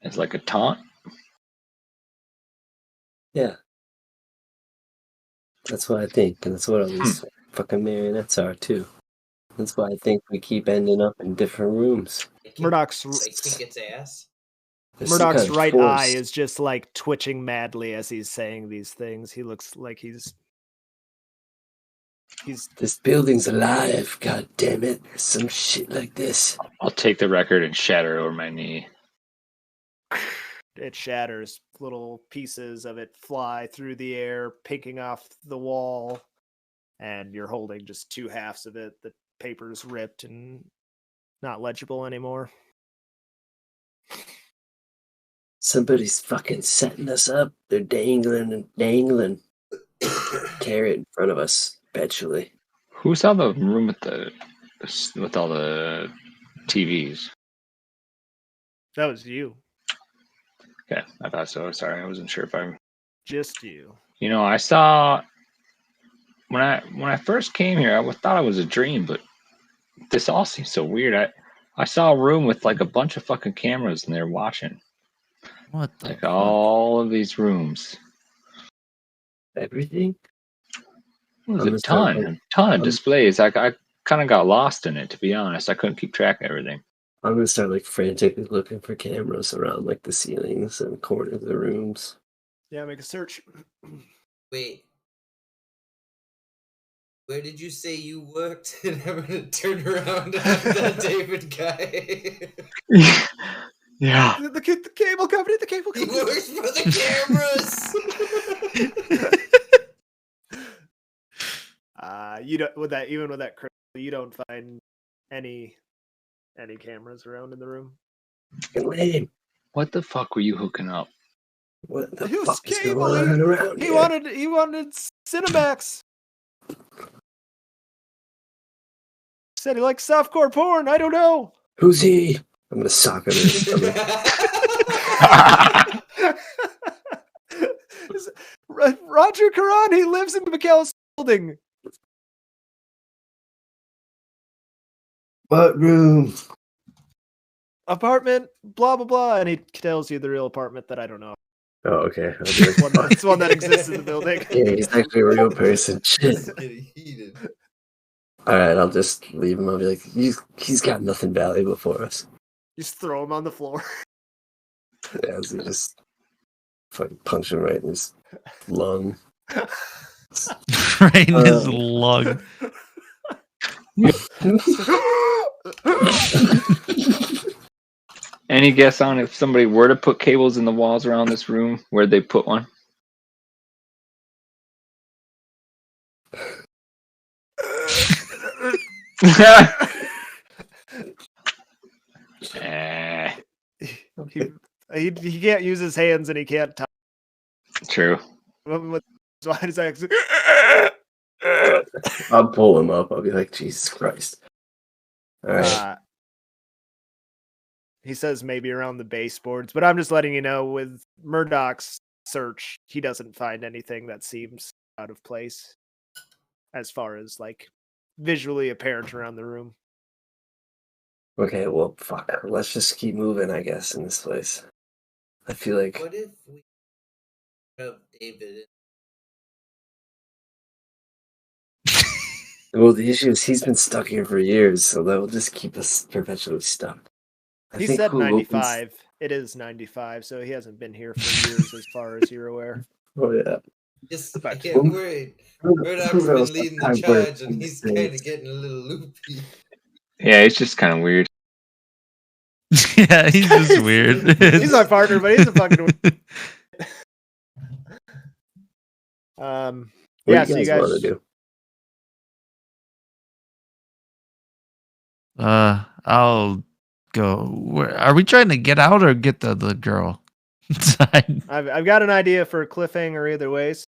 E: It's like a taunt?
B: Yeah. That's what I think, and that's what all these fucking marionettes are too. That's why I think we keep ending up in different rooms.
A: Murdoch's
D: its ass.
A: Murdoch's right eye is just like twitching madly as he's saying these things. He looks like he's
B: This building's alive, god damn it. There's some shit like this.
E: I'll take the record and shatter it over my knee.
A: It shatters. Little pieces of it fly through the air, picking off the wall, and you're holding just two halves of it. The paper's ripped and not legible anymore.
B: Somebody's fucking setting us up. They're dangling and dangling. Carrot in front of us, perpetually.
E: Who saw the room with all the TVs?
A: That was you.
E: Okay, I thought so. Sorry, I wasn't sure if I'm.
A: Just you.
E: You know, I saw when I first came here, I thought it was a dream, but this all seems so weird. I saw a room with like a bunch of fucking cameras and they're watching.
C: What the
E: like
C: fuck?
E: all of these rooms.
B: Everything?
E: It was a ton of displays. I kind of got lost in it, to be honest. I couldn't keep track of everything.
B: I'm gonna start like frantically looking for cameras around like the ceilings and corners of the rooms.
A: Yeah, make a search.
D: Wait. Where did you say you worked? And I'm gonna turn around and have that David guy.
E: Yeah.
A: The cable company, the cable
D: He
A: company.
D: works for the cameras.
A: You don't with that crystal, you don't find any cameras around in the room.
B: Lame.
E: What the fuck were you hooking up?
B: What the
A: He was
B: fuck is
A: cable.
B: going on around
A: He
B: here?
A: wanted Cinemax. Said he likes softcore porn. I don't know.
B: Who's he? I'm gonna sock him in the stomach.
A: Roger Karan. He lives in McAllis building.
B: What room?
A: Apartment, blah blah blah, and he tells you the real apartment that I don't know.
B: Oh, okay.
A: It's one that exists in the building.
B: Yeah, he's actually a real person. Shit.
D: It's getting heated.
B: All right, I'll just leave him. I'll be like, he's got nothing valuable for us.
A: Just throw him on the floor.
B: Yeah, so you just fucking punch him right in his lung.
C: Right in his lung.
E: Any guess on if somebody were to put cables in the walls around this room, where'd they put one? Eh,
A: He can't use his hands and he can't talk.
E: true.
A: So I just actually...
B: I'll pull him up. I'll be like, Jesus Christ. All right.
A: He says maybe around the baseboards, but I'm just letting you know with Murdoch's search, he doesn't find anything that seems out of place as far as like visually apparent around the room.
B: Okay, well, fuck. Let's just keep moving, I guess, in this place. I feel like...
D: What if we have David?
B: Well, the issue is he's been stuck here for years, so that will just keep us perpetually stuck.
A: He said 95. It is 95, so he hasn't been here for years as far as you're aware.
B: Oh, yeah.
D: Just get worried. Murdoch's been leading the charge, and he's kind of getting a little loopy.
E: Yeah, it's just kind of weird.
C: Yeah, he's just weird.
A: He's my partner, but he's a fucking...
B: What
A: yeah,
B: do
A: so
B: you guys want to do?
C: I'll go. Are we trying to get out or get the girl inside?
A: I've got an idea for a cliffhanger either way. So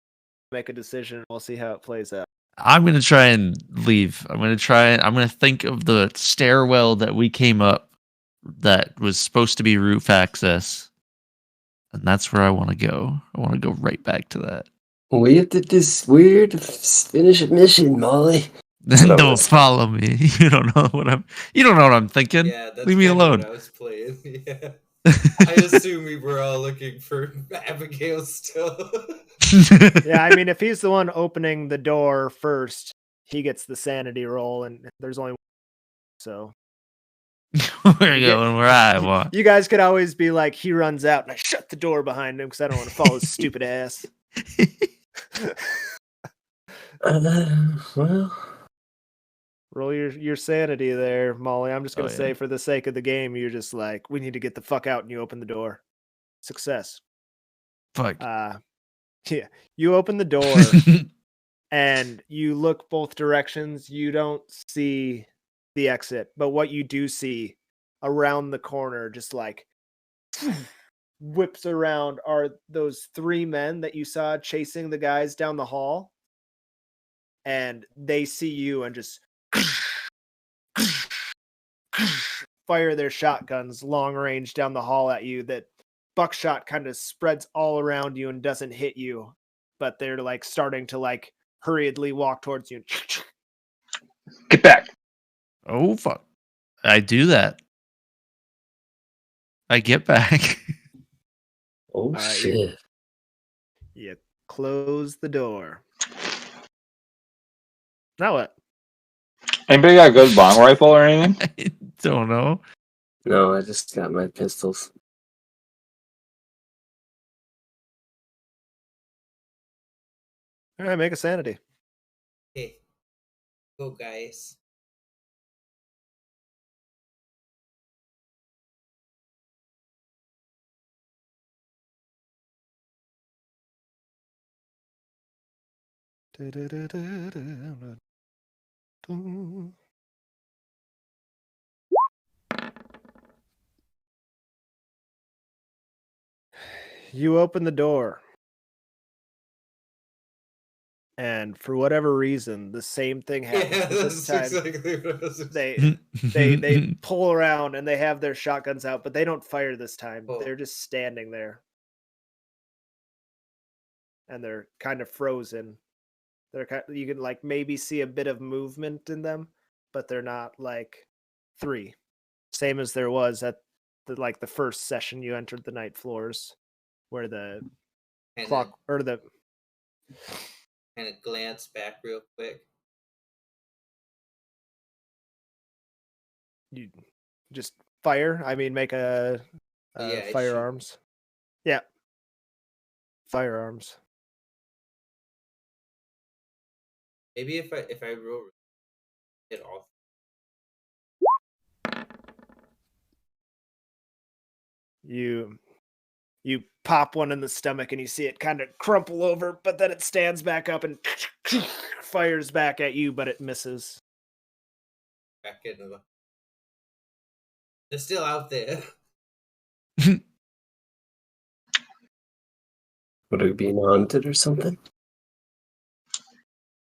A: make a decision. We'll see how it plays out.
C: I'm gonna try and leave. I'm gonna think of the stairwell that we came up that was supposed to be roof access, and that's where I want to go. I want to go right back to that.
B: We have to finish a mission, Molly.
C: Don't follow me. You don't know what I'm thinking.
D: Yeah, that's
C: Leave me alone.
D: What I was playing. Yeah. I assume we were all looking for Abigail still.
A: Yeah, I mean, if he's the one opening the door first, he gets the sanity roll, and there's only one. So
C: we're going where I want.
A: You guys could always be like, he runs out, and I shut the door behind him because I don't want to follow his stupid ass.
B: Well,
A: roll your sanity there, Molly. I'm just gonna say, for the sake of the game, you're just like, we need to get the fuck out, and you open the door. Success.
C: Fuck.
A: Yeah, you open the door and you look both directions. You don't see the exit, but what you do see around the corner, just like whips around, are those three men that you saw chasing the guys down the hall. And they see you and just fire their shotguns long range down the hall at you. That buckshot kind of spreads all around you and doesn't hit you, but they're like starting to like hurriedly walk towards you.
E: Get back.
C: Oh, fuck. I do that. I get back.
B: Oh, shit.
A: You close the door. Now what?
E: Anybody got a good long rifle or anything?
C: I don't know.
B: No, I just got my pistols.
A: All right, make a sanity.
D: Hey, go guys.
A: You open the door. And for whatever reason, the same thing happens.
D: Yeah,
A: this time.
D: exactly what I was
A: They pull around and they have their shotguns out, but they don't fire this time.
D: Oh.
A: They're just standing there. And they're kind of frozen. You can like maybe see a bit of movement in them, but they're not like 3. Same as there was at the first session you entered the night floors, where the clock or the
D: kind of glance back real quick.
A: You just fire. I mean, make a firearms. Yeah, firearms.
D: Maybe if I roll it off.
A: You pop one in the stomach and you see it kind of crumple over, but then it stands back up and fires back at you, but it misses.
D: Back into the. They're still out there.
B: What, are we being haunted or something?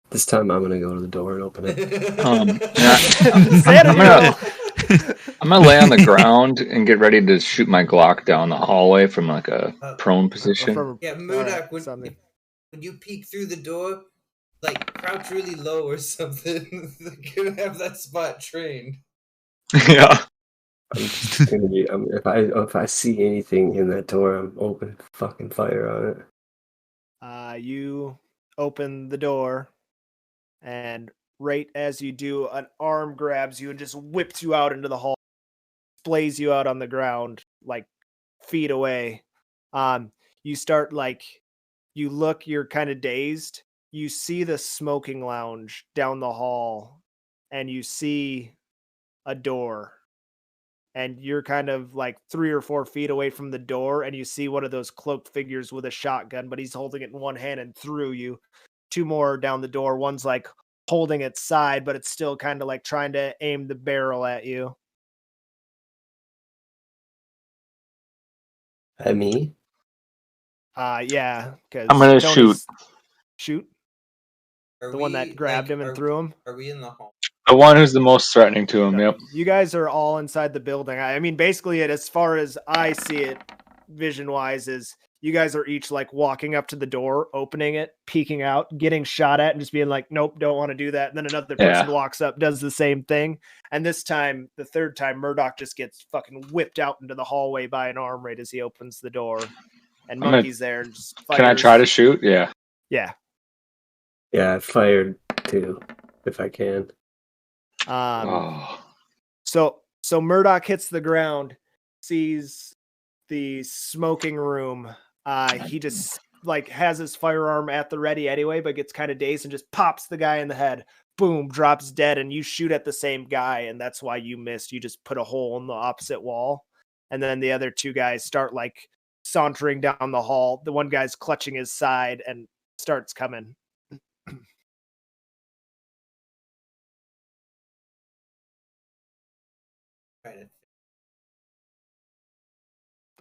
B: This time I'm gonna go to the door and open it.
E: I'm gonna lay on the ground and get ready to shoot my Glock down the hallway from like a prone position.
D: Yeah, Murdoch, when you peek through the door, like crouch really low or something. They're gonna have that spot trained.
E: Yeah.
B: I'm just gonna be. If I see anything in that door, I'm open fucking fire on it.
A: You open the door, and right as you do, an arm grabs you and just whips you out into the hall, splays you out on the ground, like feet away. You start you look, you're kind of dazed. You see the smoking lounge down the hall, and you see a door. And you're kind of 3 or 4 feet away from the door, and you see one of those cloaked figures with a shotgun, but he's holding it in one hand and through you. 2 more down the door. One's holding its side, but it's still kind of trying to aim the barrel at you.
B: At me?
A: Yeah.
E: I'm gonna shoot.
A: Shoot? The one that grabbed him and threw him?
D: Are we in the hall?
E: The one who's the most threatening to him, yep.
A: You guys are all inside the building. I mean, basically, as far as I see it, vision-wise, is you guys are each walking up to the door, opening it, peeking out, getting shot at, and just being like, nope, don't want to do that. And then another person walks up, does the same thing. And this time, the third time, Murdoch just gets fucking whipped out into the hallway by an arm right as he opens the door. And Monkey's there and just fires.
E: Can I try to shoot? Yeah.
A: Yeah.
B: Yeah, I fired too, if I can.
A: So Murdoch hits the ground, sees the smoking room. He just has his firearm at the ready anyway, but gets kind of dazed and just pops the guy in the head. Boom, drops dead, and you shoot at the same guy, and that's why you missed. You just put a hole in the opposite wall, and then the other 2 guys start sauntering down the hall. The one guy's clutching his side and starts coming.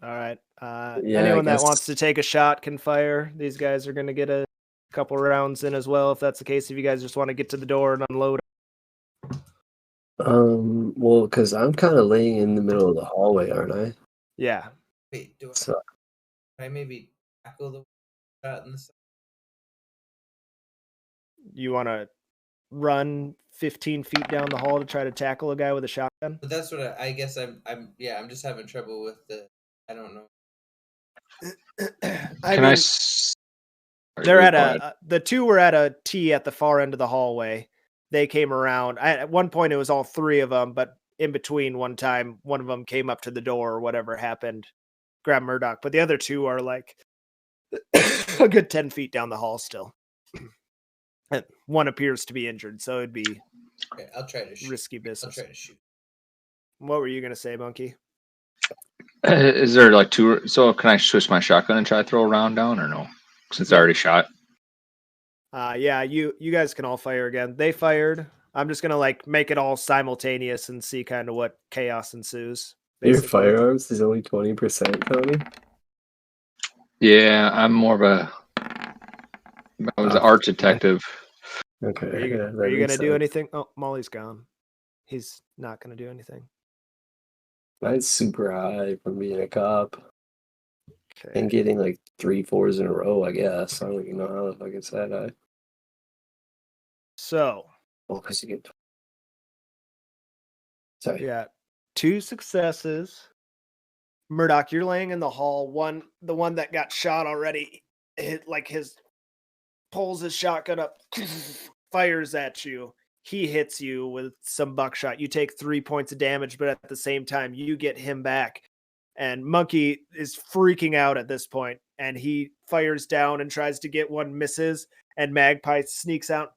A: All right. Anyone that wants to take a shot can fire. These guys are going to get a couple rounds in as well. If that's the case, if you guys just want to get to the door and unload.
B: Well, because I'm kind of laying in the middle of the hallway, aren't I?
A: Yeah.
D: Wait, can I maybe tackle the shot in the side?
A: You want to run 15 feet down the hall to try to tackle a guy with a shotgun?
D: But that's what I guess I'm just having trouble with I don't know.
A: They're at the 2 were at a T at the far end of the hallway. They came around. At one point, it was all 3 of them, but in between, one time, one of them came up to the door or whatever happened, grabbed Murdoch. But the other 2 are a good 10 feet down the hall still. And one appears to be injured, so it'd be
D: I'll try to shoot.
A: Risky business.
D: I'll try to shoot.
A: What were you going to say, Monkey?
E: Is there 2? So can I switch my shotgun and try to throw a round down or no? Since I already shot.
A: Yeah, you guys can all fire again. They fired. I'm just gonna make it all simultaneous and see kind of what chaos ensues.
B: Basically. Your firearms is only 20%, Tony.
E: Yeah, I'm more of I was an art detective.
B: Okay.
A: Are you gonna do anything? Oh, Molly's gone. He's not gonna do anything.
B: Mine's super high from being a cop.
A: Okay.
B: And getting 3 4s in a row, I guess. I don't even know how the fuck it's that high.
A: So.
B: Well, because you get Sorry.
A: Yeah, 2 successes. Murdoch, you're laying in the hall. The one that got shot already, pulls his shotgun up, fires at you. He hits you with some buckshot. You take 3 points of damage, but at the same time, you get him back. And Monkey is freaking out at this point, and he fires down and tries to get one, misses, and Magpie sneaks out,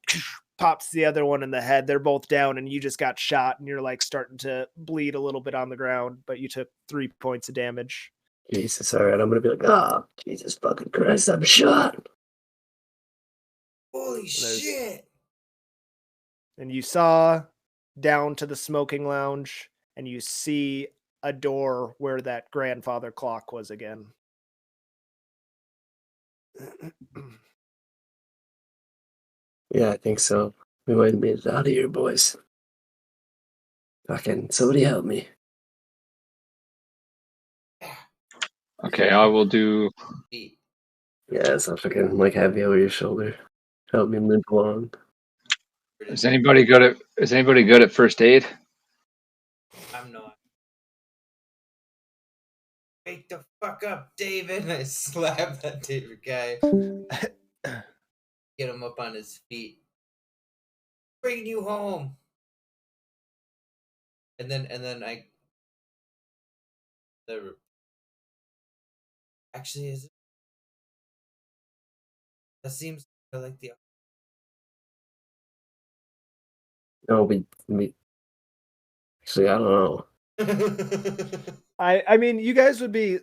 A: pops the other one in the head. They're both down, and you just got shot, and you're like starting to bleed a little bit on the ground, but you took 3 points of damage.
B: Jesus, all right. I'm going to be like, oh, Jesus fucking Christ, I'm shot.
D: Holy shit!
A: And you saw down to the smoking lounge, and you see a door where that grandfather clock was again.
B: Yeah, I think so. We might have made it out of here, boys. Fucking somebody help me.
E: Okay, I will do.
B: Yeah, so fucking like have me over your shoulder. Help me limp along.
E: Is anybody good at first aid?
D: I'm not. Wake the fuck up, David! I slap that David guy. Get him up on his feet. Bringing you home. And then I. Actually, is it? That seems like the.
B: No, we actually, I don't know.
A: I mean, you guys would be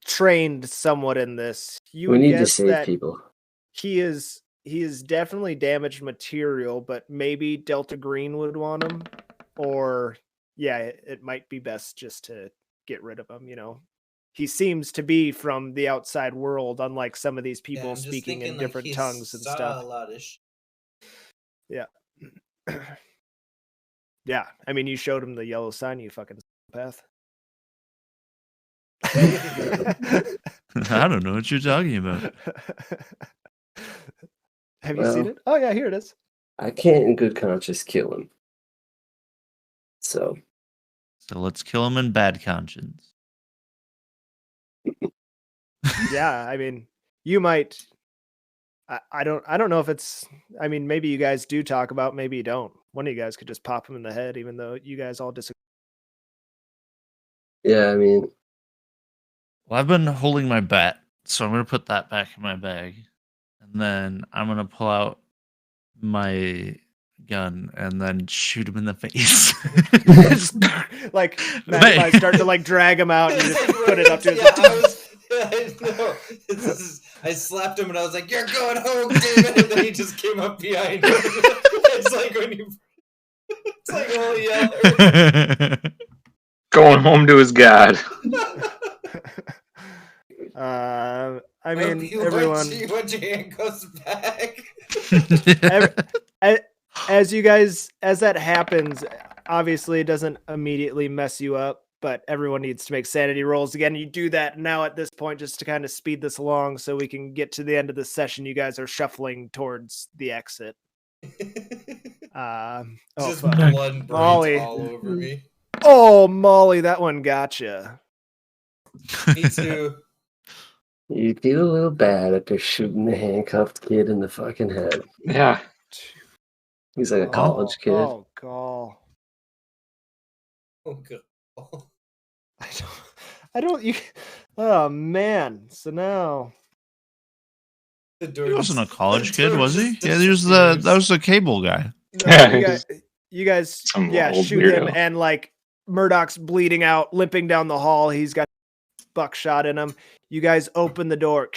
A: trained somewhat in this. You
B: We
A: would
B: need to
A: guess
B: save
A: that
B: people.
A: he is definitely damaged material, but maybe Delta Green would want him, or yeah, it might be best just to get rid of him. You know, he seems to be from the outside world, unlike some of these people
D: I'm just
A: speaking in
D: thinking,
A: different
D: he
A: tongues and
D: saw
A: stuff.
D: A lot of
A: Yeah. Yeah, I mean, you showed him the yellow sign, you fucking path.
C: I don't know what you're talking about.
A: Have you seen it? Oh yeah, here it is.
B: I can't in good conscience kill him. So
C: let's kill him in bad conscience.
A: Yeah, I mean, you might. I don't know if it's. I mean, maybe you guys do talk about. Maybe you don't. One of you guys could just pop him in the head, even though you guys all disagree.
B: yeah, I mean,
C: Well, I've been holding my bat, so I'm gonna put that back in my bag, and then I'm gonna pull out my gun and then shoot him in the face.
A: Like Magpie start to like drag him out and you just put it up to his.
D: I slapped him and I was like, "You're going home, David," and then he just came up behind me. It's like when you. It's like, oh yeah.
E: Going home to his god.
A: I mean, everyone.
D: Once your hand goes back.
A: As that happens, obviously it doesn't immediately mess you up, but everyone needs to make sanity rolls again. You do that now at this point just to kind of speed this along so we can get to the end of the session. You guys are shuffling towards the exit.
D: Just blood
A: Molly.
D: all over me.
A: Oh, Molly, that one gotcha.
D: Me too.
B: you feel a little bad after shooting the handcuffed kid in the fucking head.
E: Yeah.
B: He's like a college kid.
A: Oh, God.
D: Oh, God.
A: I don't. You. Oh man. So now.
C: He wasn't a college kid, was he? Yeah, that was the cable guy.
A: No, you guys
E: Some
A: shoot
E: weirdo.
A: him, and like Murdoch's bleeding out, limping down the hall. He's got buckshot in him. You guys open the door,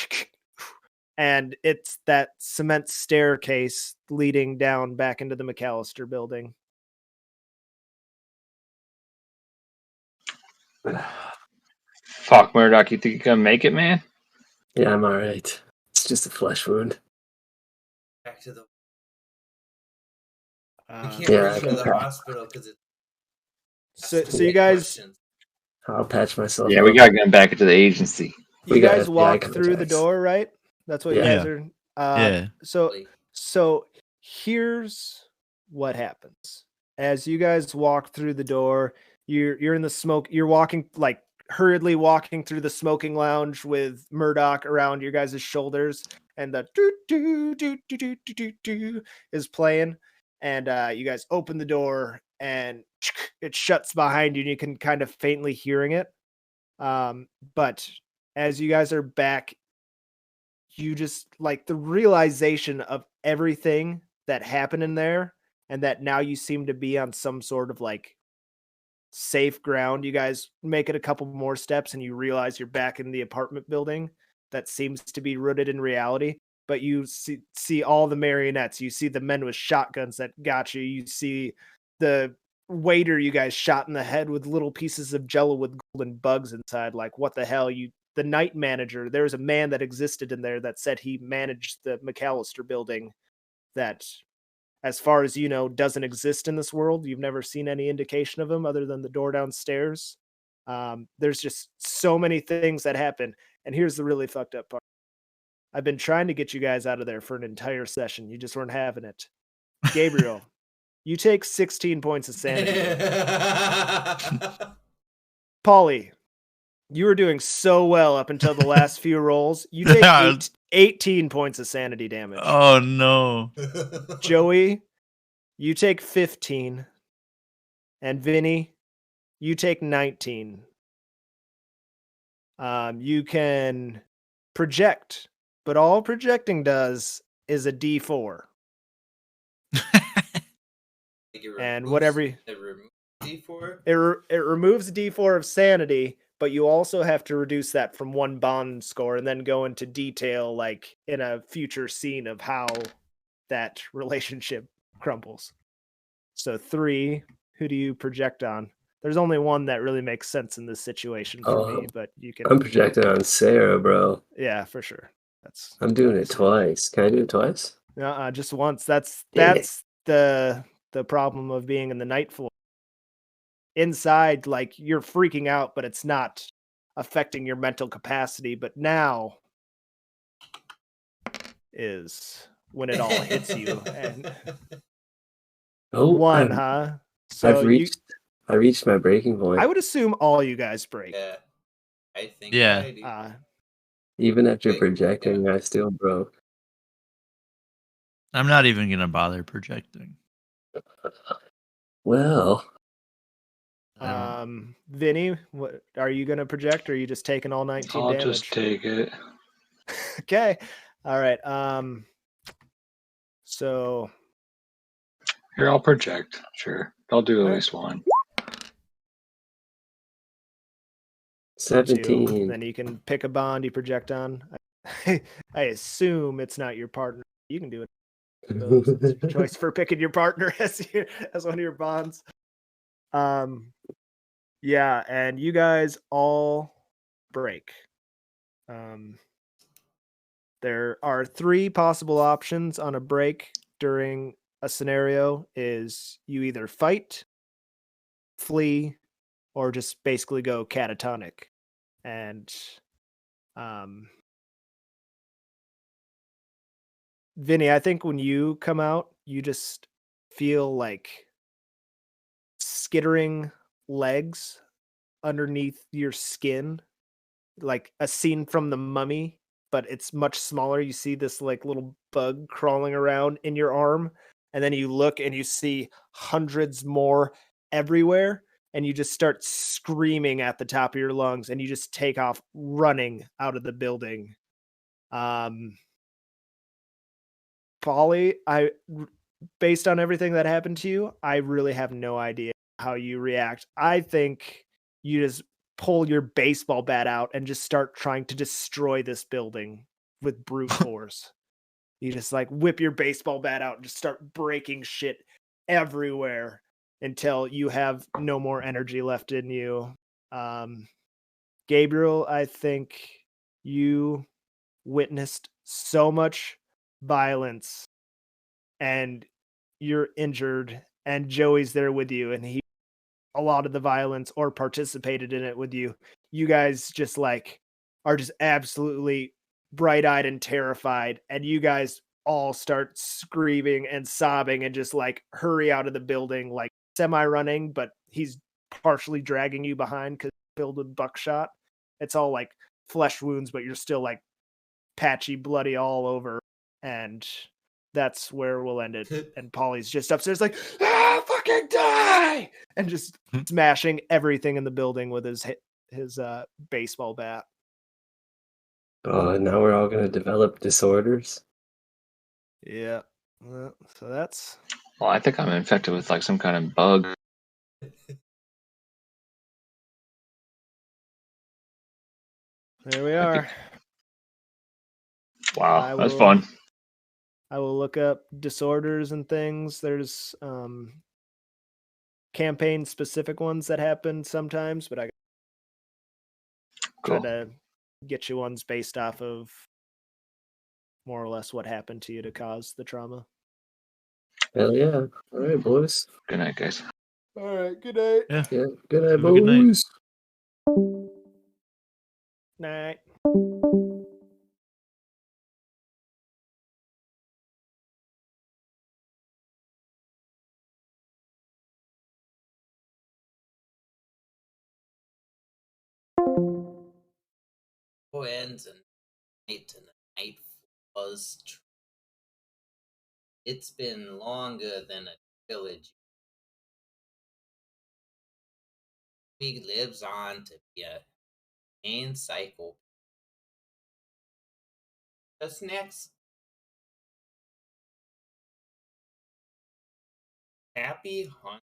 A: and it's that cement staircase leading down back into the McAllister building.
E: Fuck, Murdoch, you think you can make it, man?
B: Yeah, I'm alright. It's just a flesh wound.
D: Back to the.
A: Uh,
D: We can't
B: Yeah,
D: bring
B: I
D: him to
B: can
D: the
B: cry.
D: hospital because it's.
A: so you guys.
D: Questions.
B: I'll patch myself.
E: Yeah,
B: up.
E: we gotta get him back into the agency.
A: You
B: We got
A: guys
B: FBI
A: walk through the
B: contacts.
A: door, right? That's what you
B: Yeah.
A: guys are.
C: Yeah.
A: So here's what happens. as you guys walk through the door, you're in the smoke. You're walking like hurriedly walking through the smoking lounge with Murdoch around your guys' shoulders, and the doo doo doo doo doo doo doo is playing. And you guys open the door, and it shuts behind you, and you can kind of faintly hearing it. But as you guys are back, you just like the realization of everything that happened in there, and that now you seem to be on some sort of like safe ground. You guys make it a couple more steps and you realize you're back in the apartment building that seems to be rooted in reality. But you see all the marionettes. You see the men with shotguns that got you. You see the waiter you guys shot in the head with little pieces of jello with golden bugs inside. Like, what the hell? The night manager, there was a man that existed in there that said he managed the McAllister building that, as far as you know, doesn't exist in this world. You've never seen any indication of him other than the door downstairs. There's just so many things that happen. And here's the really fucked up part. I've been trying to get you guys out of there for an entire session. You just weren't having it. Gabriel, you take 16 points of sanity. Paulie, you were doing so well up until the last few rolls. You take 18 points of sanity damage.
C: Oh, no.
A: Joey, you take 15. And Vinny, you take 19. You can project, but all projecting does is a D4. And whatever
D: it removes D4?
A: It removes D4 of sanity, but you also have to reduce that from one bond score and then go into detail, like in a future scene, of how that relationship crumbles. So 3, who do you project on? There's only one that really makes sense in this situation for me, but you can.
B: I'm projecting on Sarah, bro.
A: Yeah, for sure.
B: I'm doing it twice. Can I do it twice?
A: Just once. That's the problem of being in the night floor. Inside, like, you're freaking out, but it's not affecting your mental capacity. But now is when it all hits you. And one, huh? So
B: I reached my breaking point.
A: I would assume all you guys break.
D: Yeah, I think.
C: Yeah.
B: Even after projecting, I still broke.
C: I'm not even gonna bother projecting.
B: Well.
A: Vinny, what are you gonna project, or are you just taking all 19 damage?
E: I'll just take it.
A: Okay. All right. So
E: Here, I'll project. Sure. I'll do at least one.
B: 17.
A: Then you can pick a bond you project on. I assume it's not your partner. You can do it. It's your choice for picking your partner as one of your bonds. Yeah, and you guys all break. There are 3 possible options on a break during a scenario. Is you either fight, flee, or just basically go catatonic. And Vinny, I think when you come out, you just feel like skittering legs underneath your skin, like a scene from The Mummy, but it's much smaller. You see this like little bug crawling around in your arm, and then you look and you see hundreds more everywhere, and you just start screaming at the top of your lungs, and you just take off running out of the building. Paulie, based on everything that happened to you, I really have no idea how you react. I think you just pull your baseball bat out and just start trying to destroy this building with brute force. You just like whip your baseball bat out and just start breaking shit everywhere until you have no more energy left in you. Gabriel, I think you witnessed so much violence and you're injured, and Joey's there with you, and he a lot of the violence or participated in it with you. You guys just like are just absolutely bright-eyed and terrified, and you guys all start screaming and sobbing and just like hurry out of the building like semi-running, but he's partially dragging you behind because filled with buckshot. It's all like flesh wounds, but you're still like patchy, bloody all over, and that's where we'll end it. And Polly's just upstairs like, fucking die! And just smashing everything in the building with his baseball bat.
B: Now we're all gonna develop disorders.
A: Yeah. So that's...
E: Well, I think I'm infected with like some kind of bug.
A: There we are.
E: Wow, that's fun.
A: I will look up disorders and things. There's campaign specific ones that happen sometimes, but I try to get you ones based off of more or less what happened to you to cause the trauma.
B: Hell yeah. All right, boys.
E: Good night, guys.
A: All right, good night.
B: Yeah, good night,
C: Have a good night.
B: boys.
A: Night.
D: Ends and night was. It's been longer than a village. He lives on to be a main cycle. Just next. Happy hunt.